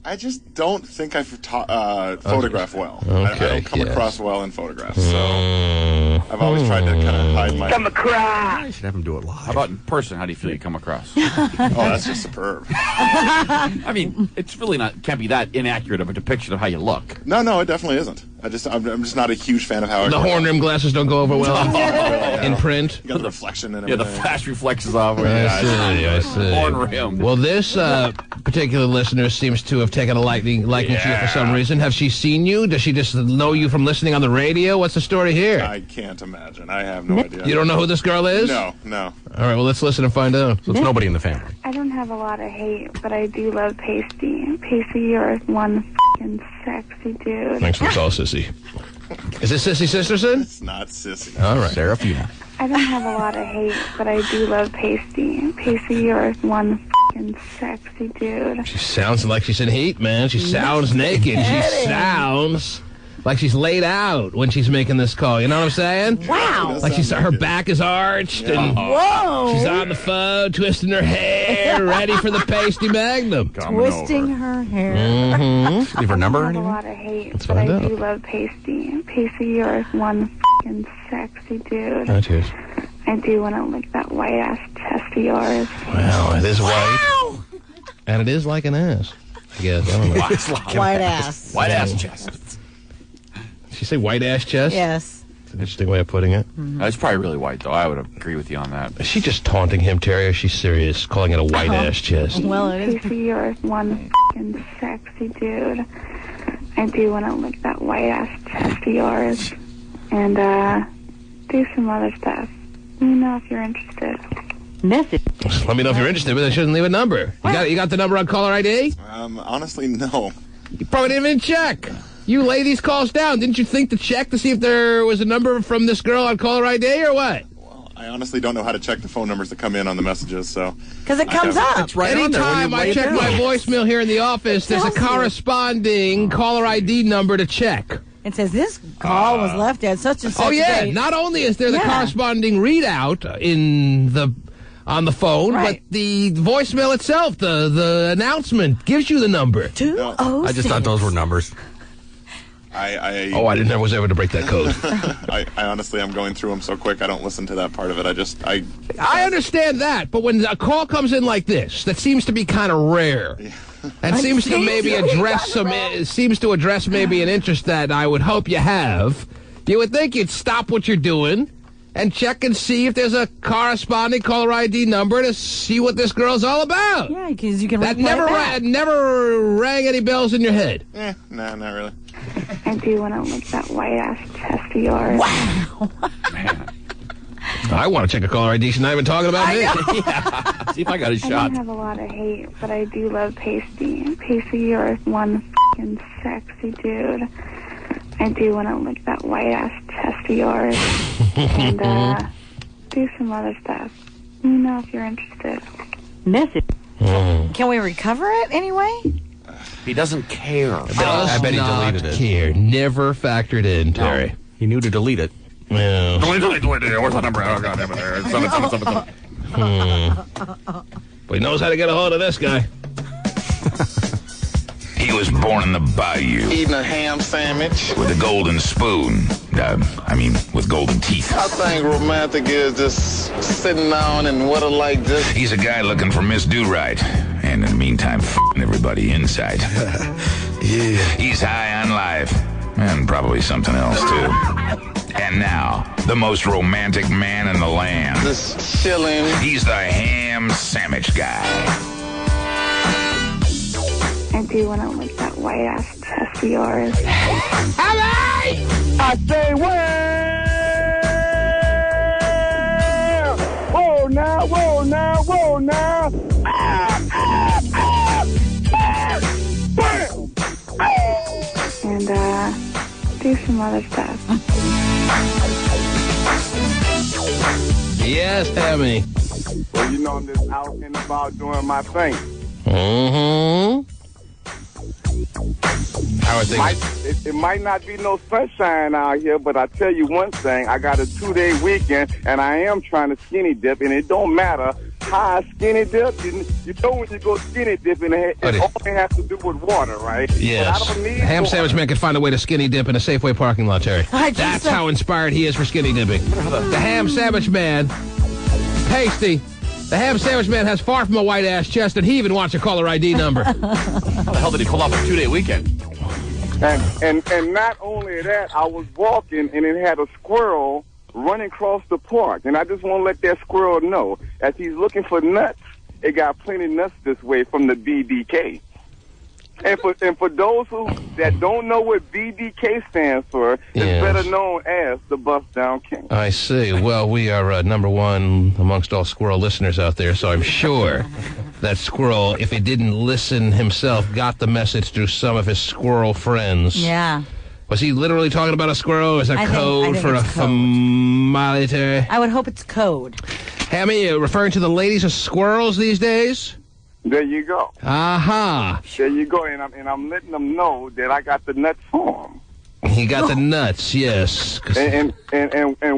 I just don't think I photograph well. Okay, I don't come across well in photographs, so I've always tried to kind of hide my... Come across! You should have him do it live. How about in person? How do you feel you come across? Oh, that's just superb. I mean, it's really can't be that inaccurate of a depiction of how you look. No, it definitely isn't. I'm just not a huge fan of how I The horn rim glasses don't go over well in print. You got the reflection and Yeah, everything. the flash reflexes off. I see. Horn rim. Well, this particular listener seems to have taken a liking to you for some reason. Have she seen you? Does she just know you from listening on the radio? What's the story here? I can't imagine. I have no idea. You don't know who this girl is? No. All right, well, let's listen and find out. So it's nobody in the family. I don't have a lot of hate, but I do love Pasty. Pasty, you're one f***ing sexy dude. Thanks for the call, sissy. Is this Sissy Sisterson? It's not Sissy. All right. Serafina. I don't have a lot of hate, but I do love Pasty. Pasty, you're one f***ing sexy dude. She sounds like she's in heat, man. She sounds naked. She sounds like she's laid out when she's making this call. You know what I'm saying? Wow. Like her back is arched and Whoa. she's on the phone, twisting her hair, ready for the Pasty Magnum. Twisting her hair. Mm-hmm. Leave her number or I don't have a anything? lot of hate, Let's but I find out. do love Pasty. Pasty, you're one f***ing sexy dude. Oh, cheers. I do want to lick that white-ass chest of yours. Well, it is white. And it is like an ass. I guess. I don't know. It's like an White ass. White ass chest. Did she say white ass chest? Yes. It's an interesting way of putting it. It's probably really white, though. I would agree with you on that. Is she just taunting him, Terry, or is she serious, calling it a white ass chest? Well, it is. Pasty, you're one f***ing sexy dude. I do want to lick that white-ass chest of yours. And, do some other stuff. Let me know if you're interested. Message. Let me know if you're interested, but I shouldn't leave a number. You got the number on caller ID? Honestly, no. You probably didn't even check. You lay these calls down. Didn't you think to check to see if there was a number from this girl on caller ID or what? I honestly don't know how to check the phone numbers that come in on the messages, so... Because it comes up. It's right on there when Anytime you I lay it check down. my voicemail here in the office, there's a tells you. corresponding caller ID number to check. It says this call was left at such and such Oh, yeah. date. Not only is there the Yeah. corresponding readout on the phone, Right. but the voicemail itself, the announcement, gives you the number. 206. I just thought those were numbers. I Oh, I didn't know I was ever to break that code. I honestly, I'm going through them so quick, I don't listen to that part of it. I understand that, but when a call comes in like this, that seems to be kind of rare. And seems to maybe address maybe an interest that I would hope you have. You would think you'd stop what you're doing and check and see if there's a corresponding caller ID number to see what this girl's all about. Yeah, because you can That replay it back. never rang any bells in your head. Nah, not really. I do want to lick that white-ass chest of yours. Wow. I want to check a caller ID. She's not even talking about me. Yeah. See if I got a I shot. don't have a lot of hate, but I do love Pasty. Pasty, you're one f***ing sexy dude. I do want to lick that white-ass chest of yours. And, do some other stuff. Let me know if you're interested. Message. Can we recover it anyway? He doesn't care. I bet he deleted it. Care. Never factored in, Terry. He knew to delete it. Yeah. Delete. Where's the number? Oh, God damn it. There. 777. But he knows how to get a hold of this guy. He was born in the bayou Eating a ham sandwich. with a golden spoon. With golden teeth. I think romantic is just sitting down and what a like this. He's a guy looking for Miss Do-Right. And in the meantime, f***ing everybody inside. Yeah. He's high on life. And probably something else, too. And now, the most romantic man in the land. Just chilling. He's the ham sandwich guy. I do want to lick that white-ass chest of yours. I say, well, whoa now, whoa now, whoa now. And, do some other stuff. Yes, Hammy. Well, you know, I'm just out and about doing my thing. Mm-hmm. How are things? It might not be no sunshine out here, but I tell you one thing, I got a 2-day weekend, and I am trying to skinny dip, and it don't matter how I skinny dip. You know when you go skinny dipping, it only has to do with water, right? Yes. But I don't need Ham water. Sandwich Man can find a way to skinny dip in a Safeway parking lot, Terry. That's how inspired he is for skinny dipping. The Ham Sandwich Man, Pasty. The Ham Sandwich Man has far from a white-ass chest, and he even wants a caller ID number. How the hell did he pull off a 2-day weekend? And not only that, I was walking, and it had a squirrel running across the park. And I just want to let that squirrel know, as he's looking for nuts, it got plenty of nuts this way from the BDK. And for those that don't know what BDK stands for, it's better known as the Bust Down King. I see. Well, we are number one amongst all squirrel listeners out there, so I'm sure that squirrel, if he didn't listen himself, got the message through some of his squirrel friends. Yeah. Was he literally talking about a squirrel, or is that code for a military? I would hope it's code. Hammy, referring to the ladies as squirrels these days? There you go. Aha. There you go, and I'm letting them know that I got the nuts for them. He got the nuts, yes. And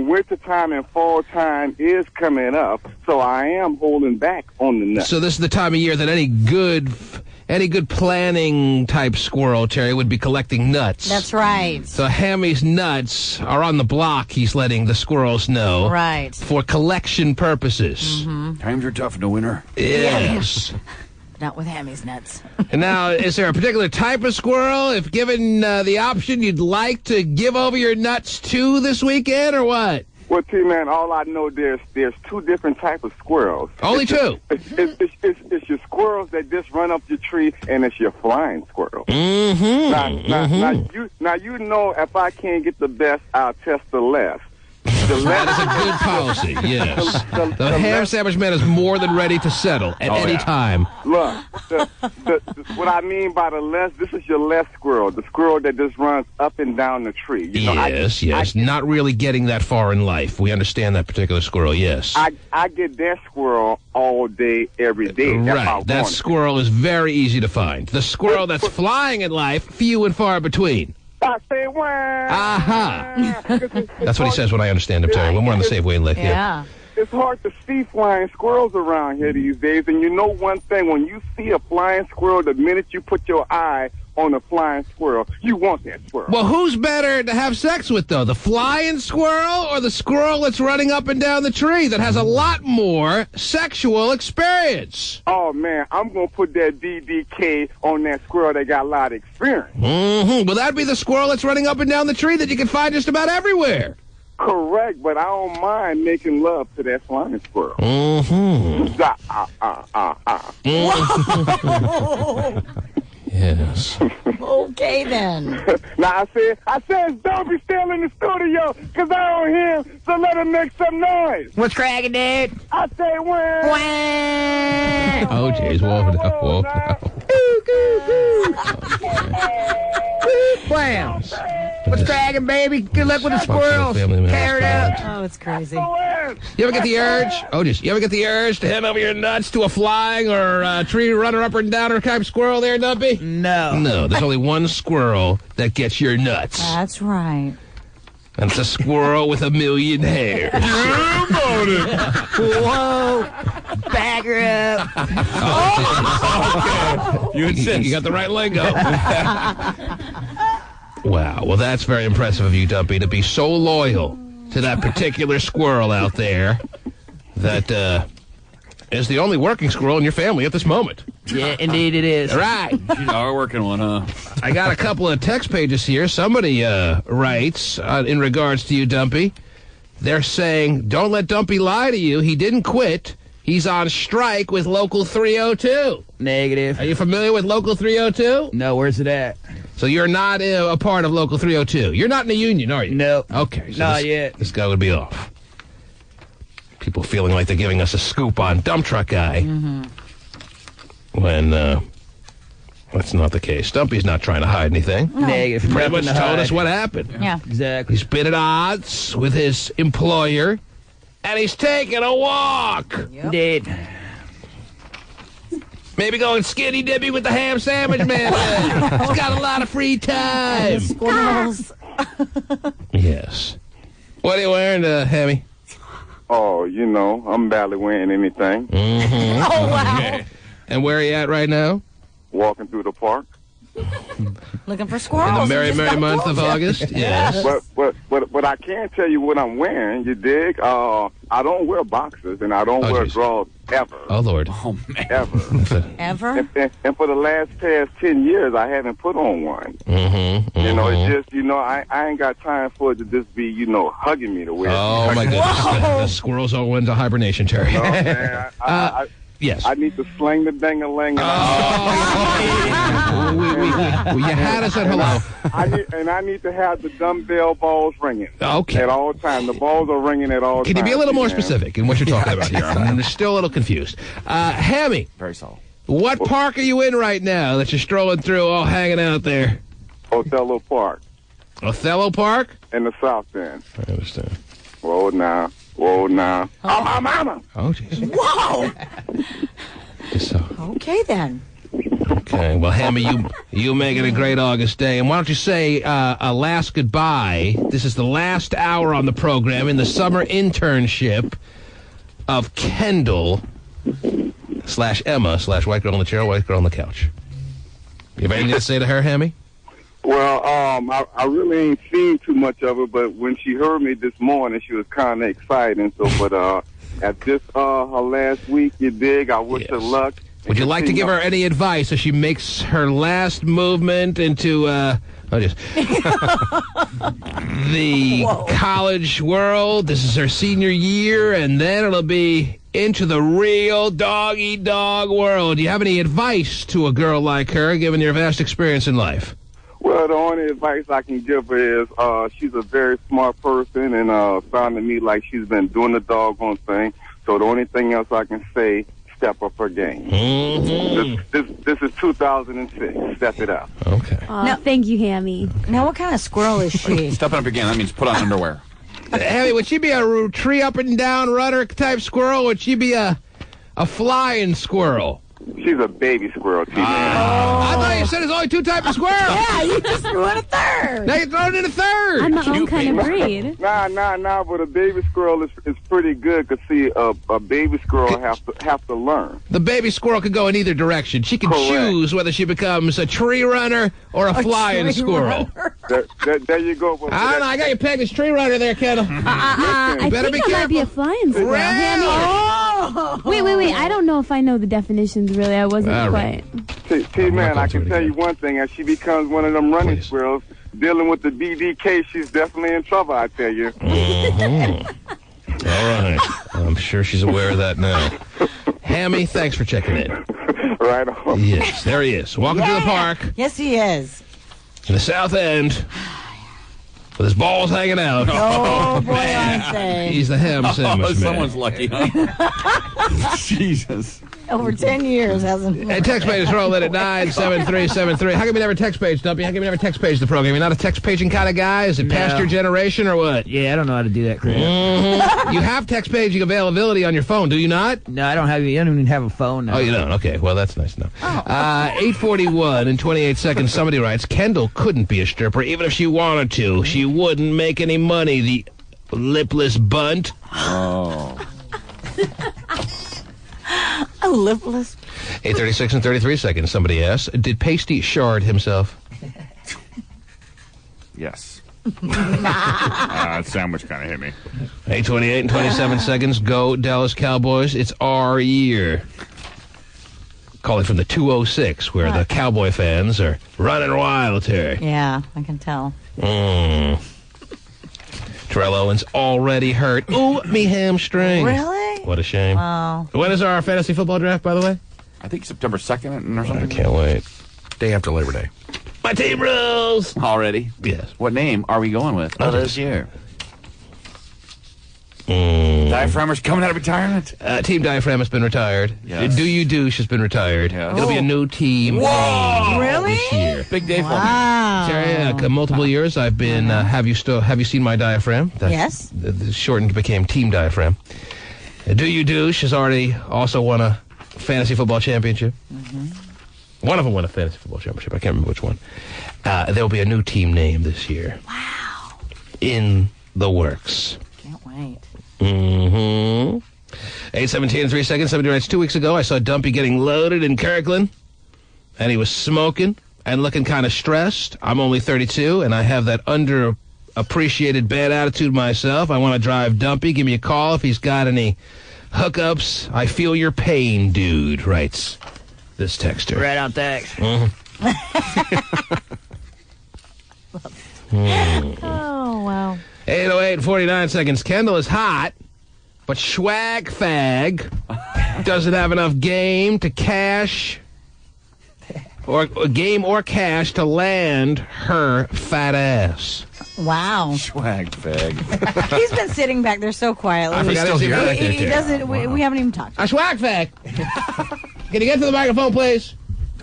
winter time and fall time is coming up, so I am holding back on the nuts. So this is the time of year that any good planning type squirrel, Terry, would be collecting nuts. That's right. So Hammy's nuts are on the block, he's letting the squirrels know. Right. For collection purposes. Mm-hmm. Times are tough in the winter. Yes. Not with Hammy's nuts. And now, is there a particular type of squirrel, if given the option, you'd like to give over your nuts to this weekend, or what? Well, T-Man, all I know, there's two different types of squirrels. Only two? It's your squirrels that just run up your tree, and it's your flying squirrels. Mm-hmm. Now, you know, if I can't get the best, I'll test the less. That is a good policy, yes. The ham sandwich man is more than ready to settle at any time. Look, what I mean by the less, this is your less squirrel, the squirrel that just runs up and down the tree. You know, yes. Not really getting that far in life. We understand that particular squirrel, yes. I get that squirrel all day, every day. Right, that squirrel is very easy to find. The squirrel that's flying in life, few and far between. I say, wow. Aha. That's what he says when I understand him, Terry. When we're on the same wavelength. Yeah. It's hard to see flying squirrels around here these days. And you know one thing, when you see a flying squirrel, the minute you put your eye on a flying squirrel, you want that squirrel. Well, who's better to have sex with, though? The flying squirrel or the squirrel that's running up and down the tree that has a lot more sexual experience? Oh, man, I'm going to put that DDK on that squirrel that got a lot of experience. Mm-hmm. Well, that'd be the squirrel that's running up and down the tree that you can find just about everywhere. Correct, but I don't mind making love to that flying squirrel. Mm-hmm. Yes. Okay, then. Now, I said, don't be still in the studio, because I don't hear him, so let him make some noise. What's cracking, dude? I say, wah. Oh, jeez, whoa now. Blam. What's cracking, baby? Good luck with the squirrels. Tear it up. Oh, it's crazy. You ever get the urge? You ever get the urge to hand over your nuts to a flying or a tree runner up and downer type squirrel there, Dumpy? No. There's only one squirrel that gets your nuts. That's right. That's a squirrel with a million hairs. Whoa. Back her up. Okay. You got the right lingo. Wow. Well, that's very impressive of you, Dumpy, to be so loyal to that particular squirrel out there that is the only working squirrel in your family at this moment. Yeah, indeed it is. Right. She's our working one, huh? I got a couple of text pages here. Somebody writes in regards to you, Dumpy. They're saying, don't let Dumpy lie to you. He didn't quit. He's on strike with Local 302. Negative. Are you familiar with Local 302? No, where's it at? So you're not a part of Local 302. You're not in the union, are you? No. Okay. So not yet. This guy would be off. People feeling like they're giving us a scoop on Dump Truck Guy. Mm-hmm. When that's not the case. Dumpy's not trying to hide anything. No. Negative. Pretty much told us what happened. Yeah. Exactly. He's been at odds with his employer, and he's taking a walk. Yep. Indeed. Maybe going skinny dippy with the ham sandwich man. He's got a lot of free time. Squirrels. Yes. What are you wearing, Hammy? Oh, you know, I'm barely wearing anything. Mm-hmm. Oh, wow. Okay. And where are you at right now? Walking through the park. Looking for squirrels. In the merry month of August? Yes. But I can tell you what I'm wearing, you dig? I don't wear boxers, and I don't wear drawers ever. Oh, Lord. Oh, man. Ever. Ever? And for the past 10 years, I haven't put on one. Mm-hmm. You know, it's just, I ain't got time for it to just be, hugging me the way. Oh, my goodness. The squirrels all went into hibernation, Terry. No, man. Yes. I need to slang the dang-a-lang. You had us at hello. I need to have the dumbbell balls ringing. Okay. At all times. The balls are ringing at all times. Can you be a little more specific in what you're talking about here? I'm still a little confused. Hammy. Very solid. What park are you in right now that you're strolling through, all hanging out there? Othello Park. Othello Park? In the South End. I understand. Whoa, now. Oh, my mama. Oh, jeez. Whoa. So. Okay, then. Okay, well, Hammy, you make it a great August day. And why don't you say a last goodbye? This is the last hour on the program in the summer internship of Kendall / Emma / white girl on the chair, white girl on the couch. You have anything to say to her, Hammy? Well, I really ain't seen too much of her, but when she heard me this morning, she was kind of excited. And so, but at this her last week, you dig, I wish her luck. Would you like to give her any advice as she makes her last movement into the college world? This is her senior year, and then it'll be into the real dog-eat-dog world. Do you have any advice to a girl like her, given your vast experience in life? Well, the only advice I can give her is she's a very smart person, and sounded to me like she's been doing the doggone thing. So the only thing else I can say, step up her game. Mm-hmm. This is 2006. Step it up. Okay. Now, thank you, Hammy. Now, what kind of squirrel is she? Stepping up again, that means put on underwear. Hammy, would she be a tree up and down runner type squirrel? Would she be a flying squirrel? She's a baby squirrel, T-Man. I thought you said there's only two types of squirrels. Yeah, you just threw in a third. Now you're throwing in a third. I'm my own kind of breed. Nah, but a baby squirrel is pretty good, because, see, a baby squirrel have to learn. The baby squirrel could go in either direction. She can choose whether she becomes a tree runner or a flying squirrel. There you go. I don't know. I got you pegged as tree runner there, Kendall. I better think be I might be a flying squirrel. Oh. Wait. I don't know if I know the definitions, really. I wasn't quite. T-Man, I can tell you one thing. As she becomes one of them running squirrels, dealing with the BDK, she's definitely in trouble, I tell you. Mm-hmm. All right. I'm sure she's aware of that now. Hammy, thanks for checking in. Right on. Yes, there he is. Welcome to the park. Yes, he is. In the South End. With his balls hanging out. Oh, boy, aren't they? He's the ham sandwich man. Someone's lucky, huh? Jesus. Over 10 years, hasn't he? Hey, text page is rolling at 97373. How come you never text page, Dumpy? How come you never text page the program? You're not a text paging kind of guy? Is it past your generation or what? Yeah, I don't know how to do that, Chris. Mm-hmm. You have text paging availability on your phone, do you not? No, I don't even have a phone now. Oh, you don't? Okay, well, that's nice to know. 8:41 in 28 seconds, somebody writes, Kendall couldn't be a stripper even if she wanted to. She wouldn't make any money, the lipless bunt. Oh. A lipless. 8:36 and 33 seconds, somebody asks, did Pasty shard himself? Yes. That sandwich kind of hit me. 8:28 and 27 seconds, go Dallas Cowboys. It's our year. Calling from the 206, where the Cowboy fans are running wild here. Yeah, I can tell. Terrell Owens already hurt. Ooh, me hamstring. Really? What a shame. Wow. When is our fantasy football draft, by the way? I think September 2nd or something. I can't wait. Day after Labor Day. My team rules! Already? Yes. What name are we going with this year? Diaphragma's coming out of retirement? Team Diaphragm has been retired. Yes. Do You Douche has been retired. Yes. It'll be a new team. Whoa! Really? This year. Big day for me. Wow. Multiple years I've been, have you seen my diaphragm? Yes. Shortened became Team Diaphragm. Do You Douche has already also won a fantasy football championship. Mm-hmm. One of them won a fantasy football championship. I can't remember which one. There will be a new team name this year. Wow. In the works. Can't wait. Mm-hmm. 8:17 and 3 seconds. Somebody writes, 2 weeks ago, I saw Dumpy getting loaded in Kirkland, and he was smoking and looking kind of stressed. I'm only 32, and I have that underappreciated bad attitude myself. I want to drive Dumpy. Give me a call if he's got any hookups. I feel your pain, dude, writes this texter. Right on, thanks. Oh, wow. 8:08 and 49 seconds. Kendall is hot, but Schwag Fag doesn't have enough game to cash or cash to land her fat ass. Wow. Swag Fag. He's been sitting back there so quietly. I forgot he's here. He doesn't. We haven't even talked. A Schwag Fag. Can you get to the microphone, please?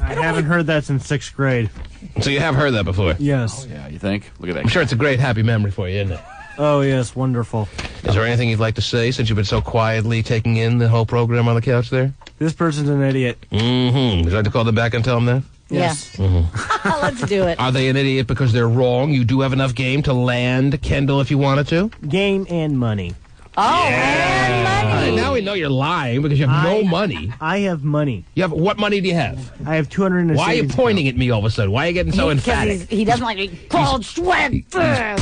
I haven't heard that since 6th grade. So you have heard that before? Yes. Oh, yeah, you think? Look at that. I'm sure it's a great, happy memory for you, isn't it? Oh, yes, wonderful. Is there anything you'd like to say since you've been so quietly taking in the whole program on the couch there? This person's an idiot. Mm-hmm. Would you like to call them back and tell them that? Yes. Yeah. Mm-hmm. Let's do it. Are they an idiot because they're wrong? You do have enough game to land Kendall if you wanted to? Game and money. Oh, and money. Now we know you're lying because you have no money. I have money. You have what money do you have? I have 200. Why are you pointing at me all of a sudden? Why are you getting so emphatic? He doesn't like to be called swag. He's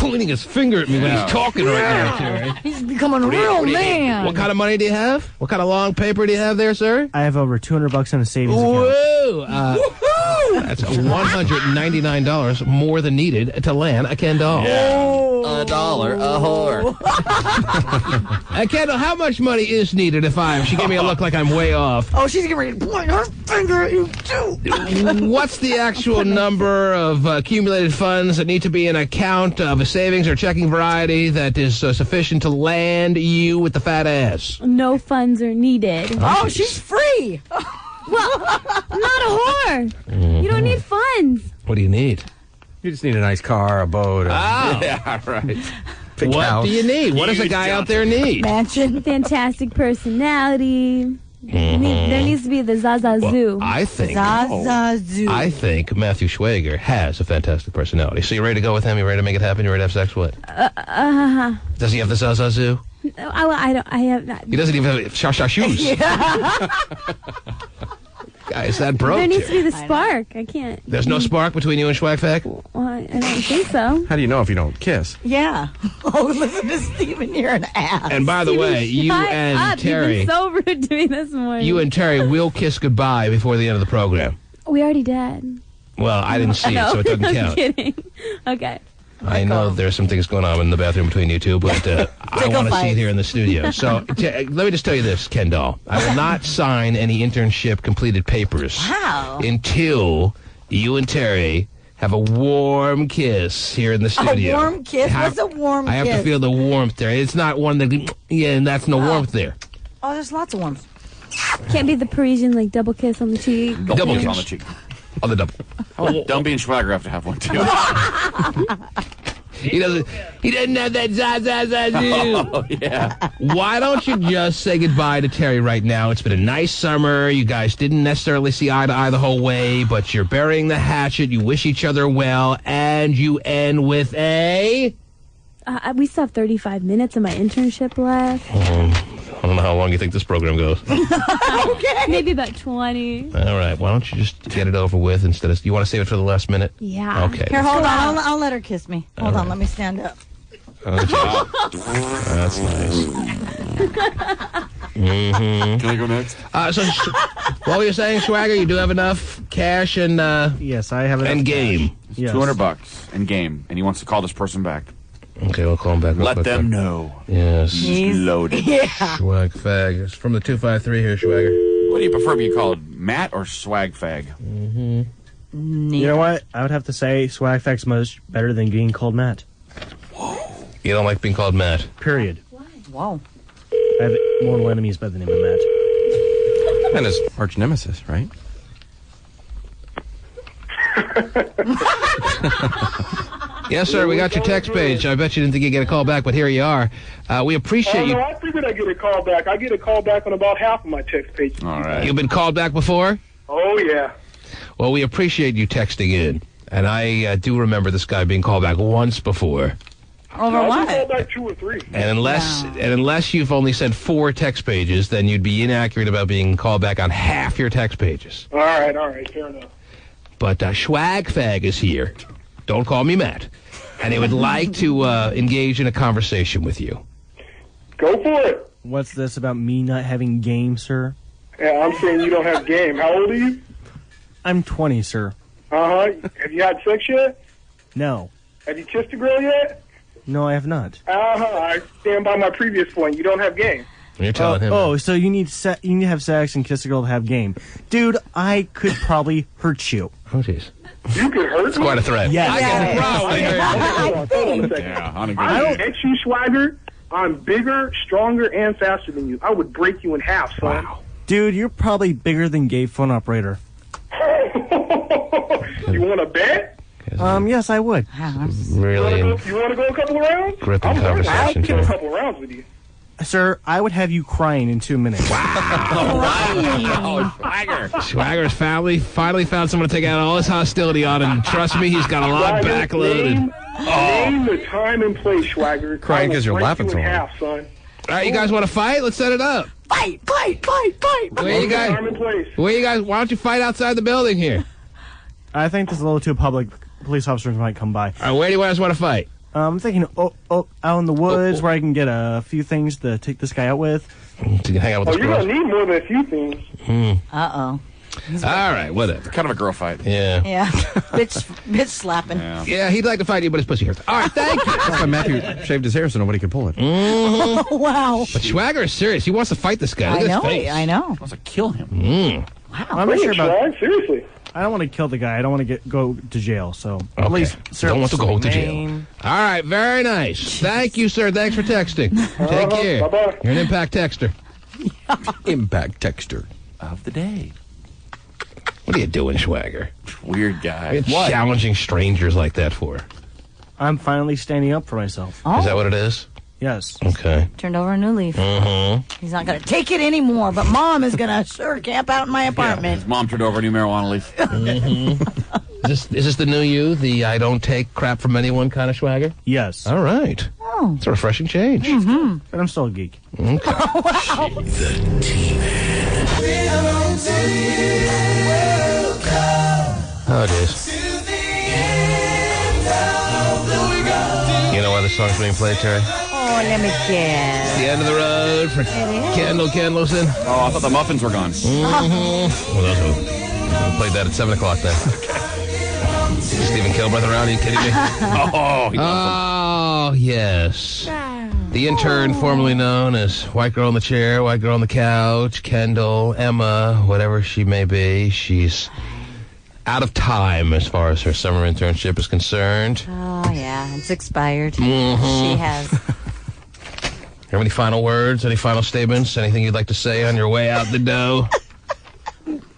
pointing his finger at me when he's talking right now, Terry. He's becoming a real man. What kind of money do you have? What kind of long paper do you have there, sir? I have over $200 in a savings Whoa! account. That's $199 more than needed to land a Kendall. Yeah. $1, a whore. Kendall, how much money is needed if she gave me a look like I'm way off? Oh, she's getting ready to point her finger at you, too. What's the actual number of accumulated funds that need to be in an account of a savings or checking variety that is sufficient to land you with the fat ass? No funds are needed. Oh, she's free. Well, I'm not a whore. You don't need funds. What do you need? You just need a nice car, a boat. Yeah, right. What do you need? What does a guy out there need? Mansion. Fantastic personality. There needs to be the Zaza Zoo. I think Zaza Zoo. I think Matthew Schwager has a fantastic personality. So you ready to go with him? You ready to make it happen? You ready to have sex with? Does he have the Zaza Zoo? I don't. I have not. He doesn't even have Shasha shoes. Guys, that broke. There needs to be the spark. I can't. There's no spark between you and Schwagfag? Well, I don't think so. How do you know if you don't kiss? Yeah. Oh, listen to Steven, you're an ass. And by the way, you Shut and up. Terry, You've been so rude to me this morning. you and Terry will kiss goodbye before the end of the program. We already did. Well, I didn't see it, so it doesn't I'm count. kidding. Okay. I know there's some things going on in the bathroom between you two, but I want to see it here in the studio. So let me just tell you this, Kendall. I will not sign any internship completed papers until you and Terry have a warm kiss here in the studio. A warm kiss? What's a warm kiss? I have to feel the warmth there. It's not one that, and that's no warmth there. Oh, there's lots of warmth. Can't be the Parisian, like, double kiss on the cheek. Double kiss on the cheek. On the double. Don't be in Schwager have to have one, too. He doesn't have that Zaza Zoo. Oh, yeah. Why don't you just say goodbye to Terry right now? It's been a nice summer. You guys didn't necessarily see eye to eye the whole way, but you're burying the hatchet. You wish each other well, and you end with a... we still have 35 minutes of my internship left. I don't know how long you think this program goes. Okay. Maybe about 20. All right. Why don't you just get it over with instead of... You want to save it for the last minute? Yeah. Okay. Here, hold on. I'll let her kiss me. Hold on. Let me stand up. That's nice. Can I go next? So, what were you saying, Schwager? You do have enough cash and... yes, I have enough and game. Yes. $200 and game, and he wants to call this person back. Okay, we'll call him back. Let them know. Yes. He's loaded. Yeah. Swag fag. It's from the 253 here, Schwager. What do you prefer to be called, Matt or Swag Fag? You know what? I would have to say Swag Fag's much better than being called Matt. You don't like being called Matt? Period. Whoa. I have mortal enemies by the name of Matt. And his arch nemesis, right? Yes, sir. We got your text page. I bet you didn't think you'd get a call back, but here you are. We appreciate you. No, I figured I'd get a call back. I get a call back on about half of my text page. All right. You've been called back before? Oh, yeah. Well, we appreciate you texting in. And I do remember this guy being called back once before. Over what? I called back 2 or 3. And unless you've only sent 4 text pages, then you'd be inaccurate about being called back on half your text pages. All right, fair enough. But Schwagfag is here. Don't call me Matt. And he would like to engage in a conversation with you. Go for it. What's this about me not having game, sir? Yeah, I'm saying you don't have game. How old are you? I'm 20, sir. Uh-huh. Have you had sex yet? No. Have you kissed a girl yet? No, I have not. Uh-huh. I stand by my previous point. You don't have game. You're telling him. Oh, so you need to have sex and kiss a girl to have game. Dude, I could probably hurt you. Oh, jeez. You could hurt It's quite a threat. Yeah. I get it. Hold on a second. I don't get you, Swagger. I'm bigger, stronger, and faster than you. I would break you in half, son. Wow. Dude, you're probably bigger than gay phone operator. You want to bet? Yes, I would. Really You want to go a couple of rounds? gripping I'll conversation. get a couple of rounds with you. Sir, I would have you crying in 2 minutes. Oh, Swagger. Swagger's finally found someone to take out all his hostility on, and trust me, he's got a lot Swagger, backloaded. Name the time and place, Swagger. Crying 'cause you're laughing so hard. half, son. All right, you guys want to fight? Let's set it up. Fight. Where you guys? Time and place. Why don't you fight outside the building here? I think this is a little too public. Police officers might come by. All right, where do you guys want to fight? I'm thinking out in the woods where I can get a few things to take this guy out with. So you can hang out with You're going to need more than a few things. Uh-oh. All right, whatever. Kind of a girl fight. Yeah. Yeah. bitch slapping. Yeah, he'd like to fight you, but his pussy hurts. All right, thank you. That's why Matthew shaved his hair so nobody could pull it. Mm-hmm. Wow. But Swagger is serious. He wants to fight this guy. Look at his face. I know. Wants to kill him. Wow. I'm not sure about. Seriously. I don't want to kill the guy. I don't want to go to jail. So at Okay. least You don't want to go to jail. name. All right, very nice. Thank you, sir. Thanks for texting. Take care. Bye-bye. You're an Impact texter. Impact texture. Of the day. What are you doing, Swagger? Weird guy. What are you challenging strangers like that for? I'm finally standing up for myself. Oh. Is that what it is? Yes. Okay. Turned over a new leaf. Mm-hmm. He's not going to take it anymore, but Mom is going to sure camp out in my apartment. His mom turned over a new marijuana leaf. Mm-hmm. Is this the new you? The I don't take crap from anyone kind of Swagger? Yes. All right. Oh. It's a refreshing change. Mm-hmm. But I'm still a geek. Okay. Wow. Oh, it is. You know why this song's being played, Terry? Oh, let me guess. The end of the road for Kendall Kendallson. Oh, I thought the muffins were gone. Mm-hmm. Well, those who played that at 7 o'clock then. Stephen Kilbreth around? Are you kidding me? Oh, yes. The intern, formerly known as White Girl in the Chair, White Girl on the Couch, Kendall, Emma, whatever she may be, she's out of time as far as her summer internship is concerned. Oh, yeah. It's expired. Mm-hmm. She has. Have any final words, any final statements, anything you'd like to say on your way out the door?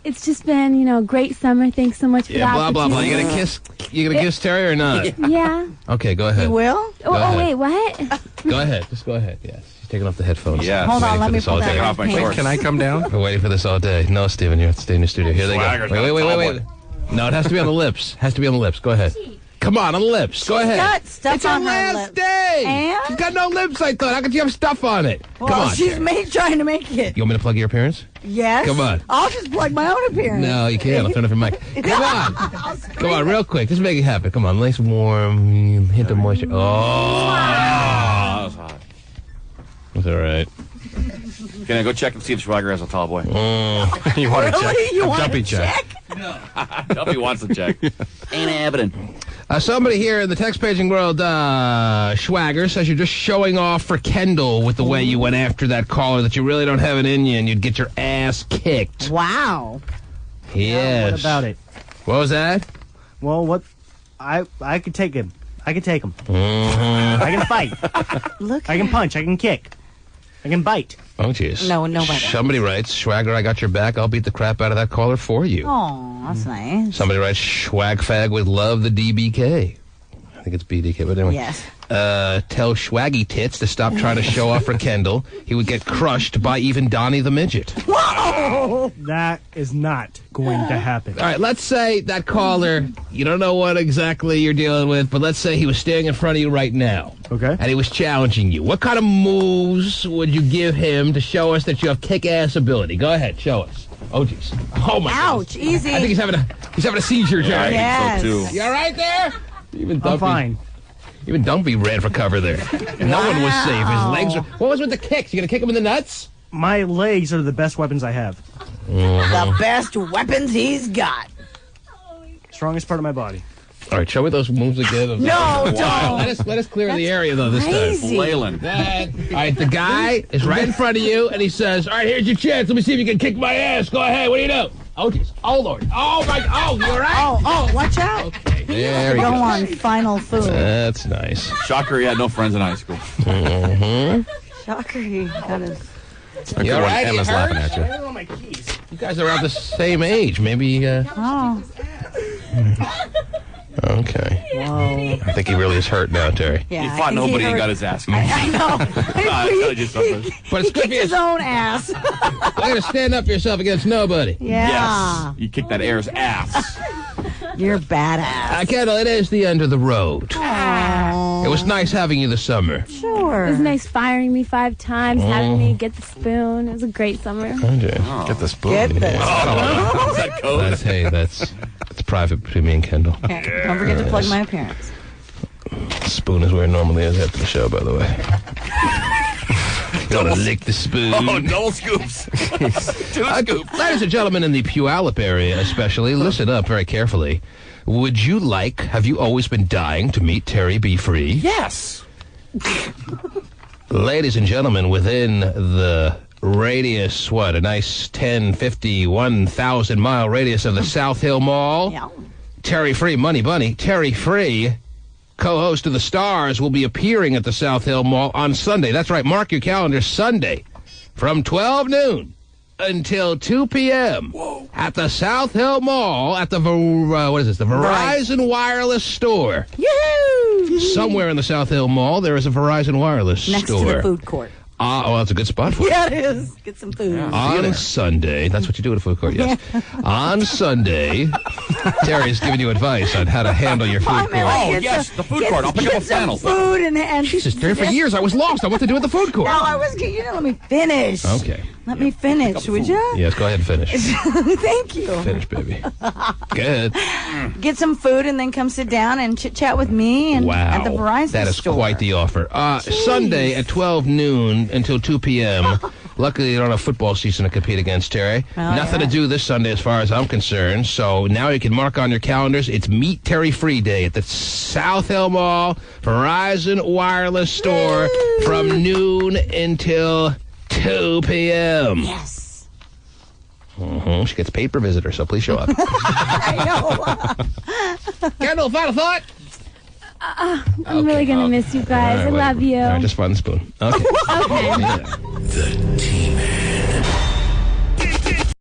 It's just been, a great summer. Thanks so much for that. Blah, blah, blah. You gonna kiss Terry or not? Yeah. Okay, go ahead. You will? Oh, wait, what? Go ahead. Just go ahead. Yes. She's taking off the headphones. Yeah. Hold on, let me pull that off my shorts. Can I come down? We're waiting for this all day. No, Steven, you have to stay in your studio. Here they Swagger's go. got a Wait. No, it has to be on the lips. Has to be on the lips. Go ahead. Come on the lips. Go ahead. got stuff it's on her her last lips. day. And? She's got no lips, I thought. How could you have stuff on it? Well, Come on. she's Terry. trying to make it. You want me to plug your appearance? Yes. Come on. I'll just plug my own appearance. No, you can't. I'll turn off your mic. Come on. Come on, real quick. Just make it happen. Come on. Nice, warm, hint of moisture. Oh. That was hot. That's all right. Can I go check and see if Swagger has a tall boy? You want to check? You A want dumpy to check. Dumpy wants to check. Ain't happening. Somebody here in the text paging world, Swagger, says you're just showing off for Kendall with the way you went after that caller, that you really don't have it in you and you'd get your ass kicked. Wow. Yes. What about it? What was that? Well, what? I could take him. I can take him. Mm-hmm. I can fight. Look. I can punch. I can kick. I can bite. Oh, jeez. No, nobody. Somebody writes, Swagger, I got your back. I'll beat the crap out of that caller for you. Oh, that's nice. Somebody writes, Swagfag would love the DBK. I think it's BDK, but anyway. Yes. Tell Swaggy Tits to stop trying to show off for Kendall. He would get crushed by even Donnie the Midget. Whoa! That is not going to happen. All right, let's say that caller, you don't know what exactly you're dealing with, but let's say he was standing in front of you right now. Okay. And he was challenging you. What kind of moves would you give him to show us that you have kick-ass ability? Go ahead, show us. Oh, jeez. Oh, my God. Ouch, easy. I think he's having a seizure, Jerry. Yes. So too. You all right there? Even I'm fine. Even Dumpy ran for cover there. No one was safe. His legs were... What was with the kicks? You gonna kick him in the nuts? My legs are the best weapons I have. The best weapons he's got. Strongest part of my body. All right, show me those moves again. No, don't. Let us clear the area, though, this crazy. time. Leyland. All right, the guy is right in front of you, and he says, all right, here's your chance. Let me see if you can kick my ass. Go ahead. What do you do? Oh, jeez. Oh, Lord. Oh, my... Oh, you all right? Oh, watch out. Okay. There you Go go. on final food. That's nice. Shocker, he had no friends in high school. Mm-hmm. Shocker, he got his... You all right? Emma's laughing at you. Where are my keys? You guys are around the same age. Maybe, Oh. Okay. Whoa. I think he really is hurt now, Terry. Yeah, he fought nobody and got his ass kicked. I know. But it's he kicked his own ass. I'm going to stand up for yourself against nobody. Yeah. Yes. You kicked that air's ass. You're badass. Kendall, it is the end of the road. Aww. It was nice having you this summer. Sure. It was nice firing me 5 times, having me get the spoon. It was a great summer. Okay. Get the spoon. Get the Is that code? That's private between me and Kendall. Okay. Don't forget to plug my appearance. Spoon is where it normally is after the show, by the way. You want to lick the spoon. Oh, double scoops. 2 scoops. Ladies and gentlemen in the Puyallup area especially, listen up very carefully. Have you always been dying to meet Terry B. Free? Yes. Ladies and gentlemen, within the radius, a nice 10, 50, 1,000 mile radius of the South Hill Mall? Yeah. Terry Free, Money Bunny, Terry Free, co-host of The Stars, will be appearing at the South Hill Mall on Sunday. That's right, mark your calendar, Sunday, from 12 noon until 2 p.m. Whoa. At the South Hill Mall at the, the Verizon Wireless Store. Yoo-hoo! Somewhere in the South Hill Mall, there is a Verizon Wireless Next store. to the food court. That's a good spot for it. Yeah, it is. Get some food. On Sunday, that's what you do at a food court, yes. On Sunday, Terry's giving you advice on how to handle your food court. Oh, yes, the food court. I'll pick up a flannel. Food and Jesus, Terry, for years I was lost on what to do at the food court. No, you didn't let me finish. Okay. Let me finish, would you? Yes, go ahead and finish. Thank you. Finish, baby. Good. Get some food and then come sit down and chit-chat with me and at the Verizon that is store. Quite the offer. Sunday at 12 noon until 2 p.m. Luckily, you don't have football season to compete against, Terry. Nothing to do this Sunday as far as I'm concerned. So now you can mark on your calendars. It's Meet Terry Free Day at the South Hill Mall Verizon Wireless Store from noon until 2 p.m. Yes. She gets paid per visitor, so please show up. I know. Kendall, final thought? I'm really going to miss you guys. Right, I love you. All right, just find the spoon. Okay. Okay. Yeah. The T-Man.